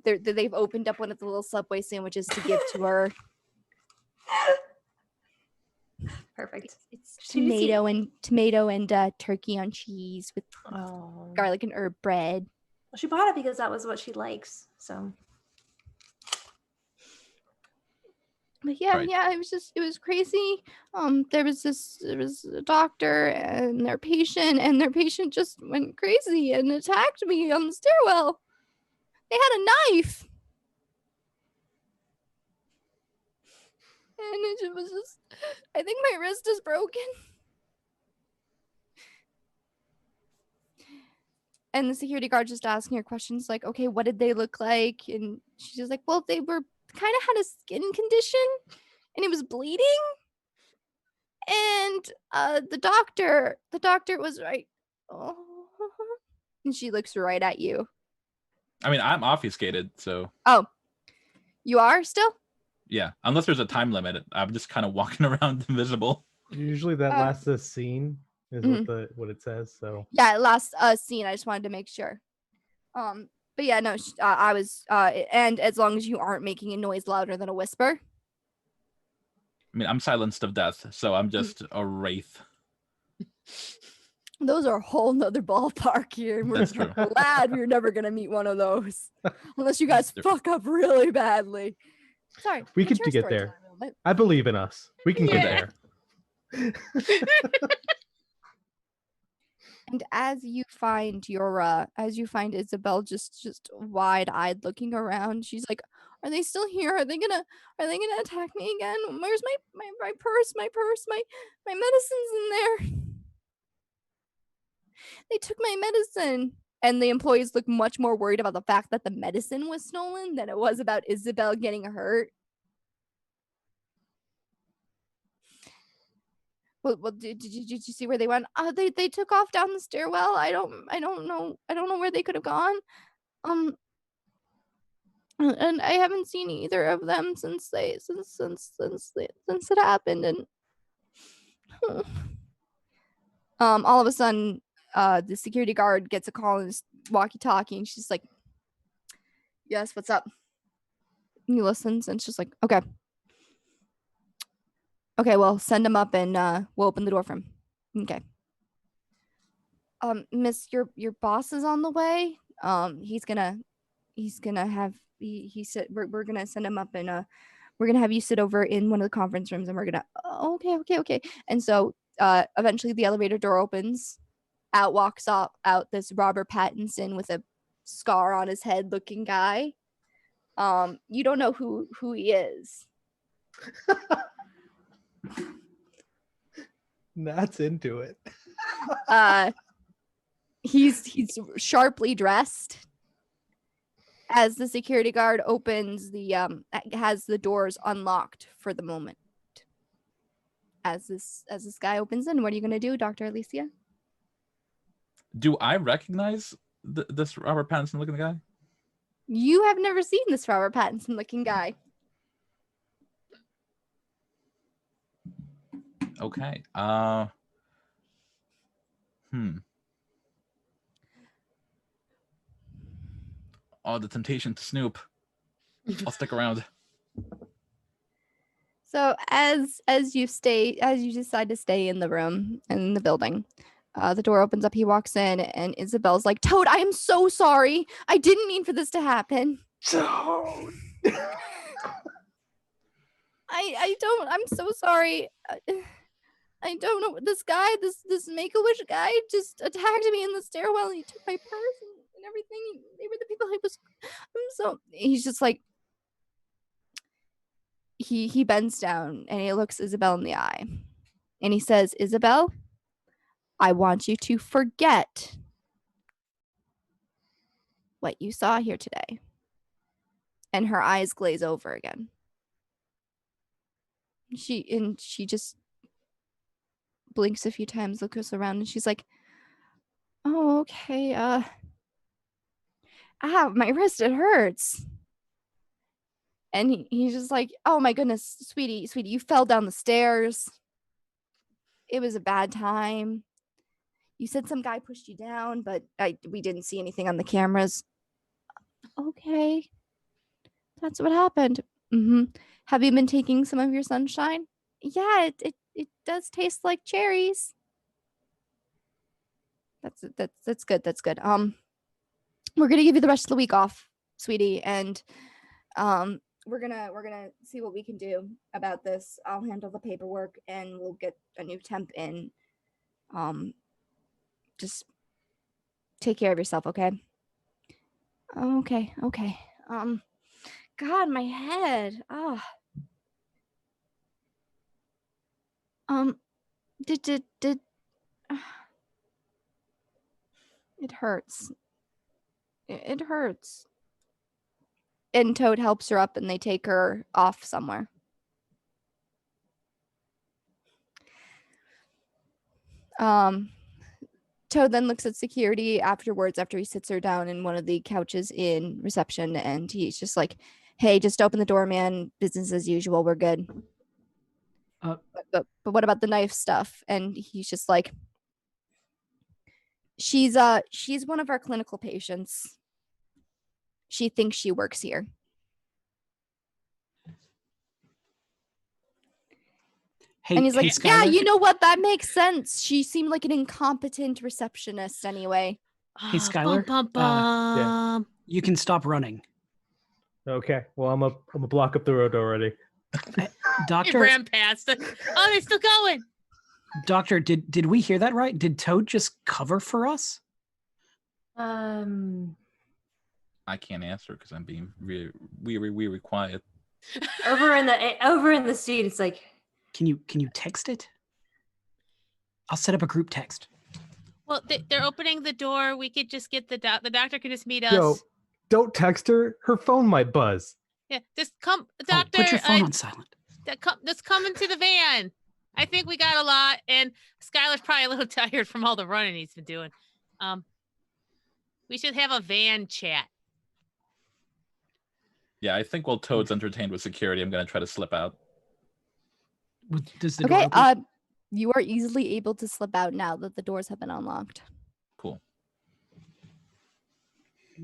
they've opened up one of the little Subway sandwiches to give to her. Perfect. It's She needs to- tomato and turkey on cheese with Oh. garlic and herb bread. Well, she bought it because that was what she likes. So But yeah, Right. it was crazy. There was a doctor and their patient just went crazy and attacked me on the stairwell. They had a knife. it was just, I think my wrist is broken. And the security guard just asking her questions like, okay, what did they look like? And she's just like, well, they were kind of had a skin condition and it was bleeding. And the doctor was right. Oh. And she looks right at you. I mean, I'm obfuscated, so Oh, you are still? yeah. Unless there's a time limit, I'm just kind of walking around invisible. Usually that lasts a scene is what it says. So yeah, it lasts a scene. I just wanted to make sure. But yeah, no, I was and as long as you aren't making a noise louder than a whisper. I mean, I'm silenced of death, so I'm just a wraith. Those are a whole nother ballpark here. And we're That's true. glad we're never gonna meet one of those. Unless you guys fuck up really badly. Sorry. we it's could your get story there. time a little bit. I believe in us. We can get there. And as you find Isabel just wide-eyed looking around, she's like, are they still here? Are they gonna attack me again? Where's my purse? My medicine's in there. They took my medicine. And the employees look much more worried about the fact that the medicine was stolen than it was about Isabel getting hurt. Well, did you see where they went? They took off down the stairwell. I don't know where they could have gone. And I haven't seen either of them since it happened. And all of a sudden, the security guard gets a call on his walkie-talkie, and she's like, "Yes, what's up?" And he listens, and it's just like, "Okay." Okay, well, send him up and we'll open the door for him. Okay. Miss, your boss is on the way. He's gonna have he said we're gonna send him up and we're gonna have you sit over in one of the conference rooms and we're gonna okay. And so eventually the elevator door opens. Out walks out this Robert Pattinson with a scar on his head looking guy. You don't know who he is. That's into it. He's sharply dressed. As the security guard opens has the doors unlocked for the moment. As this guy opens in, what are you gonna do, Dr. Alicia? Do I recognize this Robert Pattinson looking guy? You have never seen this Robert Pattinson looking guy. Okay. Oh, the temptation to snoop. I'll stick around. So as you decide to stay in the room in the building, the door opens up. He walks in, and Isabel's like, "Toad, I am so sorry. I didn't mean for this to happen." Toad. I'm so sorry. I don't know. This guy, this Make-A-Wish guy just attacked me in the stairwell and he took my purse and everything. They were the people he's just like, he bends down and he looks Isabel in the eye and he says, "Isabel, I want you to forget what you saw here today." And her eyes glaze over again. She just blinks a few times, looks around, and she's like, "Oh, okay. My wrist, it hurts." And he's just like, "Oh my goodness, sweetie, you fell down the stairs. It was a bad time. You said some guy pushed you down, but we didn't see anything on the cameras." "Okay, that's what happened." "Mm-hmm. Have you been taking some of your sunshine?" "Yeah, it does taste like cherries." That's good. That's good. We're gonna give you the rest of the week off, sweetie, and we're gonna see what we can do about this. I'll handle the paperwork, and we'll get a new temp in. Just take care of yourself, okay? Okay. God, my head. Did it hurts. It hurts. And Toad helps her up and they take her off somewhere. Toad then looks at security afterwards after he sits her down in one of the couches in reception and he's just like, hey, just open the door, man. Business as usual. We're good. But what about the knife stuff? And he's just like, she's one of our clinical patients. She thinks she works here. Hey, and he's like, Skylar? yeah, you know what? That makes sense. She seemed like an incompetent receptionist anyway. Hey, Skylar, Yeah. you can stop running. Okay. Well, I'm a block up the road already. You Doctor, ran past it. Oh, they're still going. Doctor, did we hear that right? Did Toad just cover for us? I can't answer because I'm being really quiet. Over in the seat, it's like, Can you text it? I'll set up a group text. Well, they're opening the door. We could just get the doctor can just meet us. Yo, don't text her. Her phone might buzz. Yeah, just come, Oh, doctor. put your phone on silent. Just come into the van. I think we got a lot, and Skylar's probably a little tired from all the running he's been doing. We should have a van chat. Yeah, I think while Toad's entertained with security, I'm gonna try to slip out. Does the door Okay, open? you are easily able to slip out now that the doors have been unlocked. Cool.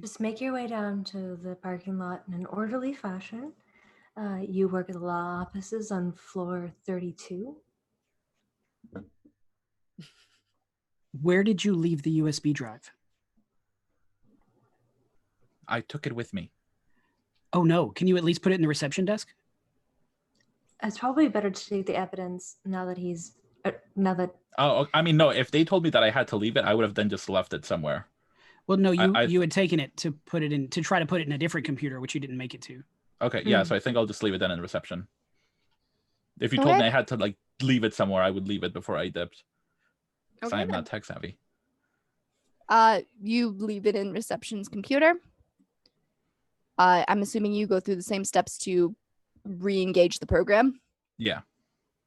just make your way down to the parking lot in an orderly fashion. You work at the law offices on floor 32. Where did you leave the USB drive? I took it with me. Oh no, can you at least put it in the reception desk? It's probably better to take the evidence now that he's Oh, I mean, no. If they told me that I had to leave it, I would have then just left it somewhere. Well, no, you had taken it to put it in to try to put it in a different computer, which you didn't make it to. Okay, yeah. So I think I'll just leave it then in reception. If you told me I had to like leave it somewhere, I would leave it before I dipped. Because I am not tech savvy. You leave it in reception's computer. I'm assuming you go through the same steps to re-engage the program. Yeah.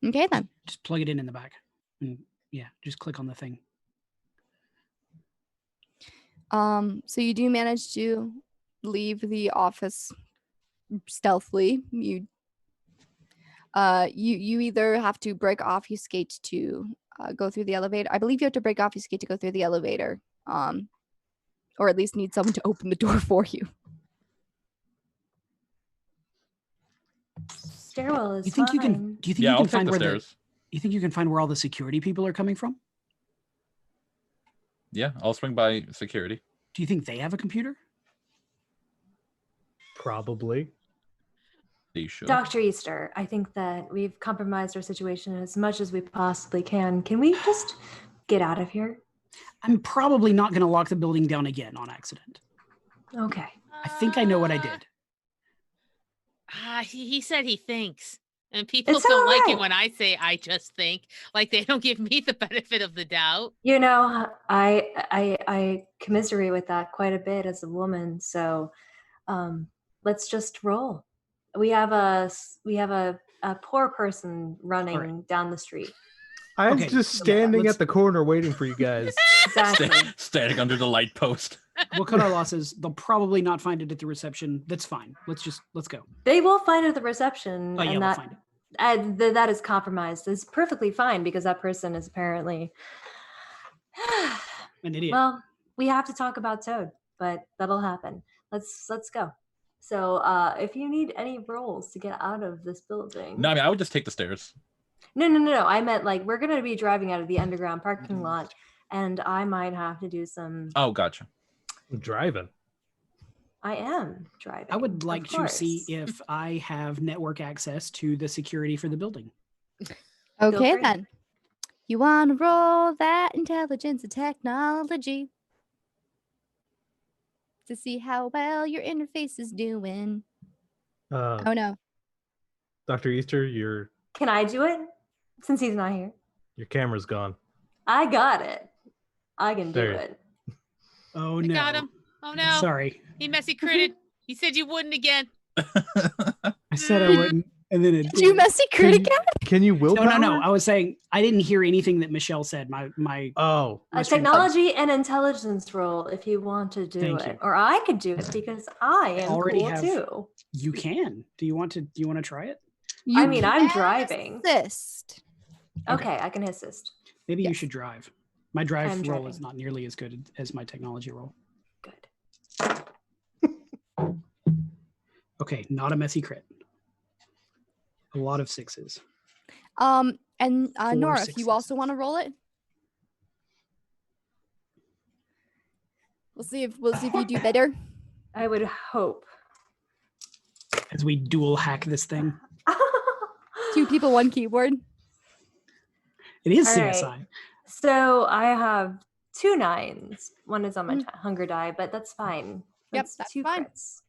Okay, then. Just plug it in the back. And yeah, just click on the thing. So you do manage to leave the office stealthily. You either have to break off your skate to go through the elevator. I believe you have to break off your skate to go through the elevator. Or at least need someone to open the door for you. stairwell is You think fine. you can? Do you think Yeah, you I'll can take find the where stairs. you think you can find where all the security people are coming from? Yeah, I'll swing by security. Do you think they have a computer? Probably. They should. Dr. Easter, I think that we've compromised our situation as much as we possibly can. Can we just get out of here? I'm probably not going to lock the building down again on accident. Okay. I think I know what I did. He said he thinks. And people It's don't all like right. it when I say I just think. Like they don't give me the benefit of the doubt. You know, I commiserate with that quite a bit as a woman. So let's just roll. We have a poor person running down the street. I'm Okay, just yeah, standing let's- at the corner waiting for you guys. Exactly. Standing under the light post. We'll cut our losses. They'll probably not find it at the reception. That's fine. Let's go. They will find it at the reception, Oh, yeah, and they'll that find it. that is compromised. It's perfectly fine because that person is apparently. An idiot. Well, we have to talk about Toad, but that'll happen. Let's go. So, if you need any rolls to get out of this building, No, I mean I would just take the stairs. no. I meant like we're gonna be driving out of the underground parking lot, and I might have to do some. Oh, gotcha. I'm driving. I am driving. I would like of to see course. if I have network access to the security for the building. Okay, free. then. You want to roll that intelligence and technology to see how well your interface is doing. Oh, no. Dr. Easter, you're Can I do it? since he's not here. Your camera's gone. I got it. I can do There. it. Oh I no. got him. Oh no. Sorry. He messy critted. He said you wouldn't again. I said I wouldn't, and then it Did you messy crit again? Can you No, willpower? no. I was saying I didn't hear anything that Michelle said. My Oh, A technology and intelligence roll if you want to do Thank it. you. Or I could do it because I am already cool have- too. You can. Do you want to try it? You I mean, I'm can driving. assist. Okay, I can assist. Maybe you Yes. should drive. My drive I'm roll is driving. not nearly as good as my technology roll. Good. Okay, not a messy crit. A lot of sixes. And Four Nora, if sixes. you also want to roll it, we'll see if you do better. I would hope. As we dual hack this thing. 2 people, 1 keyboard. It is All CSI. right. So I have 2 9s. One is on my Mm. hunger die, but that's fine. Yep, that's 2 fine. crits.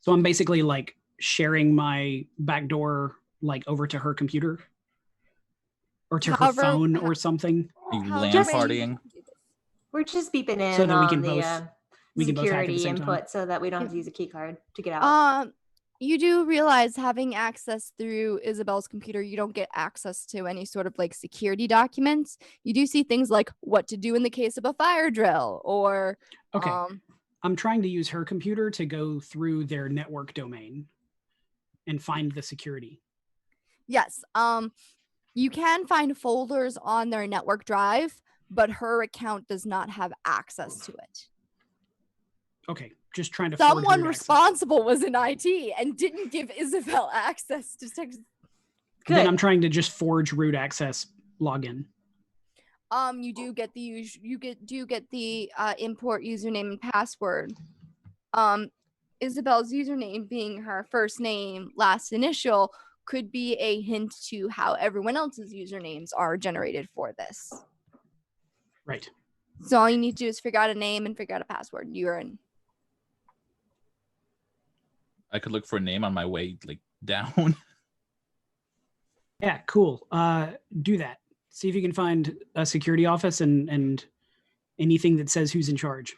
So I'm basically like sharing my backdoor like over to her computer or to her However- phone or something. You How LAN many- partying. We're just beeping in So that we on can the we can both hack at the security same time. input so that we don't have to use a key card to get out. You do realize having access through Isabel's computer, you don't get access to any sort of like security documents. You do see things like what to do in the case of a fire drill or Okay. I'm trying to use her computer to go through their network domain and find the security. yes. You can find folders on their network drive, but her account does not have access to it. Okay, just trying to forge Someone root access. responsible was in IT and didn't give Isabel access to Good. Then I'm trying to just forge root access login. you do get the import username and password. Isabel's username being her first name, last initial could be a hint to how everyone else's usernames are generated for this. Right. So all you need to do is figure out a name and figure out a password. You're in. I could look for a name on my way like down. Yeah, cool. Do that. See if you can find a security office and anything that says who's in charge.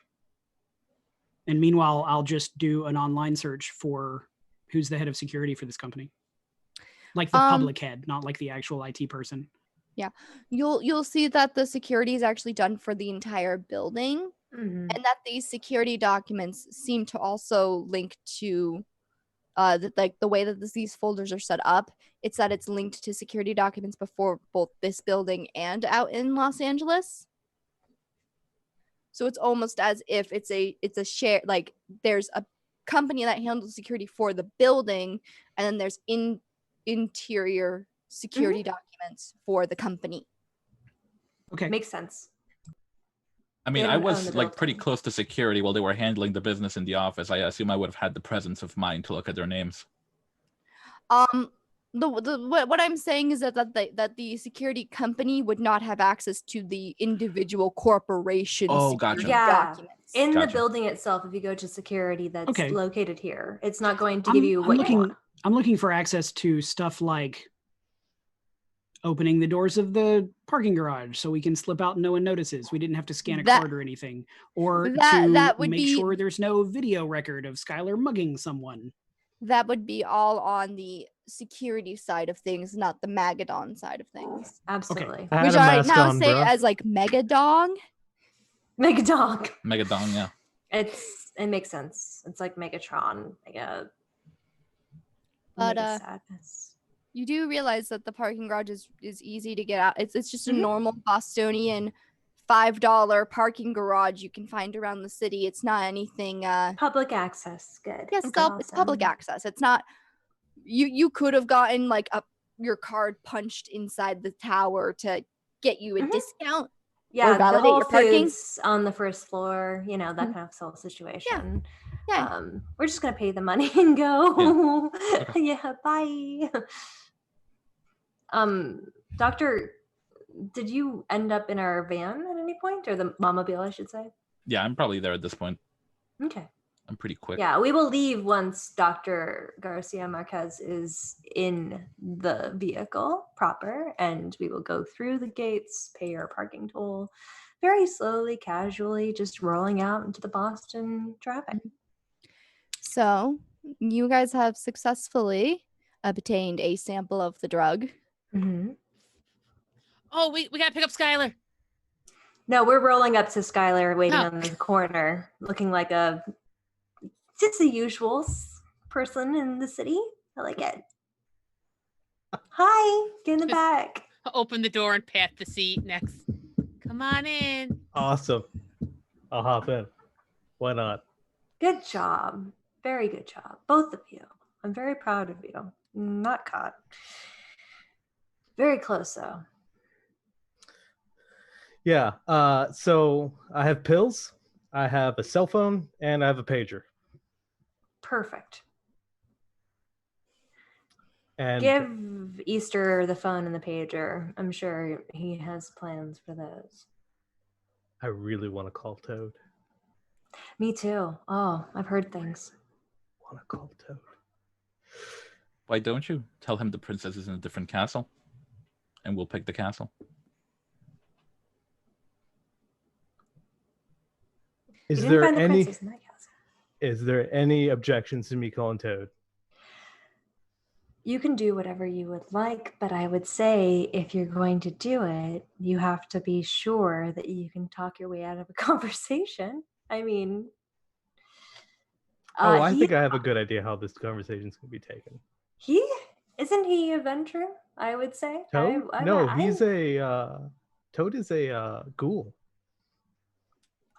And meanwhile, I'll just do an online search for who's the head of security for this company. Like the public head, not like the actual IT person. Yeah. You'll see that the security is actually done for the entire building. Mhm. And that these security documents seem to also link to like the way that these folders are set up. It's that it's linked to security documents before both this building and out in Los Angeles. So it's almost as if it's a share, like there's a company that handles security for the building, and then there's interior security documents for the company. Okay. Makes sense. I mean, They I don't own was the like pretty building. close to security while they were handling the business in the office. I assume I would have had the presence of mind to look at their names. What I'm saying is that the security company would not have access to the individual corporation Oh, gotcha. security Yeah. documents. In the Gotcha. building itself, if you go to security that's Okay. located here, it's not going to give you I'm what you looking. want. I'm looking for access to stuff like opening the doors of the parking garage so we can slip out and no one notices. We didn't have to scan a That- card or anything, or that to would make be- sure there's no video record of Skylar mugging someone. That would be all on the security side of things, not the Magadon side of things. Absolutely. I had Which a I mask now on, say bruh. as like Megadong. Mega dog. Megadon, yeah. It makes sense. It's like Megatron. But, Mega sadness. You do realize that the parking garage is easy to get out. It's just a Mhm. normal Bostonian $5 parking garage you can find around the city. It's not anything Public access. Good. yes, Okay, it's public awesome. access. It's not you could have gotten like your card punched inside the tower to get you a Mhm. discount. Yeah, the validate Whole your parking. Foods on the first floor, that Mhm. kind of whole situation. Yeah. We're just gonna pay the money and go. Yeah, bye. Doctor, did you end up in our van at any point, or the Momobile, I should say? Yeah, I'm probably there at this point. Okay. I'm pretty quick. Yeah, we will leave once Dr. Garcia Marquez is in the vehicle proper, and we will go through the gates, pay our parking toll, very slowly, casually, just rolling out into the Boston traffic. So, you guys have successfully obtained a sample of the drug. Mm-hmm. Oh, we gotta pick up Skylar. No, we're rolling up to Skylar, waiting Oh. on the corner, looking like just the usual person in the city. I like it. Hi, get in the Just- back. I'll open the door and pat the seat next. Come on in. Awesome. I'll hop in. Why not? Good job. Very good job. Both of you. I'm very proud of you. Not caught. Very close, though. Yeah. So I have pills, I have a cell phone, and I have a pager. Perfect. And Give Easter the phone and the pager. I'm sure he has plans for those. I really want to call Toad. Me too. Oh, I've heard things. Want to call Toad. Why don't you tell him the princess is in a different castle, and we'll pick the castle. You Is didn't there find the any? princess in that castle. Is there any objections to me calling Toad? You can do whatever you would like, but I would say if you're going to do it, you have to be sure that you can talk your way out of a conversation. I mean, I think I have a good idea how this conversation's going to be taken. Isn't he a venture? I would say. Toad? Toad is a ghoul.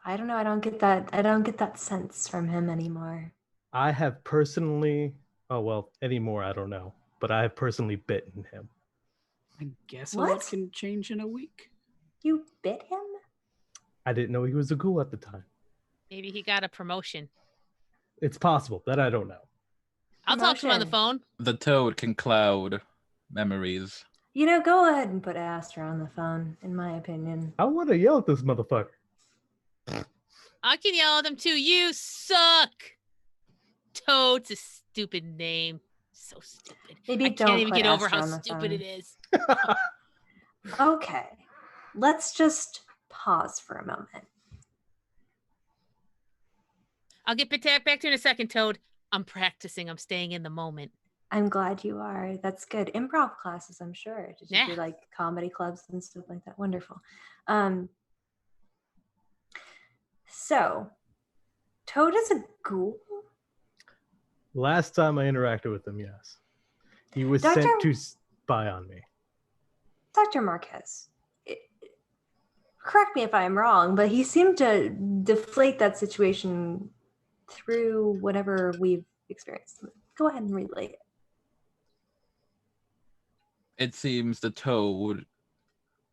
I don't know. I don't get that. I don't get that sense from him anymore. I have personally, anymore, I don't know. But I have personally bitten him. I guess a What? lot can change in a week. You bit him? I didn't know he was a ghoul at the time. Maybe he got a promotion. It's possible. That I don't know. I'll talk to him on the Promotion. phone. The toad can cloud memories. You know, go ahead and put Aster on the phone, in my opinion. I want to yell at this motherfucker. I can yell at him too. You suck. Toad's a stupid name. So stupid. Maybe I don't can't even put get over Aster how on the stupid phone. it is. Okay. Let's just pause for a moment. I'll get back to you in a second, Toad. I'm practicing. I'm staying in the moment. I'm glad you are. That's good. Improv classes, I'm sure. Did you do Yeah. like comedy clubs and stuff like that? Wonderful. So, Toad is a ghoul? Last time I interacted with him, yes. He was Dr. sent to spy on me. Dr. Marquez, correct me if I'm wrong, but he seemed to deflate that situation through whatever we've experienced. Go ahead and relay it. It seems the toad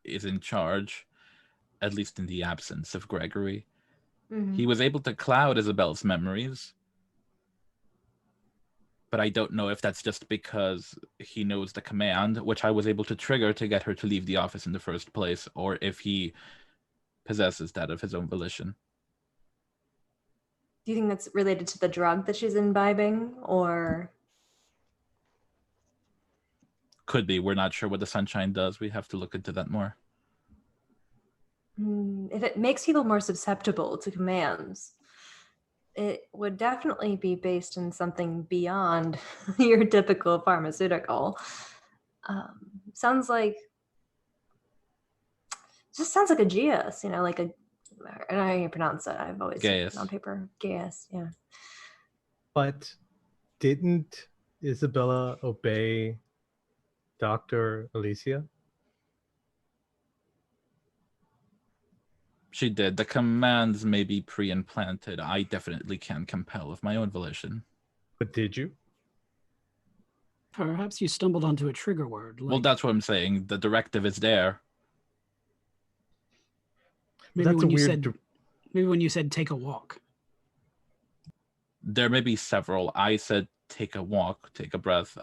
is in charge, at least in the absence of Gregory. Mhm. He was able to cloud Isabel's memories. But I don't know if that's just because he knows the command, which I was able to trigger to get her to leave the office in the first place, or if he possesses that of his own volition. Do you think that's related to the drug that she's imbibing, or? Could be. We're not sure what the sunshine does. We have to look into that more. If it makes people more susceptible to commands, it would definitely be based in something beyond your typical pharmaceutical. Sounds like a Geas, like a, I don't know how you pronounce it. I've always seen it Gaius. on paper. Geas, yeah. But didn't Isabella obey Dr. Alicia? She did. The commands may be pre-implanted. I definitely can compel of my own volition. But did you? Perhaps you stumbled onto a trigger word. Well, that's what I'm saying. The directive is there. maybe That's when a you weird. said maybe when you said take a walk. There may be several. I said take a walk, take a breath,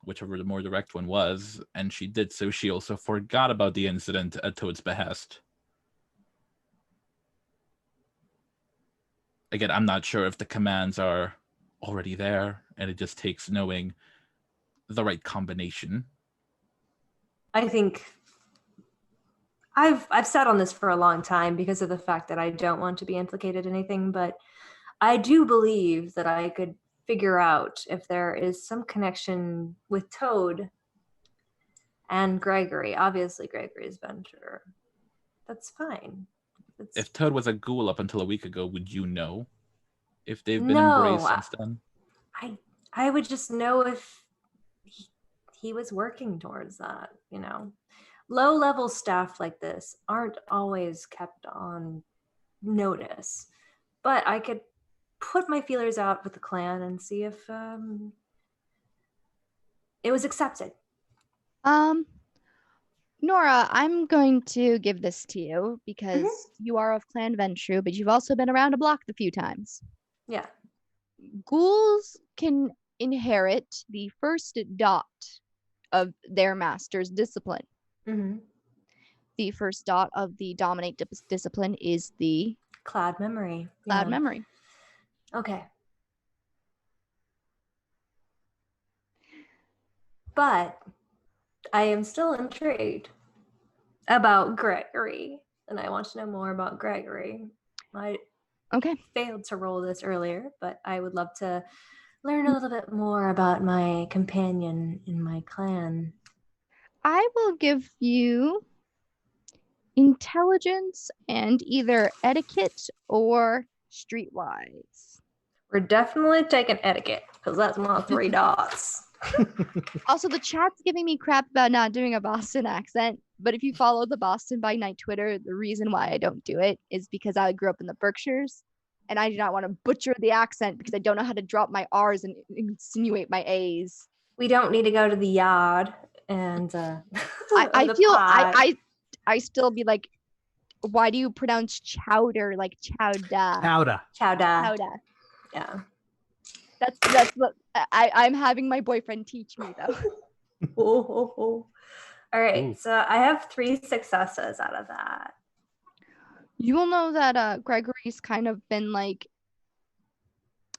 whichever the more direct one was, and she did so. She also forgot about the incident at Toad's behest. again, I'm not sure if the commands are already there, and it just takes knowing the right combination. I think I've sat on this for a long time because of the fact that I don't want to be implicated in anything, but I do believe that I could figure out if there is some connection with Toad and Gregory. Obviously, Gregory's venture. That's fine. If Toad was a ghoul up until a week ago, would you know if they've been No, embraced since then? I would just know if he was working towards that, Low-level staff like this aren't always kept on notice, but I could put my feelers out with the clan and see if it was accepted. Nora, I'm going to give this to you because you are of Clan Ventru, but you've also been around a block a few times. Yeah. Ghouls can inherit the first dot of their master's discipline. Mm-hmm. The first dot of the dominate discipline is the Cloud memory. cloud memory. Okay. But I am still intrigued about Gregory, and I want to know more about Gregory. I failed to roll this earlier, but I would love to learn a little bit more about my companion in my clan. I will give you intelligence and either etiquette or streetwise. We're definitely taking etiquette because that's my 3 dots. Also, the chat's giving me crap about not doing a Boston accent, but if you follow the Boston by Night Twitter, the reason why I don't do it is because I grew up in the Berkshires and I do not want to butcher the accent because I don't know how to drop my R's and insinuate my A's. We don't need to go to the yard and I feel I still be like, why do you pronounce chowder like chowda? Chowda. Yeah. That's what I'm having my boyfriend teach me though. All right, so I have 3 successes out of that. You will know that Gregory's kind of been like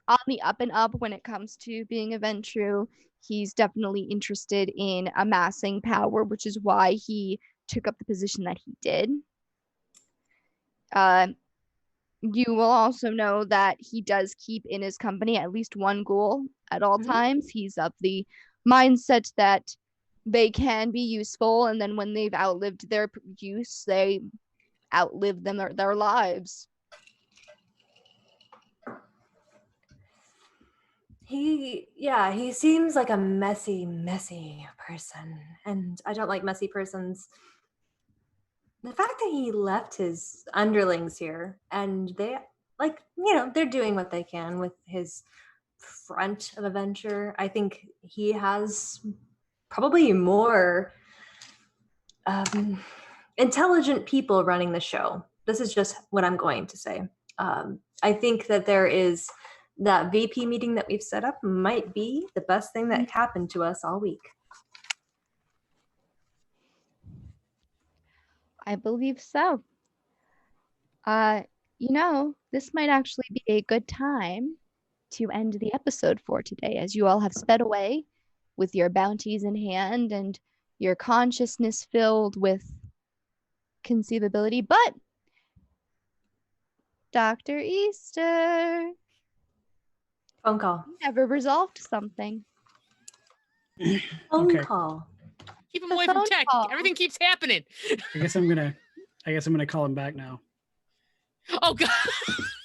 on the up and up when it comes to being a Ventru. He's definitely interested in amassing power, which is why he took up the position that he did. You will also know that he does keep in his company at least 1 ghoul at all times. He's of the mindset that they can be useful, and then when they've outlived their use, they outlive them their lives. He seems like a messy person, and I don't like messy persons. The fact that he left his underlings here and they they're doing what they can with his front of a venture. I think he has probably more intelligent people running the show. This is just what I'm going to say. I think that there is that VP meeting that we've set up might be the best thing that happened to us all week. I believe so. This might actually be a good time to end the episode for today, as you all have sped away with your bounties in hand and your consciousness filled with conceivability. But Dr. Easter, Phone call. Never resolved something. Phone call. Keep him away from tech. Everything keeps happening. I guess I'm gonna call him back now. Oh God!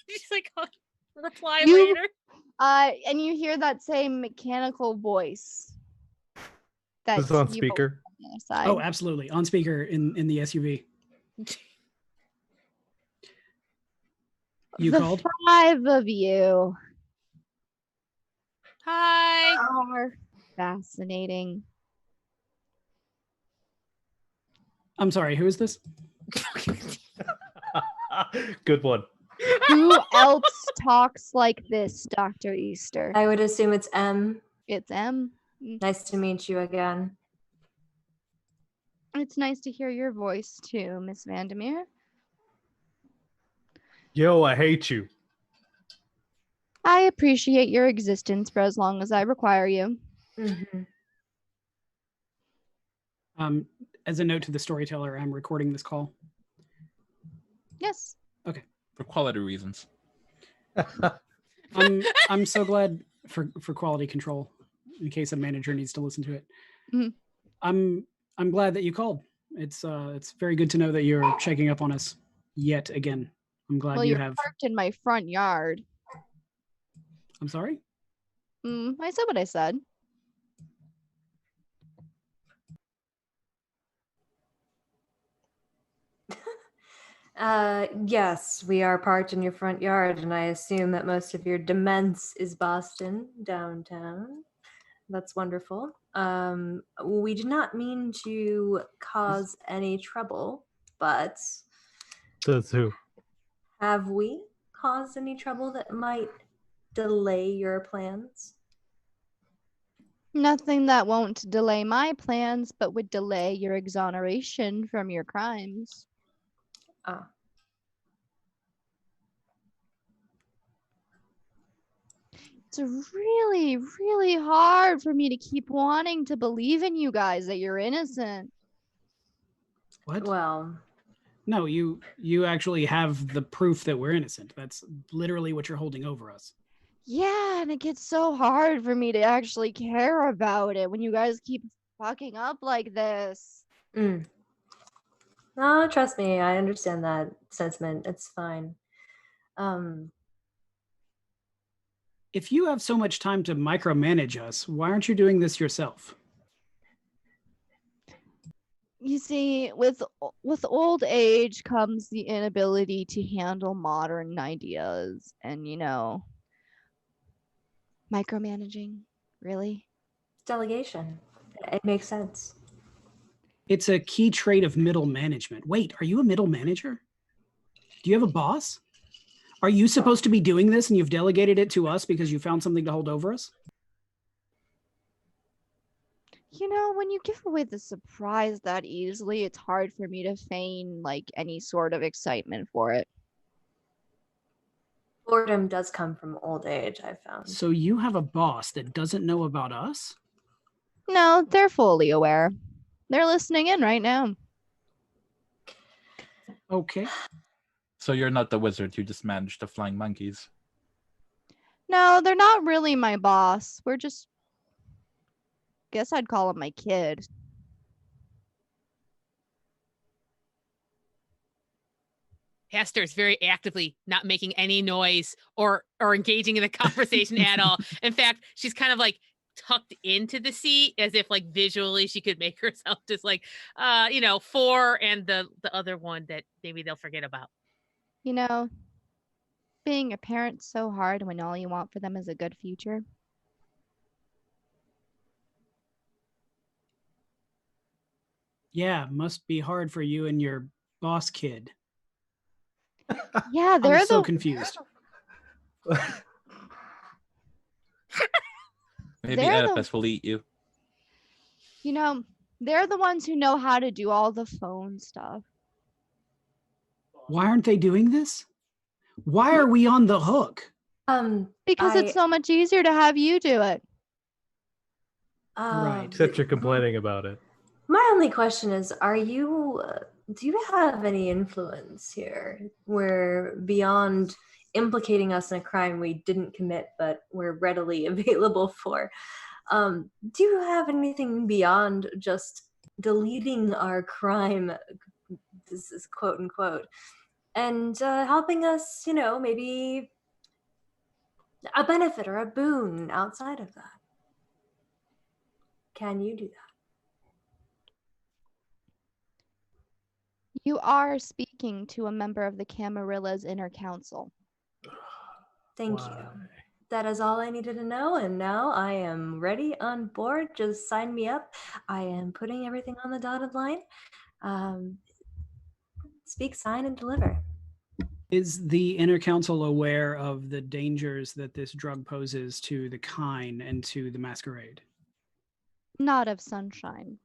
He's like, reply later. And you hear that same mechanical voice. This is on speaker. On oh, absolutely, on speaker in the SUV. You the called? 5 of you. Hi. Are fascinating. I'm sorry, who is this? Good one. Who else talks like this, Dr. Easter? I would assume it's M. It's M. Nice to meet you again. It's nice to hear your voice too, Miss Vandermeer. Yo, I hate you. I appreciate your existence for as long as I require you. Mhm. As a note to the storyteller, I'm recording this call. Yes. For quality reasons. I'm so glad for quality control, in case a manager needs to listen to it. Mhm. I'm glad that you called. It's very good to know that you're checking up on us yet again. I'm glad Well, you you're have. parked in my front yard. I'm sorry. I said what I said. Yes, we are parked in your front yard, and I assume that most of your demence is Boston downtown. That's wonderful. We did not mean to cause any trouble, but Says who? have we caused any trouble that might delay your plans? Nothing that won't delay my plans, but would delay your exoneration from your crimes. Ah, It's really, really hard for me to keep wanting to believe in you guys that you're innocent. What? well, No, you actually have the proof that we're innocent. That's literally what you're holding over us. Yeah, and it gets so hard for me to actually care about it when you guys keep fucking up like this. no, trust me, I understand that sentiment. It's fine. Um, If you have so much time to micromanage us, why aren't you doing this yourself? You see, with old age comes the inability to handle modern ideas and, micromanaging, really? delegation. It makes sense. It's a key trait of middle management. Wait, are you a middle manager? Do you have a boss? Are you supposed to be doing this and you've delegated it to us because you found something to hold over us? When you give away the surprise that easily, it's hard for me to feign like any sort of excitement for it. Boredom does come from old age, I've found. So you have a boss that doesn't know about us? No, they're fully aware. They're listening in right now. Okay. So you're not the wizard who just managed the flying monkeys. No, they're not really my boss. We're just, guess I'd call him my kid. Hester is very actively not making any noise or engaging in the conversation at all. In fact, she's kind of like tucked into the seat as if like visually she could make herself just like 4 and the other one that maybe they'll forget about. Being a parent's so hard when all you want for them is a good future. Yeah, must be hard for you and your boss kid. Yeah, they're I'm so confused. Maybe They're the- Oedipus will eat you. They're the ones who know how to do all the phone stuff. Why aren't they doing this? Why are we on the hook? Because it's so much easier to have you do it. Right. Except you're complaining about it. My only question is, do you have any influence here where beyond implicating us in a crime we didn't commit but we're readily available for, do you have anything beyond just deleting our crime, this is quote unquote, and helping us, maybe a benefit or a boon outside of that? Can you do that? You are speaking to a member of the Camarilla's inner council. Thank you. That is all I needed to know, and now I am ready on board. Just sign me up. I am putting everything on the dotted line. Speak, sign, and deliver. Is the inner council aware of the dangers that this drug poses to the Kine and to the Masquerade? Not of Sunshine.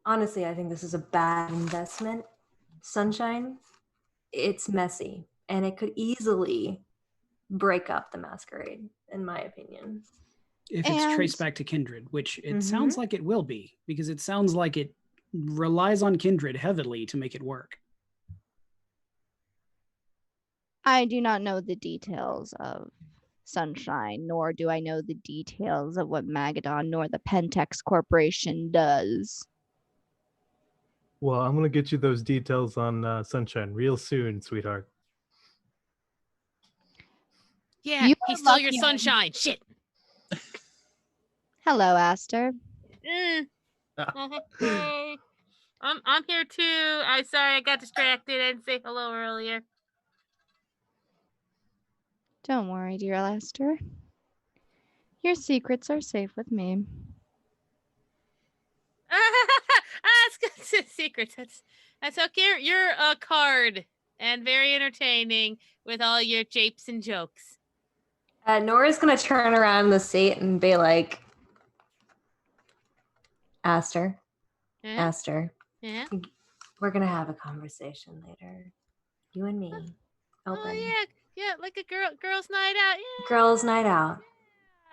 Honestly, I think this is a bad investment. Sunshine, it's messy. and it could easily break up the Masquerade, in my opinion. If it's traced back to Kindred, which it sounds like it will be, because it sounds like it relies on Kindred heavily to make it work. I do not know the details of Sunshine, nor do I know the details of what Magadon nor the Pentex Corporation does. Well, I'm gonna get you those details on Sunshine real soon, sweetheart. Yeah, You he are stole your lucky sunshine. Shit. Hello, Aster. Hey. I'm here too. I'm sorry I got distracted. I didn't say hello earlier. Don't worry, dear Aster. Your secrets are safe with me. It's good. Secrets. That's okay. You're a card and very entertaining with all your japes and jokes. Nora's gonna turn around in the seat and be like, Aster, Aster, Yeah. we're gonna have a conversation later. You and me. Open. Oh yeah, like a girls' night out. Yeah. Girls' night out.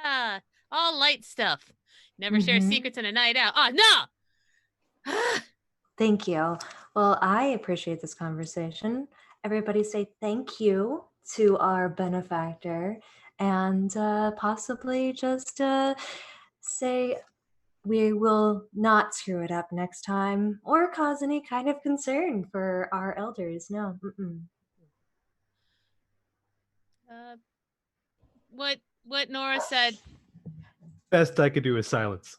Yeah. All light stuff. Never share secrets in a night out. Oh no. Thank you. Well, I appreciate this conversation. Everybody say thank you to our benefactor, and possibly just say we will not screw it up next time or cause any kind of concern for our elders. No. What Nora said. Best I could do is silence.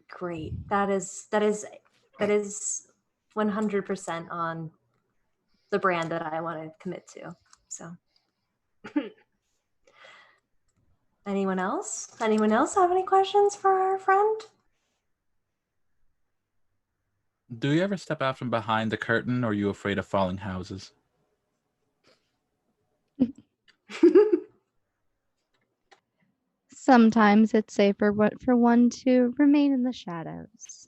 Great. That is 100% on the brand that I want to commit to. So anyone else? Anyone else have any questions for our friend? Do you ever step out from behind the curtain, or are you afraid of falling houses? Sometimes it's safer for one to remain in the shadows.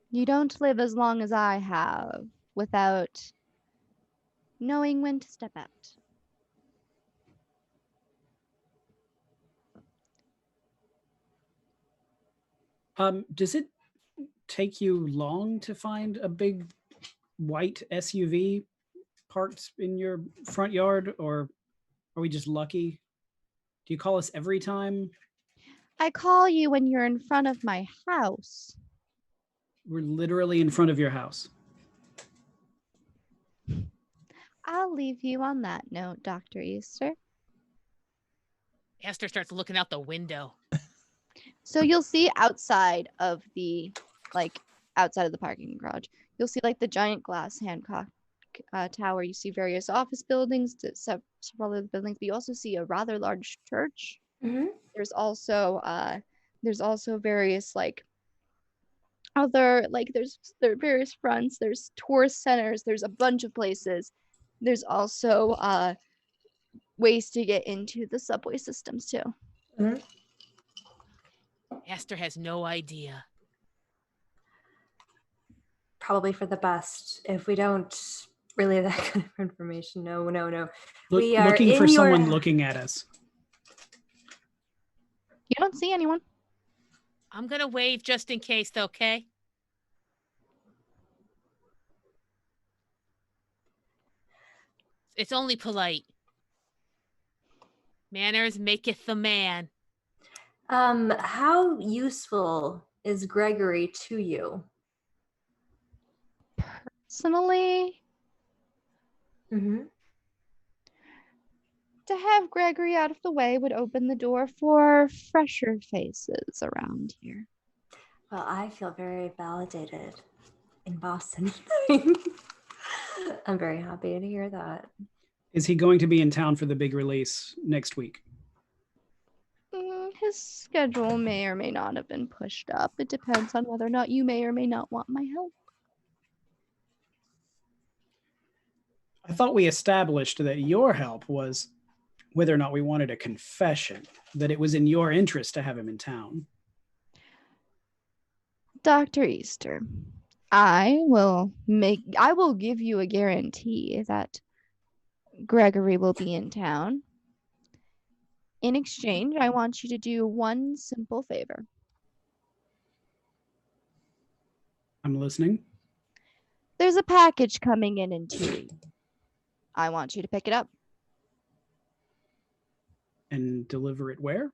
You don't live as long as I have without knowing when to step out. Does it take you long to find a big white SUV parked in your front yard, or are we just lucky? Do you call us every time? I call you when you're in front of my house. We're literally in front of your house. I'll leave you on that note, Dr. Easter. Esther starts looking out the window. So you'll see outside of the parking garage, you'll see like the giant glass Hancock Tower. You see various office buildings, several other buildings, but you also see a rather large church. There's also various there are various fronts. There's tourist centers. There's a bunch of places. There's also ways to get into the subway systems too. Esther has no idea. Probably for the best. If we don't relay that kind of information, no. We are looking for someone looking at us. You don't see anyone. I'm gonna wave just in case, okay? It's only polite. Manners maketh the man. How useful is Gregory to you? Personally, to have Gregory out of the way would open the door for fresher faces around here. Well, I feel very validated in Boston. I'm very happy to hear that. Is he going to be in town for the big release next week? His schedule may or may not have been pushed up. It depends on whether or not you may or may not want my help. I thought we established that your help was whether or not we wanted a confession, that it was in your interest to have him in town. Dr. Easter, I will give you a guarantee that Gregory will be in town. In exchange, I want you to do one simple favor. I'm listening. There's a package coming in 2 weeks. I want you to pick it up. And deliver it where?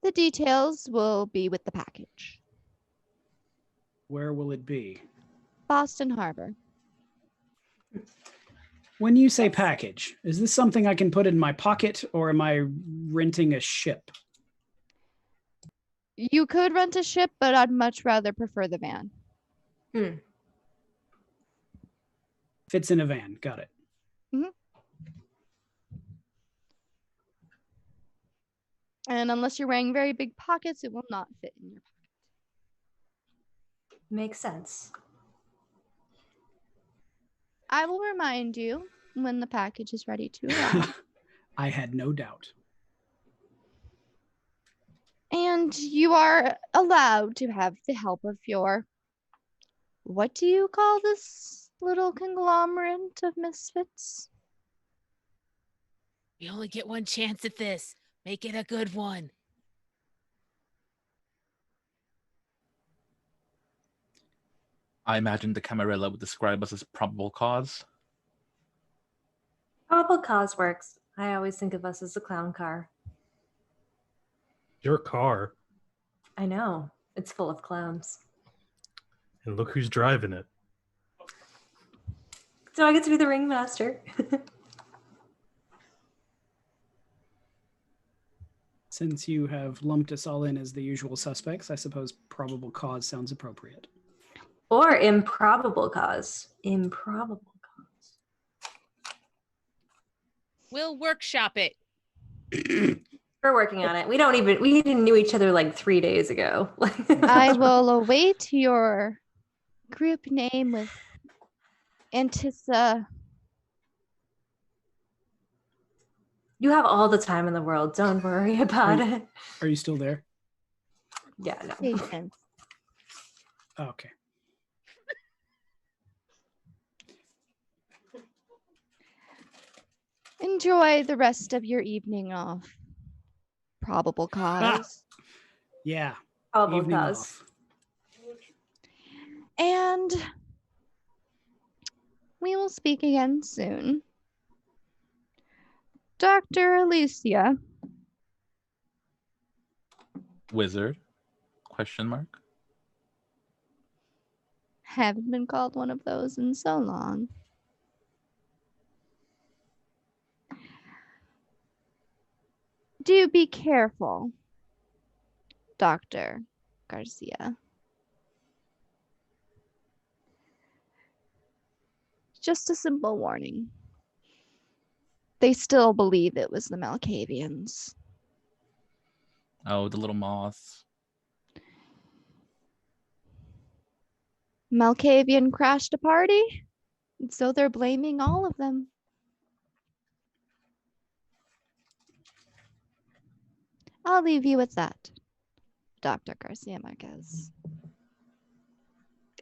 The details will be with the package. Where will it be? Boston Harbor. When you say package, is this something I can put in my pocket, or am I renting a ship? You could rent a ship, but I'd much rather prefer the van. Fits in a van. Got it. And unless you're wearing very big pockets, it will not fit in your pocket. Makes sense. I will remind you when the package is ready to arrive. I had no doubt. And you are allowed to have the help of your, what do you call this little conglomerate of misfits? We only get one chance at this. Make it a good one. I imagine the Camarilla would describe us as probable cause. Probable cause works. I always think of us as a clown car. Your car. I know. It's full of clowns. And look who's driving it. So I get to be the ringmaster. Since you have lumped us all in as the usual suspects, I suppose probable cause sounds appropriate. Or improbable cause. Improbable cause. We'll workshop it. We're working on it. We didn't knew each other like 3 days ago. I will await your group name with Antissa. You have all the time in the world. Don't worry about it. Are you still there? Yeah, no. Patience. Oh, okay. Enjoy the rest of your evening off. Probable cause. Yeah. Probable Evening cause. off. And we will speak again soon. Dr. Alicia. Wizard? Question mark. Haven't been called one of those in so long. Do be careful, Dr. Garcia. Just a simple warning. They still believe it was the Malkavians. Oh, the little moths. Malkavian crashed a party, and so they're blaming all of them. I'll leave you with that, Dr. Garcia Marquez.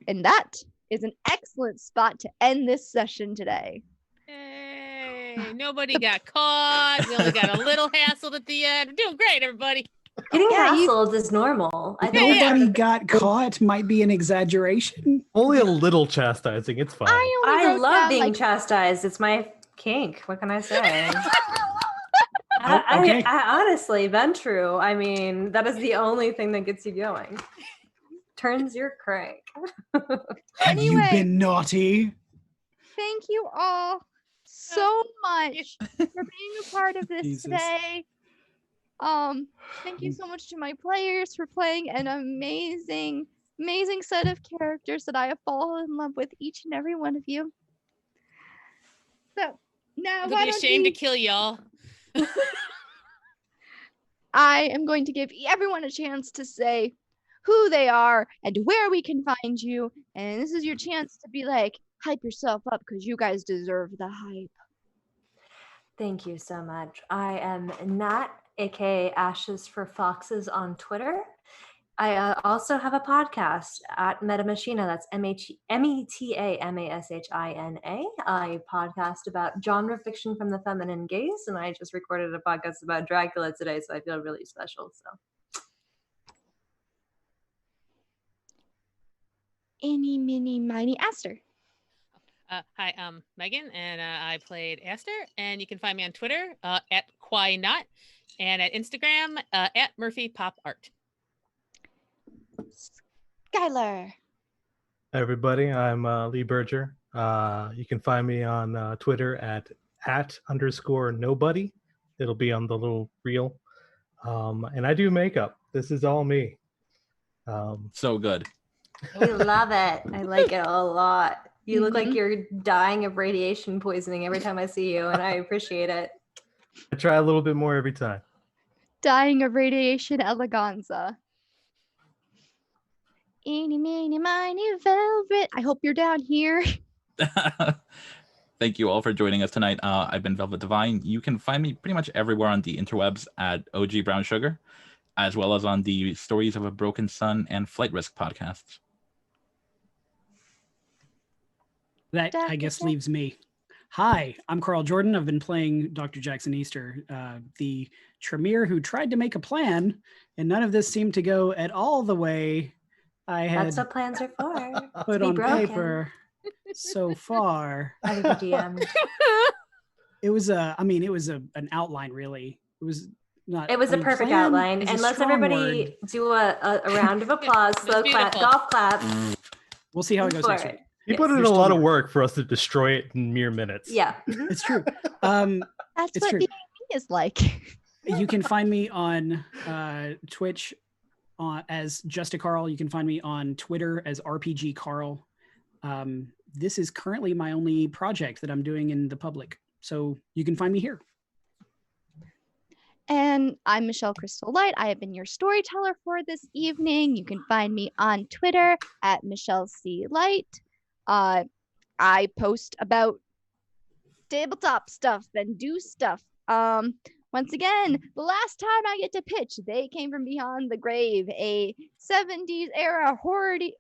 And that is an excellent spot to end this session today. Hey, nobody got caught. We only got a little hassled at the end. We're doing great, everybody. Getting Yeah, hassled is normal. I think Nobody got caught might be an exaggeration. Only a little chastising. It's fine. I love being chastised. It's my kink. What can I say? Okay. I honestly, Ventru, I mean, that is the only thing that gets you going. Turns your crank. Have you Anyway. been naughty? Thank you all so much for being a part of this Jesus. today. Thank you so much to my players for playing an amazing set of characters that I have fallen in love with, each and every one of you. So now It'll be a shame to kill y'all. I am going to give everyone a chance to say who they are and where we can find you. And this is your chance to be like, hype yourself up because you guys deserve the hype. Thank you so much. I am Nat, aka Ashes for Foxes on Twitter. I also have a podcast at Metamachina. That's METAMASHINA. I podcast about genre fiction from the feminine gaze, and I just recorded a podcast about Dracula today, so I feel really special. So, Any, mini, miny, Aster. Hi, I'm Megan, and I played Aster, and you can find me on Twitter at QuaiNot, and at Instagram at Murphy Pop Art. Skylar. Hi, everybody. I'm Lee Berger. You can find me on Twitter at @_nobody. It'll be on the little reel. And I do makeup. This is all me. So good. we love it. I like it a lot. You look like Mhm. you're dying of radiation poisoning every time I see you, and I appreciate it. I try a little bit more every time. Dying of radiation eleganza. Eeny, meeny, miny, velvet. I hope you're down here. Thank you all for joining us tonight. I've been Velvet Divine. You can find me pretty much everywhere on the interwebs at OG Brown Sugar, as well as on the Stories of a Broken Sun and Flight Risk podcasts. That, I guess, leaves me. Hi, I'm Carl Jordan. I've been playing Dr. Jackson Easter, the Tremere who tried to make a plan, and none of this seemed to go at all the way I had That's what plans are for. put be on broken. paper so far. I think the DM. It was an outline, really. It was not. It was a perfect plan outline. is a And let's strong everybody word. do a round of applause, It was slow clap, beautiful. golf clap. We'll see how it goes for next it. week. He Yes. put in You're a still lot of here. work for us to destroy it in mere minutes. Yeah. It's true. That's It's what true. being me is like. You can find me on Twitch as Just a Carl. You can find me on Twitter as RPG Carl. This is currently my only project that I'm doing in the public, so you can find me here. And I'm Michelle Crystal Light. I have been your storyteller for this evening. You can find me on Twitter at Michelle C. Light. I post about tabletop stuff and do stuff. Once again, the last time I get to pitch, They Came From Beyond the Grave, a 70s era horomedy.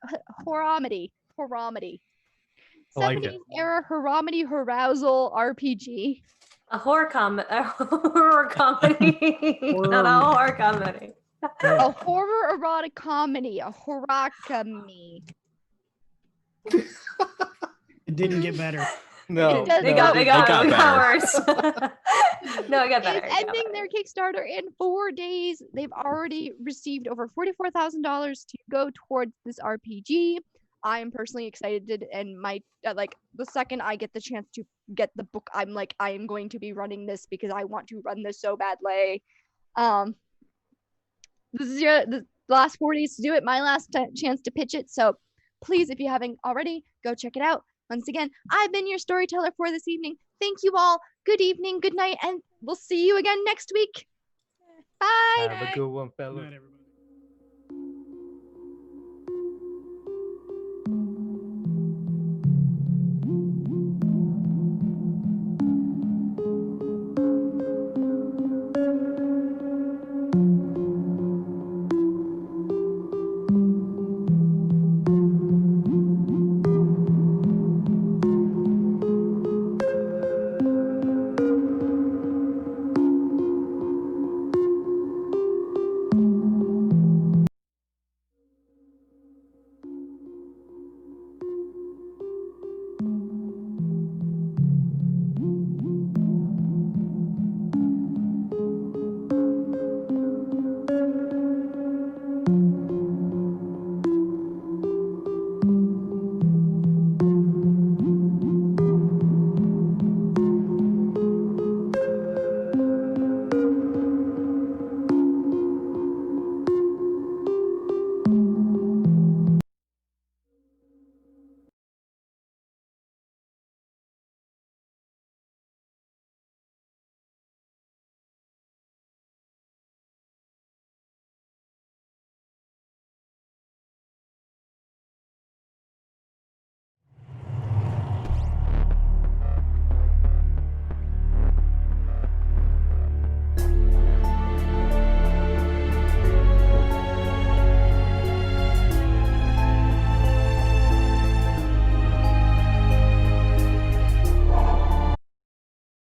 I like 70s it. era horomedy arousal RPG. A horror comedy. Not a horror comedy. A horror erotic comedy, a horror-comedy. It didn't get better. No, It does It not. got worse. No, it got better. Is ending their Kickstarter in 4 days. They've already received over $44,000 to go towards this RPG. I am personally excited, and my the second I get the chance to get the book, I'm like, I am going to be running this because I want to run this so badly. This is the last 4 days to do it. My last chance to pitch it. So please, if you haven't already, go check it out. Once again, I've been your storyteller for this evening. Thank you all. Good evening, good night, and we'll see you again next week. Bye. Have a good one, Good fellas. night, everybody.